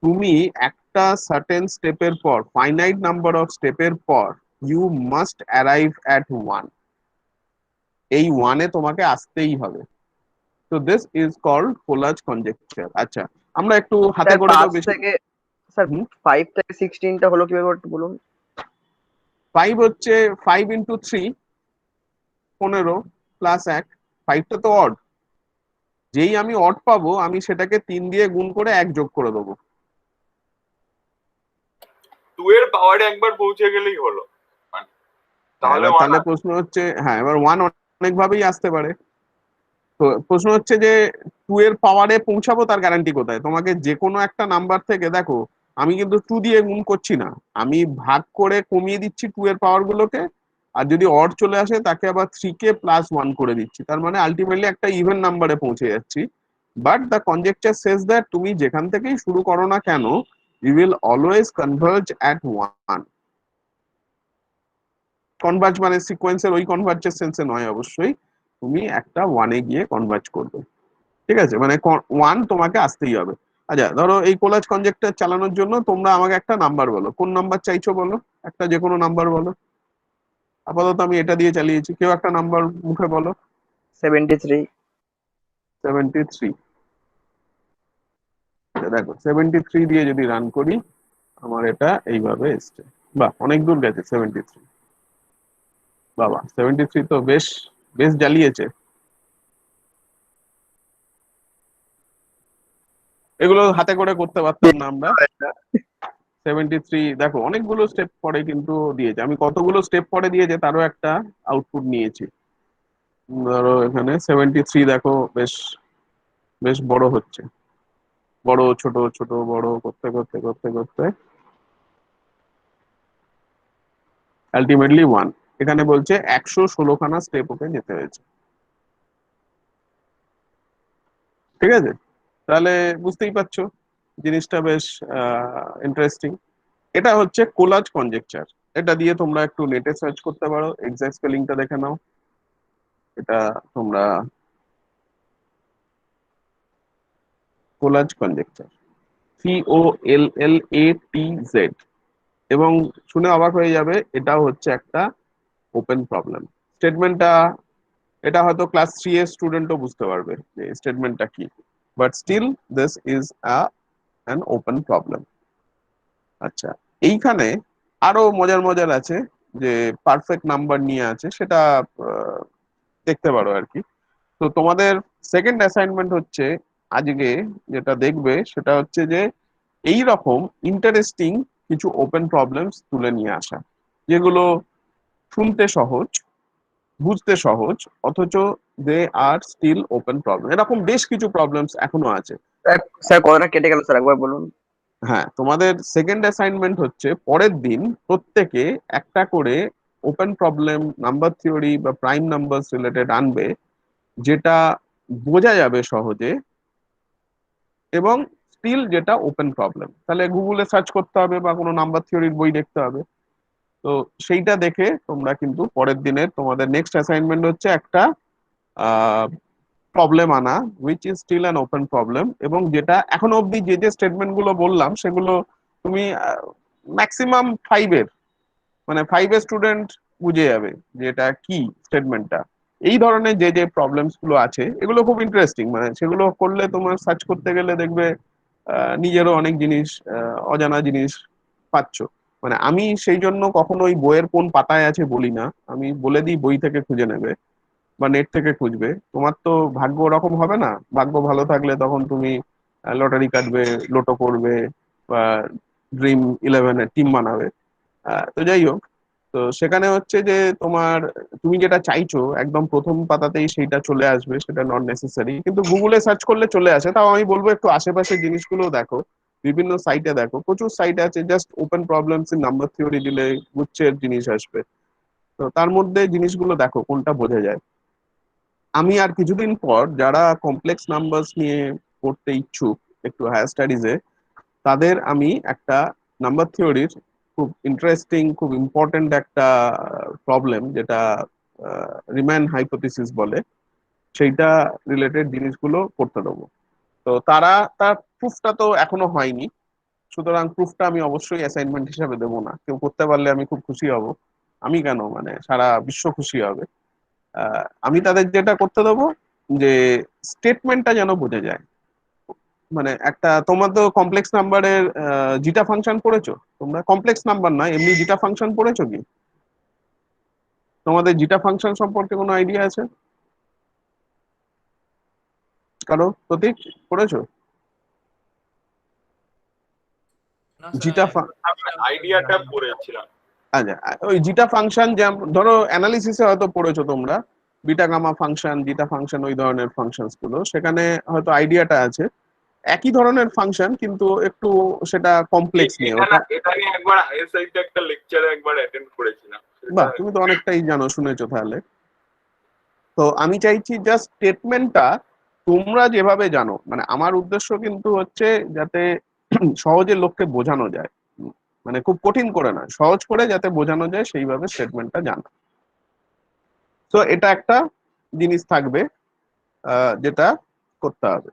তুমি একটা সার্টেন স্টেপের পর, ফাইনাইট নাম্বার অফ স্টেপের পর, ইউ মাস্ট অ্যারাইভ অ্যাট 1। এই 1-এ তোমাকে আসতেই হবে। তো this is called Collatz conjecture. আচ্ছা, আমরা একটু হাতে স্যার করে তো 5 বেশি। থেকে স্যার হুম, 5 থেকে 16টা হলো কিভাবে একটু বলুন। 5 হচ্ছে 5 × 3, 15 + 1। 5টা তো অড, যেই আমি অড পাবো আমি সেটাকে 3 দিয়ে গুণ করে 1 যোগ করে দেবো। 2 এর পাওয়ারে একবার পৌঁছে গেলেই হলো, মানে তাহলে এবার 1 তাহলে প্রশ্ন হচ্ছে, হ্যাঁ এবার 1 অনেক ভাবেই আসতে পারে। তো প্রশ্ন হচ্ছে যে 2 এর পাওয়ারে পৌঁছাবো তার গ্যারান্টি কোথায়? তোমাকে যে কোনো একটা নাম্বার থেকে, দেখো আমি কিন্তু 2 দিয়ে গুণ করছি না, আমি ভাগ করে কমিয়ে দিচ্ছি 2 এর পাওয়ার গুলোকে। আর যদি অড চলে আসে তাকে আবার 3 কে +1 করে দিচ্ছি, তার মানে আলটিমেটলি একটা ইভেন নাম্বারে পৌঁছে যাচ্ছি। But the conjecture says that তুমি যেখান থেকেই শুরু করো না কেন, you will always converge at 1। Converge মানে সিকোয়েন্সের ওই কনভার্জের সেন্সে নয় অবশ্যই, তুমি একটা 1-এ গিয়ে কনভার্জ করবে। ঠিক আছে? মানে 1 তোমাকে আসতেই হবে। আচ্ছা, ধরো এই কোলাজ কনজেক্টর চালানোর জন্য তোমরা আমাকে একটা নাম্বার বলো, কোন নাম্বার চাইছো বলো, একটা যে কোনো নাম্বার বলো। আপাতত আমি এটা দিয়ে চালিয়েছি, কেউ একটা নাম্বার মুখে বলো। 73। 73। দেখো 73 দিয়ে যদি রান করি, আমার এটা এইভাবে এসছে। বাহ, অনেক দূর গেছে 73। বাবা, 73 তো বেশ বেশ জ্বালিয়েছে। এগুলো হাতে করে করতে পারতাম না আমরা। 73 দেখো অনেকগুলো স্টেপ পরে কিন্তু দিয়েছে, আমি কতগুলো স্টেপ পরে দিয়েছে তারও একটা আউটপুট নিয়েছি। ধরো এখানে 73 দেখো বেশ বেশ বড় হচ্ছে, বড় ছোট ছোট বড় করতে করতে করতে করতে আলটিমেটলি 1। এখানে বলছে 116খানা স্টেপ ওকে যেতে হয়েছে। ঠিক আছে? তাহলে বুঝতেই পারছো জিনিসটা বেশ ইন্টারেস্টিং। এটা হচ্ছে কোলাজ কনজেকচার। এটা দিয়ে তোমরা একটু নেটে সার্চ করতে পারো, এক্সাক্ট স্পেলিংটা দেখে নাও। এটা তোমরা কোলাজ কনজেকচার, COLLATZ, এবং শুনে অবাক হয়ে যাবে এটাও হচ্ছে একটা ওপেন প্রবলেম। স্টেটমেন্টটা, এটা হয়তো ক্লাস 3 এর স্টুডেন্টও বুঝতে পারবে যে স্টেটমেন্টটা কি, but still this is an open problem. আচ্ছা, এইখানে আরো মজার মজার আছে, যে পারফেক্ট নাম্বার নিয়ে আছে, সেটা আহ, দেখতে পারো আর কি। তো তোমাদের সেকেন্ড অ্যাসাইনমেন্ট হচ্ছে আজকে যেটা দেখবে সেটা হচ্ছে যে এই রকম ইন্টারেস্টিং কিছু ওপেন প্রবলেমস তুলে নিয়ে আসা, যেগুলো শুনতে সহজ, বুঝতে সহজ, অথচ দে আর স্টিল ওপেন প্রবলেম। এরকম বেশ কিছু প্রবলেমস এখনো আছে। স্যার স্যার কথাটা কেটে গেল স্যার, একবার বলুন। হ্যাঁ, তোমাদের সেকেন্ড অ্যাসাইনমেন্ট হচ্ছে পরের দিন প্রত্যেকে একটা করে ওপেন প্রবলেম, নাম্বার থিওরি বা প্রাইম নাম্বারস রিলেটেড আনবে, যেটা বোঝা যাবে সহজে এবং স্টিল যেটা ওপেন প্রবলেম। তাহলে গুগলে সার্চ করতে হবে বা কোনো নাম্বার থিওরির বই দেখতে হবে। তো সেইটা দেখে তোমরা কিন্তু পরের দিনের তোমাদের নেক্সট অ্যাসাইনমেন্ট হচ্ছে একটা প্রবলেম আনা, which is still an open problem, এবং যেটা এখনো অবধি যে যে স্টেটমেন্ট গুলো বললাম সেগুলো তুমি ম্যাক্সিমাম 5-এর, মানে 5-এর স্টুডেন্ট বুঝে যাবে যে এটা কি স্টেটমেন্টটা। এই ধরনের যে যে প্রবলেমস গুলো আছে এগুলো খুব ইন্টারেস্টিং, মানে সেগুলো করলে তোমার সার্চ করতে গেলে দেখবে নিজেরও অনেক জিনিস, অজানা জিনিস পাচ্ছ। মানে আমি সেই জন্য কখনো ওই বইয়ের কোন পাতায় আছে বলি না, আমি বলে দিই বই থেকে খুঁজে নেবে বা নেট থেকে খুঁজবে। তোমার তো ভাগ্য ওরকম হবে না, ভাগ্য ভালো থাকলে তখন তুমি লটারি কাটবে, লোটো করবে, বা ড্রিম 11-এর টিম বানাবে। তো যাই হোক, তো সেখানে হচ্ছে যে তোমার, তুমি যেটা চাইছো একদম প্রথম পাতাতেই সেইটা চলে আসবে, সেটা নট নেসেসারি, কিন্তু গুগলে সার্চ করলে চলে আসে। তাও আমি বলবো একটু আশেপাশের জিনিসগুলো দেখো, বিভিন্ন সাইটে দেখো, প্রচুর সাইট আছে, just open problems in number theory দিলে গুচ্ছের জিনিস আসবে। তো তার মধ্যে জিনিসগুলো দেখো কোনটা বোঝা যায়। আমি আর কিছুদিন পর যারা কমপ্লেক্স নাম্বারস নিয়ে পড়তে ইচ্ছুক একটু হায়ার স্টাডিজে, তাদের আমি একটা নাম্বার থিওরির খুব ইন্টারেস্টিং, খুব ইম্পর্টেন্ট একটা প্রবলেম, যেটা রিম্যান হাইপোথিসিস বলে, সেইটা রিলেটেড জিনিসগুলো করতে দেবো। তো তারা, তার প্রুফটা তো এখনো হয়নি, সুতরাং প্রুফটা আমি অবশ্যই অ্যাসাইনমেন্ট হিসাবে দেবো না। কেউ করতে পারলে আমি খুব খুশি হব, আমি কেন, মানে সারা বিশ্ব খুশি হবে। আমি তাদের যেটা করতে দেবো, যে স্টেটমেন্টটা যেন বোঝা যায়। মানে একটা, তোমরা তো কমপ্লেক্স নাম্বারের জিটা ফাংশন পড়েছো, তোমরা কমপ্লেক্স নাম্বার না এমনি জিটা ফাংশন পড়েছো কি? তোমাদের জিটা ফাংশন সম্পর্কে কোনো আইডিয়া আছে কারো? প্রতীক, পড়েছো না স্যার, জিটা? আইডিয়াটা পড়েছিলাম। আচ্ছা, ওই জিটা ফাংশন, যেমন ধরো অ্যানালিসিসে হয়তো পড়েছো তোমরা, বিটা গামা ফাংশন, জিটা ফাংশন, ওই ধরনের ফাংশনস গুলো, সেখানে হয়তো আইডিয়াটা আছে। একই ধরনের ফাংশন, কিন্তু একটু সেটা কমপ্লেক্স নিয়ে ওটা। এটা নিয়ে একবার আইএসআই তে একটা লেকচারে একবার অ্যাটেন্ড করেছিলাম। বাহ, তুমি তো অনেকটাই জানো, শুনেছো তাহলে। তো আমি চাইছি জাস্ট স্টেটমেন্টটা তোমরা যেভাবে জানো, মানে আমার উদ্দেশ্য কিন্তু হচ্ছে যাতে সহজে লোককে বোঝানো যায়, মানে খুব কঠিন করে না, সহজ করে যাতে বোঝানো যায় সেইভাবে স্টেটমেন্টটা জানো। তো এটা একটা জিনিস থাকবে যেটা করতে হবে।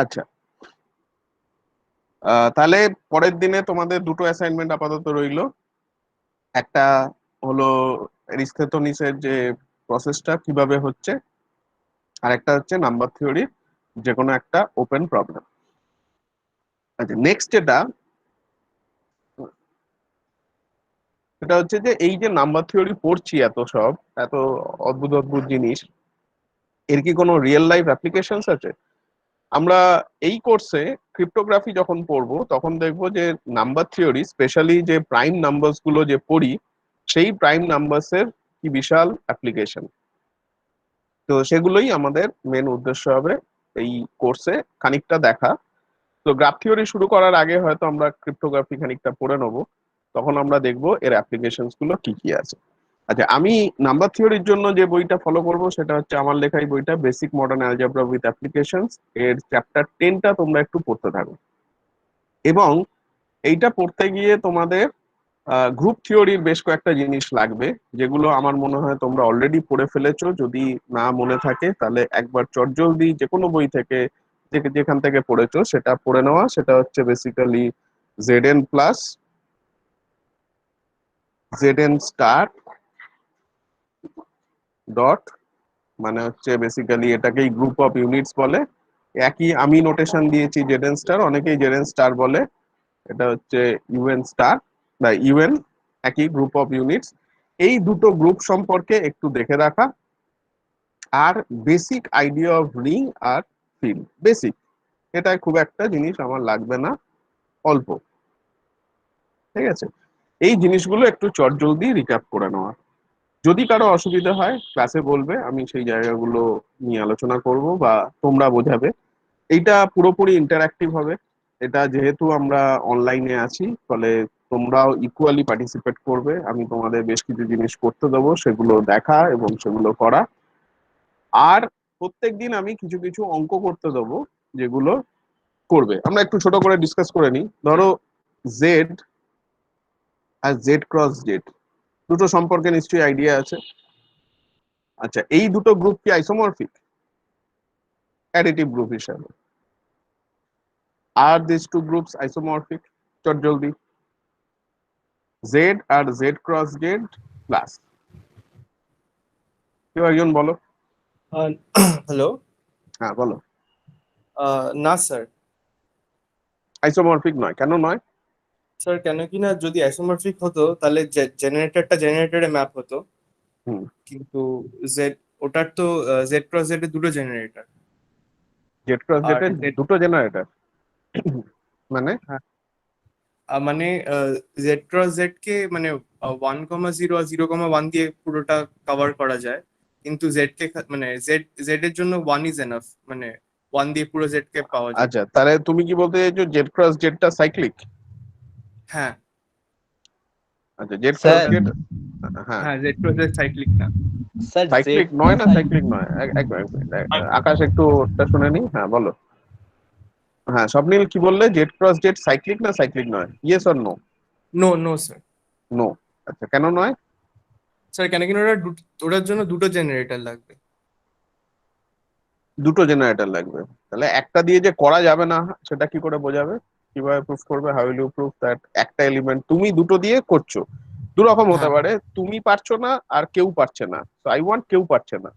আচ্ছা, তাহলে পরের দিনে তোমাদের দুটো অ্যাসাইনমেন্ট আপাতত রইলো। একটা হলো এরিস্থেটোনিসের যে প্রসেসটা কিভাবে হচ্ছে, আর একটা হচ্ছে নাম্বার থিওরির যে কোনো একটা ওপেন প্রবলেম। আচ্ছা, নেক্সট যেটা, সেটা হচ্ছে যে এই যে নাম্বার থিওরি পড়ছি, এত সব, এত অদ্ভুত অদ্ভুত জিনিস, এর কি কোনো রিয়েল লাইফ অ্যাপ্লিকেশনস আছে? আমরা এই কোর্সে ক্রিপ্টোগ্রাফি যখন পড়বো তখন দেখবো যে নাম্বার থিওরি, স্পেশালি যে প্রাইম নাম্বারস গুলো যে পড়ি, সেই প্রাইম নাম্বারস এর কি বিশাল অ্যাপ্লিকেশন। তো সেগুলোই আমাদের মেন উদ্দেশ্য হবে এই কোর্সে খানিকটা দেখা। তো গ্রাফ থিওরি শুরু করার আগে হয়তো আমরা ক্রিপ্টোগ্রাফি খানিকটা পড়ে নেবো, তখন আমরা দেখবো এর অ্যাপ্লিকেশনস গুলো কি কি আছে। আচ্ছা, আমি নাম্বার থিওরির জন্য যে বইটা ফলো করব সেটা হচ্ছে আমার লেখাই বইটা, basic modern algebra with applications. এর চ্যাপ্টার 10টা তোমরা একটু পড়তে থাকো, এবং এইটা পড়তে গিয়ে তোমাদের গ্রুপ থিওরির বেশ কয়েকটা জিনিস লাগবে, যেগুলো আমার মনে হয় তোমরা অলরেডি পড়ে ফেলেছো। যদি না মনে থাকে তাহলে একবার চটজলদি যে কোনো বই থেকে, যেখান থেকে পড়েছো সেটা পড়ে নেওয়া। সেটা হচ্ছে basically Z N plus, Z N star dot, মানে হচ্ছে বেসিক্যালি এটাকেই গ্রুপ অফ ইউনিটস বলে। একই আমি নোটেশন দিয়েছি জেড এন স্টার, অনেকেই জেড এন স্টার বলে, এটা হচ্ছে ইউএন স্টার বা ইউএন, একই গ্রুপ অফ ইউনিটস। এই দুটো গ্রুপ সম্পর্কে একটু দেখে রাখা, আর বেসিক আইডিয়া অফ রিং আর ফিল্ড, বেসিক, এটা খুব একটা জিনিস আমার লাগবে না, অল্প, ঠিক আছে? এই জিনিসগুলো একটু চটজলদি রিক্যাপ করে নেওয়া। যদি কারো অসুবিধা হয় ক্লাসে বলবে, আমি সেই জায়গাগুলো নিয়ে আলোচনা করব বা তোমরা বোঝাবে। এইটা পুরোপুরি ইন্টারঅ্যাক্টিভ হবে। এটা যেহেতু আমরা অনলাইনে আছি, ফলে তোমরাও ইকুয়ালি পার্টিসিপেট করবে। আমি তোমাদের বেশ কিছু জিনিস করতে দেবো, সেগুলো দেখা এবং সেগুলো করা। আর প্রত্যেকদিন আমি কিছু কিছু অঙ্ক করতে দেবো, যেগুলো করবে। আমরা একটু ছোট করে ডিসকাস করে নিই। ধরো জেড আর জেড ক্রস জেড দুটো সম্পর্কে নিশ্চয়ই আইডিয়া আছে। আচ্ছা, এই দুটো গ্রুপ কি আইসোমরফিক অ্যাডিটিভ গ্রুপ হিসাবে? আর দিস টু গ্রুপস আইসোমরফিক? চট জলদি, জেড আর জেড ক্রস জেড প্লাস, কেউ একজন বলো। হ্যালো। হ্যাঁ বলো। না স্যার। আইসোমরফিক নয়, কেন নয়? স্যার কেন কি না, যদি আইসোমরফিক হতো তাহলে জেনারেটরটা জেনারেটরে ম্যাপ হতো, হুম। কিন্তু জেড ওটার তো জেড ক্রস জেড এর দুটো জেনারেটর। জেড ক্রস আর জেটের জেড দুটো জেনারেটর মানে? মানে জেড ক্রস জেড কে মানে 1,0 আর 0,1 দিয়ে পুরোটা কভার করা যায়, কিন্তু জেড কে মানে জেড জেড এর জন্য 1 ইজ এনাফ, মানে 1 দিয়ে পুরো জেড কে পাওয়া যায়। আচ্ছা, তাহলে তুমি কি বলতে চাইছো জেড ক্রস জেডটা সাইক্লিক? হ্যাঁ আচ্ছা, জেড ক্রস স্যার জেড, হ্যাঁ, হ্যাঁ, জেড ক্রস জেড সাইক্লিক না। স্যার সাইক্লিক জেডটা নয় না সাইক্লিক নয়? এক মিনিট, আকাশ একটু ওটা শুনে নি। হ্যাঁ বলো। হ্যাঁ স্বপ্নিল কি বললে, জেড ক্রস জেড সাইক্লিক না সাইক্লিক নয়? Yes or no? No no sir. No. আচ্ছা, কেন নয়? স্যার কেন কিনা ওটার জন্য দুটো জেনারেটর লাগবে। দুটো জেনারেটর লাগবে? তাহলে একটা দিয়ে যে করা যাবে না সেটা কি করে বোঝাবে? কিভাবে প্রুফ করবে? How will you proof that একটা এলিমেন্ট তুমি দুটো দিয়ে করছো? দু রকম হতে হ্যাঁ পারে, তুমি পারছো না আর কেউ পারছে না, তো আই ওয়ান্ট কেউ পারছে না,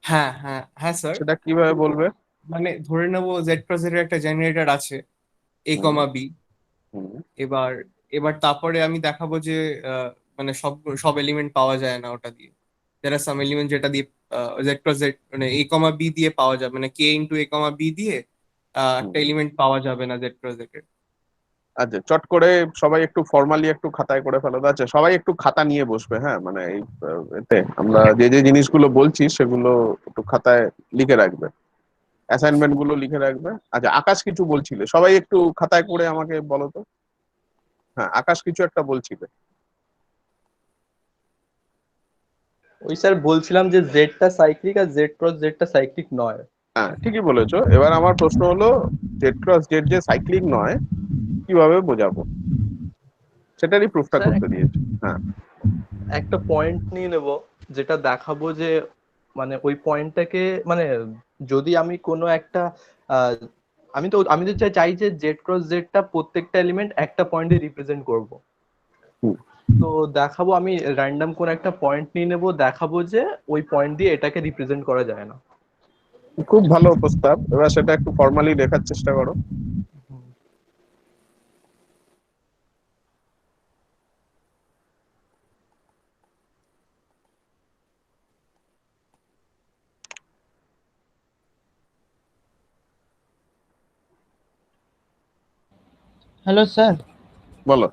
হ্যাঁ হ্যাঁ হ্যাঁ স্যার। সেটা কিভাবে বলবে? মানে ধরে নেবো জেড ক্রস জেড এর একটা জেনারেটর আছে এ হুম। কমা বি। হুম। এবার এবার তারপরে আমি দেখাবো যে আহ, মানে সব সব এলিমেন্ট পাওয়া যায় না ওটা দিয়ে। there are some এলিমেন্ট যেটা দিয়ে জেড ক্রস জেড মানে এ কমা বি দিয়ে পাওয়া যাবে, মানে কে ইন্টু এ কমা বি দিয়ে একটা হুম। এলিমেন্ট পাওয়া যাবে না জেড ক্রস জেড এর। আচ্ছা, চট করে সবাই একটু ফর্মালি একটু খাতায় করে ফেলো তো। আচ্ছা, সবাই একটু খাতা নিয়ে বসবে, হ্যাঁ, মানে এই এতে আমরা যে যে জিনিসগুলো বলছি সেগুলো একটু খাতায় লিখে রাখবে, অ্যাসাইনমেন্ট গুলো লিখে রাখবে। আচ্ছা, আকাশ কিছু বলছিলে, সবাই একটু খাতায় করে আমাকে বলো তো। হ্যাঁ, আকাশ কিছু একটা বলছিলে। ওই স্যার বলছিলাম যে জেডটা সাইক্লিক আর জেড ক্রস জেডটা সাইক্লিক নয়। হ্যাঁ, ঠিকই বলেছো। এবার আমার প্রশ্ন হলো, জেড ক্রস জেড যে সাইক্লিক নয় কিভাবে বোঝাবো, সেটারই প্রুফটা স্যার করতে দিয়েছে। হ্যাঁ। একটা পয়েন্ট নিয়ে নেব, যেটা দেখাবো যে মানে ওই পয়েন্টটাকে মানে যদি আমি কোনো একটা আহ, আমি তো চাই যে জেড ক্রস জেডটা প্রত্যেকটা এলিমেন্ট একটা পয়েন্টে রিপ্রেজেন্ট করব। হুম। তো দেখাবো আমি র্যান্ডম কোন একটা পয়েন্ট নিয়ে নেব, দেখাবো যে ওই পয়েন্ট দিয়ে এটাকে রিপ্রেজেন্ট করা যায় না। খুব ভালো প্রস্তাব, এবার সেটা একটু ফর্মালি লেখার চেষ্টা করো। Hello sir. বলো।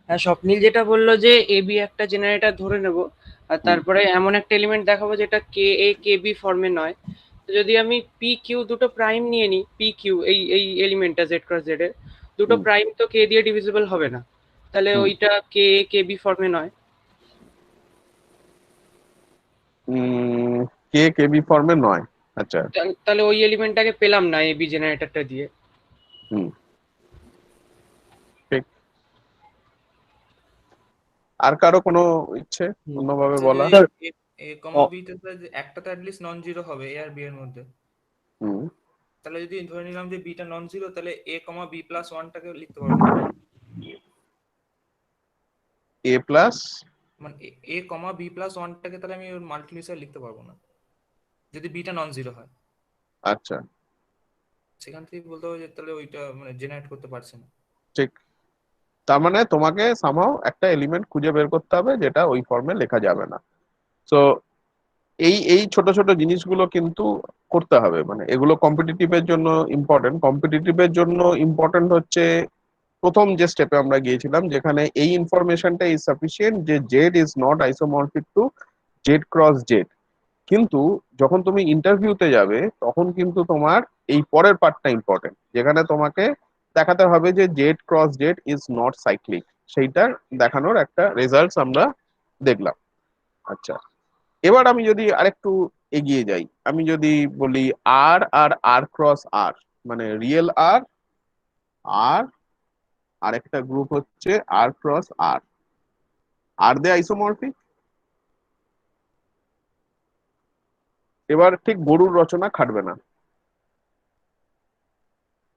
হ্যাঁ, স্বপ্নিল যেটা বললো যে এ বি একটা জেনারেটর ধরে নেব, আর হুম। তারপরে এমন একটা এলিমেন্ট দেখাবো যেটা কে এ কে বি ফর্মে নয়। তো যদি আমি পি কিউ দুটো প্রাইম নিয়ে নিই, পি কিউ এই এই এলিমেন্টটা জেড ক্রস জেড এর দুটো হুম। প্রাইম তো কে দিয়ে ডিভিজিবল হবে না, তাহলে হুম। ওইটা কে এ কে বি ফর্মে নয়। উম, কে কেবি ফর্মে নয়? আচ্ছা। তাহলে ওই এলিমেন্টটাকে পেলাম না এ বি জেনারেটরটা দিয়ে। হুম। ঠিক। আর কারো কোনো ইচ্ছে অন্যভাবে আচ্ছা বলা? যদি স্যার এ কমা বি তে স্যার একটা তো অ্যাটলিস্ট নন জিরো হবে এ আর বি এর মধ্যে। হুম। তাহলে যদি ধরে নিলাম যে বিটা নন জিরো, তাহলে এ কমা বি প্লাস ওয়ানটাকে লিখতে পারবো না? এ প্লাস? মানে এ কমা বি প্লাস ওয়ানটাকে তাহলে আমি ওর মাল্টিপ্লিসিয়ার লিখতে পারবো না যদি বিটা নন জিরো হয়। আচ্ছা, সেখান থেকে বলতে হবে যে তাহলে ওইটা মানে জেনারেট করতে পারছে না। ঠিক। তার মানে তোমাকে সামহাও একটা এলিমেন্ট খুঁজে বের করতে হবে যেটা ওই ফর্মে লেখা যাবে না। তো এই এই ছোট ছোট জিনিসগুলো কিন্তু করতে হবে, মানে এগুলো কম্পিটিটিভের জন্য ইম্পর্টেন্ট। কম্পিটিটিভের জন্য ইম্পর্টেন্ট হচ্ছে প্রথম যে স্টেপে আমরা গিয়েছিলাম, যেখানে এই ইনফরমেশনটা ইজ সাফিসিয়েন্ট যে Z is not isomorphic to Z cross Z. কিন্তু যখন তুমি ইন্টারভিউতে যাবে তখন কিন্তু তোমার এই পরের পার্টটা ইম্পর্টেন্ট, যেখানে তোমাকে দেখাতে হবে যে Z cross Z is not cyclic. সেইটার দেখানোর একটা রেজাল্টস আমরা দেখলাম। আচ্ছা, এবার আমি যদি আরেকটু এগিয়ে যাই, আমি যদি বলি আর আর আর ক্রস আর, মানে রিয়েল আর, আর আরেকটা গ্রুপ হচ্ছে আর ক্রস আর, আর দে আইসোমরফিক? এবার ঠিক গরুর রচনা খাটবে না।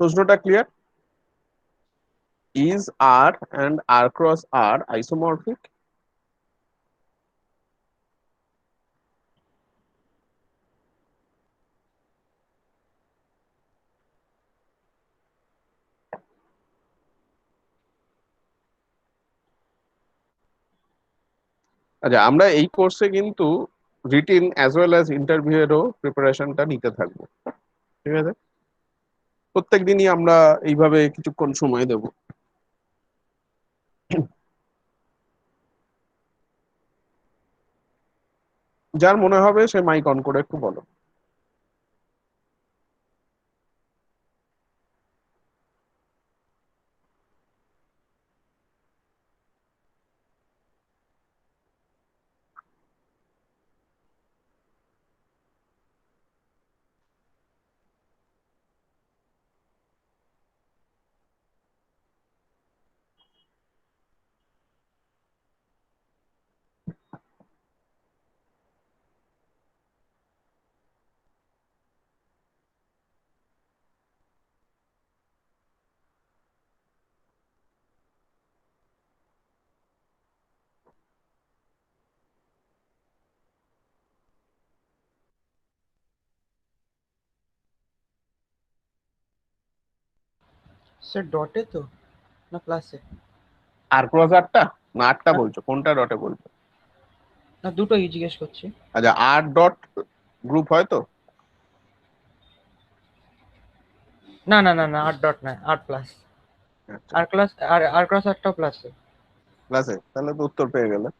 প্রশ্নটা clear? Is R and R cross R isomorphic? আচ্ছা, আমরা এই কোর্সে কিন্তু written as well as interview এরও প্রিপারেশনটা নিতে থাকবো, ঠিক আছে? প্রত্যেক দিনই আমরা এইভাবে কিছুক্ষণ সময় দেব। যার মনে হবে সে মাইক অন করে একটু বলো। স্যার ডটে তো না প্লাসে? আর ক্রস আটটা না আটটা বলছো, কোনটা ডটে বলছো? না দুটোই জিজ্ঞেস করছি। আচ্ছা, আর ডট গ্রুপ হয় তো? না না না না, 8 ডট নয়, 8+। আচ্ছা, আর ক্লাস আর ক্লাস 8টাও প্লাসে। ক্লাসে তাহলে তো উত্তর পেয়ে গেলে।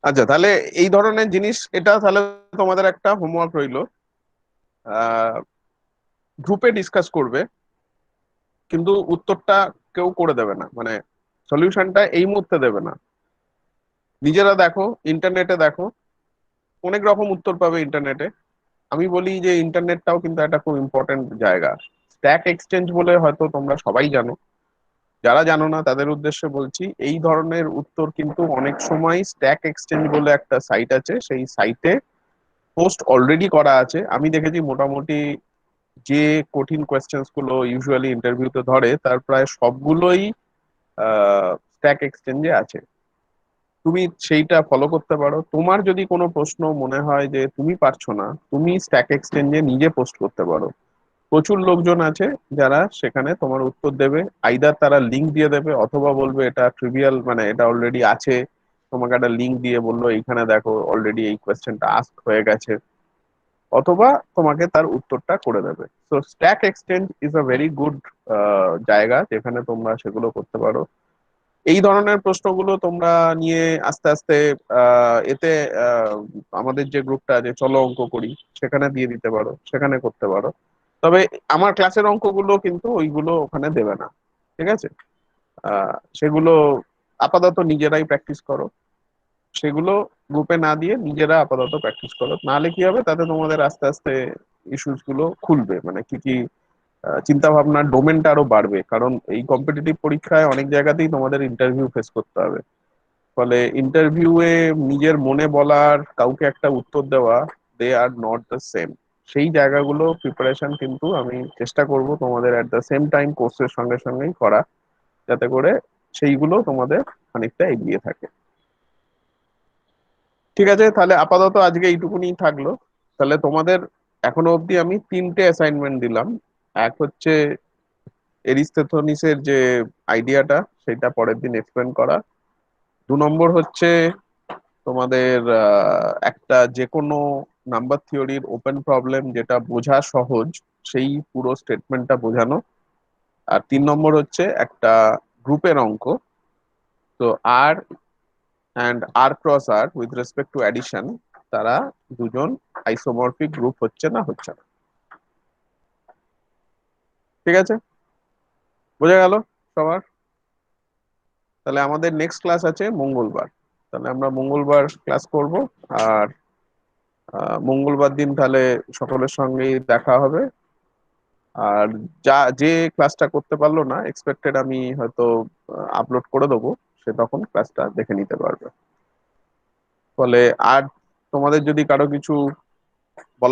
আচ্ছা, তাহলে এই ধরনের জিনিস, এটা তাহলে তোমাদের একটা হোমওয়ার্ক রইলো। গ্রুপে ডিসকাস করবে, কিন্তু উত্তরটা কেউ করে দেবে না, মানে সলিউশনটা এই মুহূর্তে দেবে না। নিজেরা দেখো, ইন্টারনেটে দেখো, অনেক রকম উত্তর পাবে ইন্টারনেটে। আমি বলি যে ইন্টারনেটটাও কিন্তু একটা খুব ইম্পর্টেন্ট জায়গা। স্ট্যাক এক্সচেঞ্জ বলে হয়তো তোমরা সবাই জানো, যারা জানো না তাদের উদ্দেশ্যে বলছি, এই ধরনের উত্তর কিন্তু অনেক সময় স্ট্যাক এক্সচেঞ্জ বলে একটা সাইট আছে, সেই সাইটে পোস্ট অলরেডি করা আছে। আমি দেখেছি মোটামুটি যে কঠিন কোয়েশ্চেন্স গুলো ইউজুয়ালি ইন্টারভিউতে ধরে তার প্রায় সবগুলোই স্ট্যাক এক্সচেঞ্জে আছে। তুমি সেইটা ফলো করতে পারো। তোমার যদি কোনো প্রশ্ন মনে হয় যে তুমি পারছো না, তুমি স্ট্যাক এক্সচেঞ্জে নিজে পোস্ট করতে পারো। প্রচুর লোকজন আছে যারা সেখানে তোমার উত্তর দেবে, আইদার তারা লিঙ্ক দিয়ে দেবে অথবা বলবে এটা ট্রিভিয়াল, মানে এটা অলরেডি আছে, তোমাকে একটা লিঙ্ক দিয়ে বললো এইখানে দেখো অলরেডি এই কোয়েশ্চেনটা আস্ক হয়ে গেছে, অথবা তোমাকে তার উত্তরটা করে দেবে। তো stack exchange is a very good জায়গা যেখানে তোমরা সেগুলো করতে পারো। এই ধরনের প্রশ্নগুলো তোমরা নিয়ে আস্তে আস্তে এতে আহ, আমাদের যে গ্রুপটা আছে চলো অঙ্ক করি, সেখানে দিয়ে দিতে পারো, সেখানে করতে পারো। তবে আমার ক্লাসের অঙ্কগুলো কিন্তু ওইগুলো ওখানে দেবে না, ঠিক আছে? সেগুলো আপাতত নিজেরাই প্র্যাকটিস করো, সেগুলো গ্রুপে না দিয়ে নিজেরা আপাতত প্র্যাকটিস করো। নাহলে কি হবে, তাতে তোমাদের আস্তে আস্তে ইস্যুস গুলো খুলবে, মানে কি কি চিন্তা ভাবনার ডোমেনটা আরো বাড়বে, কারণ এই কম্পিটিটিভ পরীক্ষায় অনেক জায়গাতেই তোমাদের ইন্টারভিউ ফেস করতে হবে। ফলে ইন্টারভিউয়ে নিজের মনে বলার, কাউকে একটা উত্তর দেওয়া, দে আর নট দ্য সেম। সেই জায়গাগুলো প্রিপারেশন কিন্তু আমি চেষ্টা করব তোমাদের অ্যাট দ্য সেম টাইম কোর্সের সঙ্গে সঙ্গেই করা, যাতে করে সেইগুলো তোমাদের খানিকটা এগিয়ে থাকে। ঠিক আছে, তাহলে আপাতত আজকে এইটুকুনি থাকলো। তাহলে তোমাদের এখনো অবধি আমি তিনটে অ্যাসাইনমেন্ট দিলাম। এক হচ্ছে এরিস্থেথনিসের যে আইডিয়াটা সেটা পরের দিন এক্সপ্লেন করা। 2 নম্বর হচ্ছে তোমাদের একটা যে কোনো নাম্বার থিওরির ওপেন প্রবলেম যেটা বোঝা সহজ, সেই পুরো স্টেটমেন্টটা বোঝানো। আর 3 নম্বর হচ্ছে একটা গ্রুপের অঙ্ক। তো R and R cross R with respect to addition, তারা দুজন আইসোমরফিক গ্রুপ হচ্ছে না হচ্ছে না। ঠিক আছে, বোঝা গেল সবার? তাহলে আমাদের নেক্সট ক্লাস আছে মঙ্গলবার। তাহলে আমরা মঙ্গলবার ক্লাস করব। আর মঙ্গলবার দিন তাহলে সকলের সঙ্গেই দেখা হবে। আর যে ক্লাসটা করতে পারলো না, এক্সপেক্টেড আমি হয়তো আপলোড করে দেবো, সে তখন ক্লাসটা দেখে নিতে পারবে। ফলে আর তোমাদের যদি কারো কিছু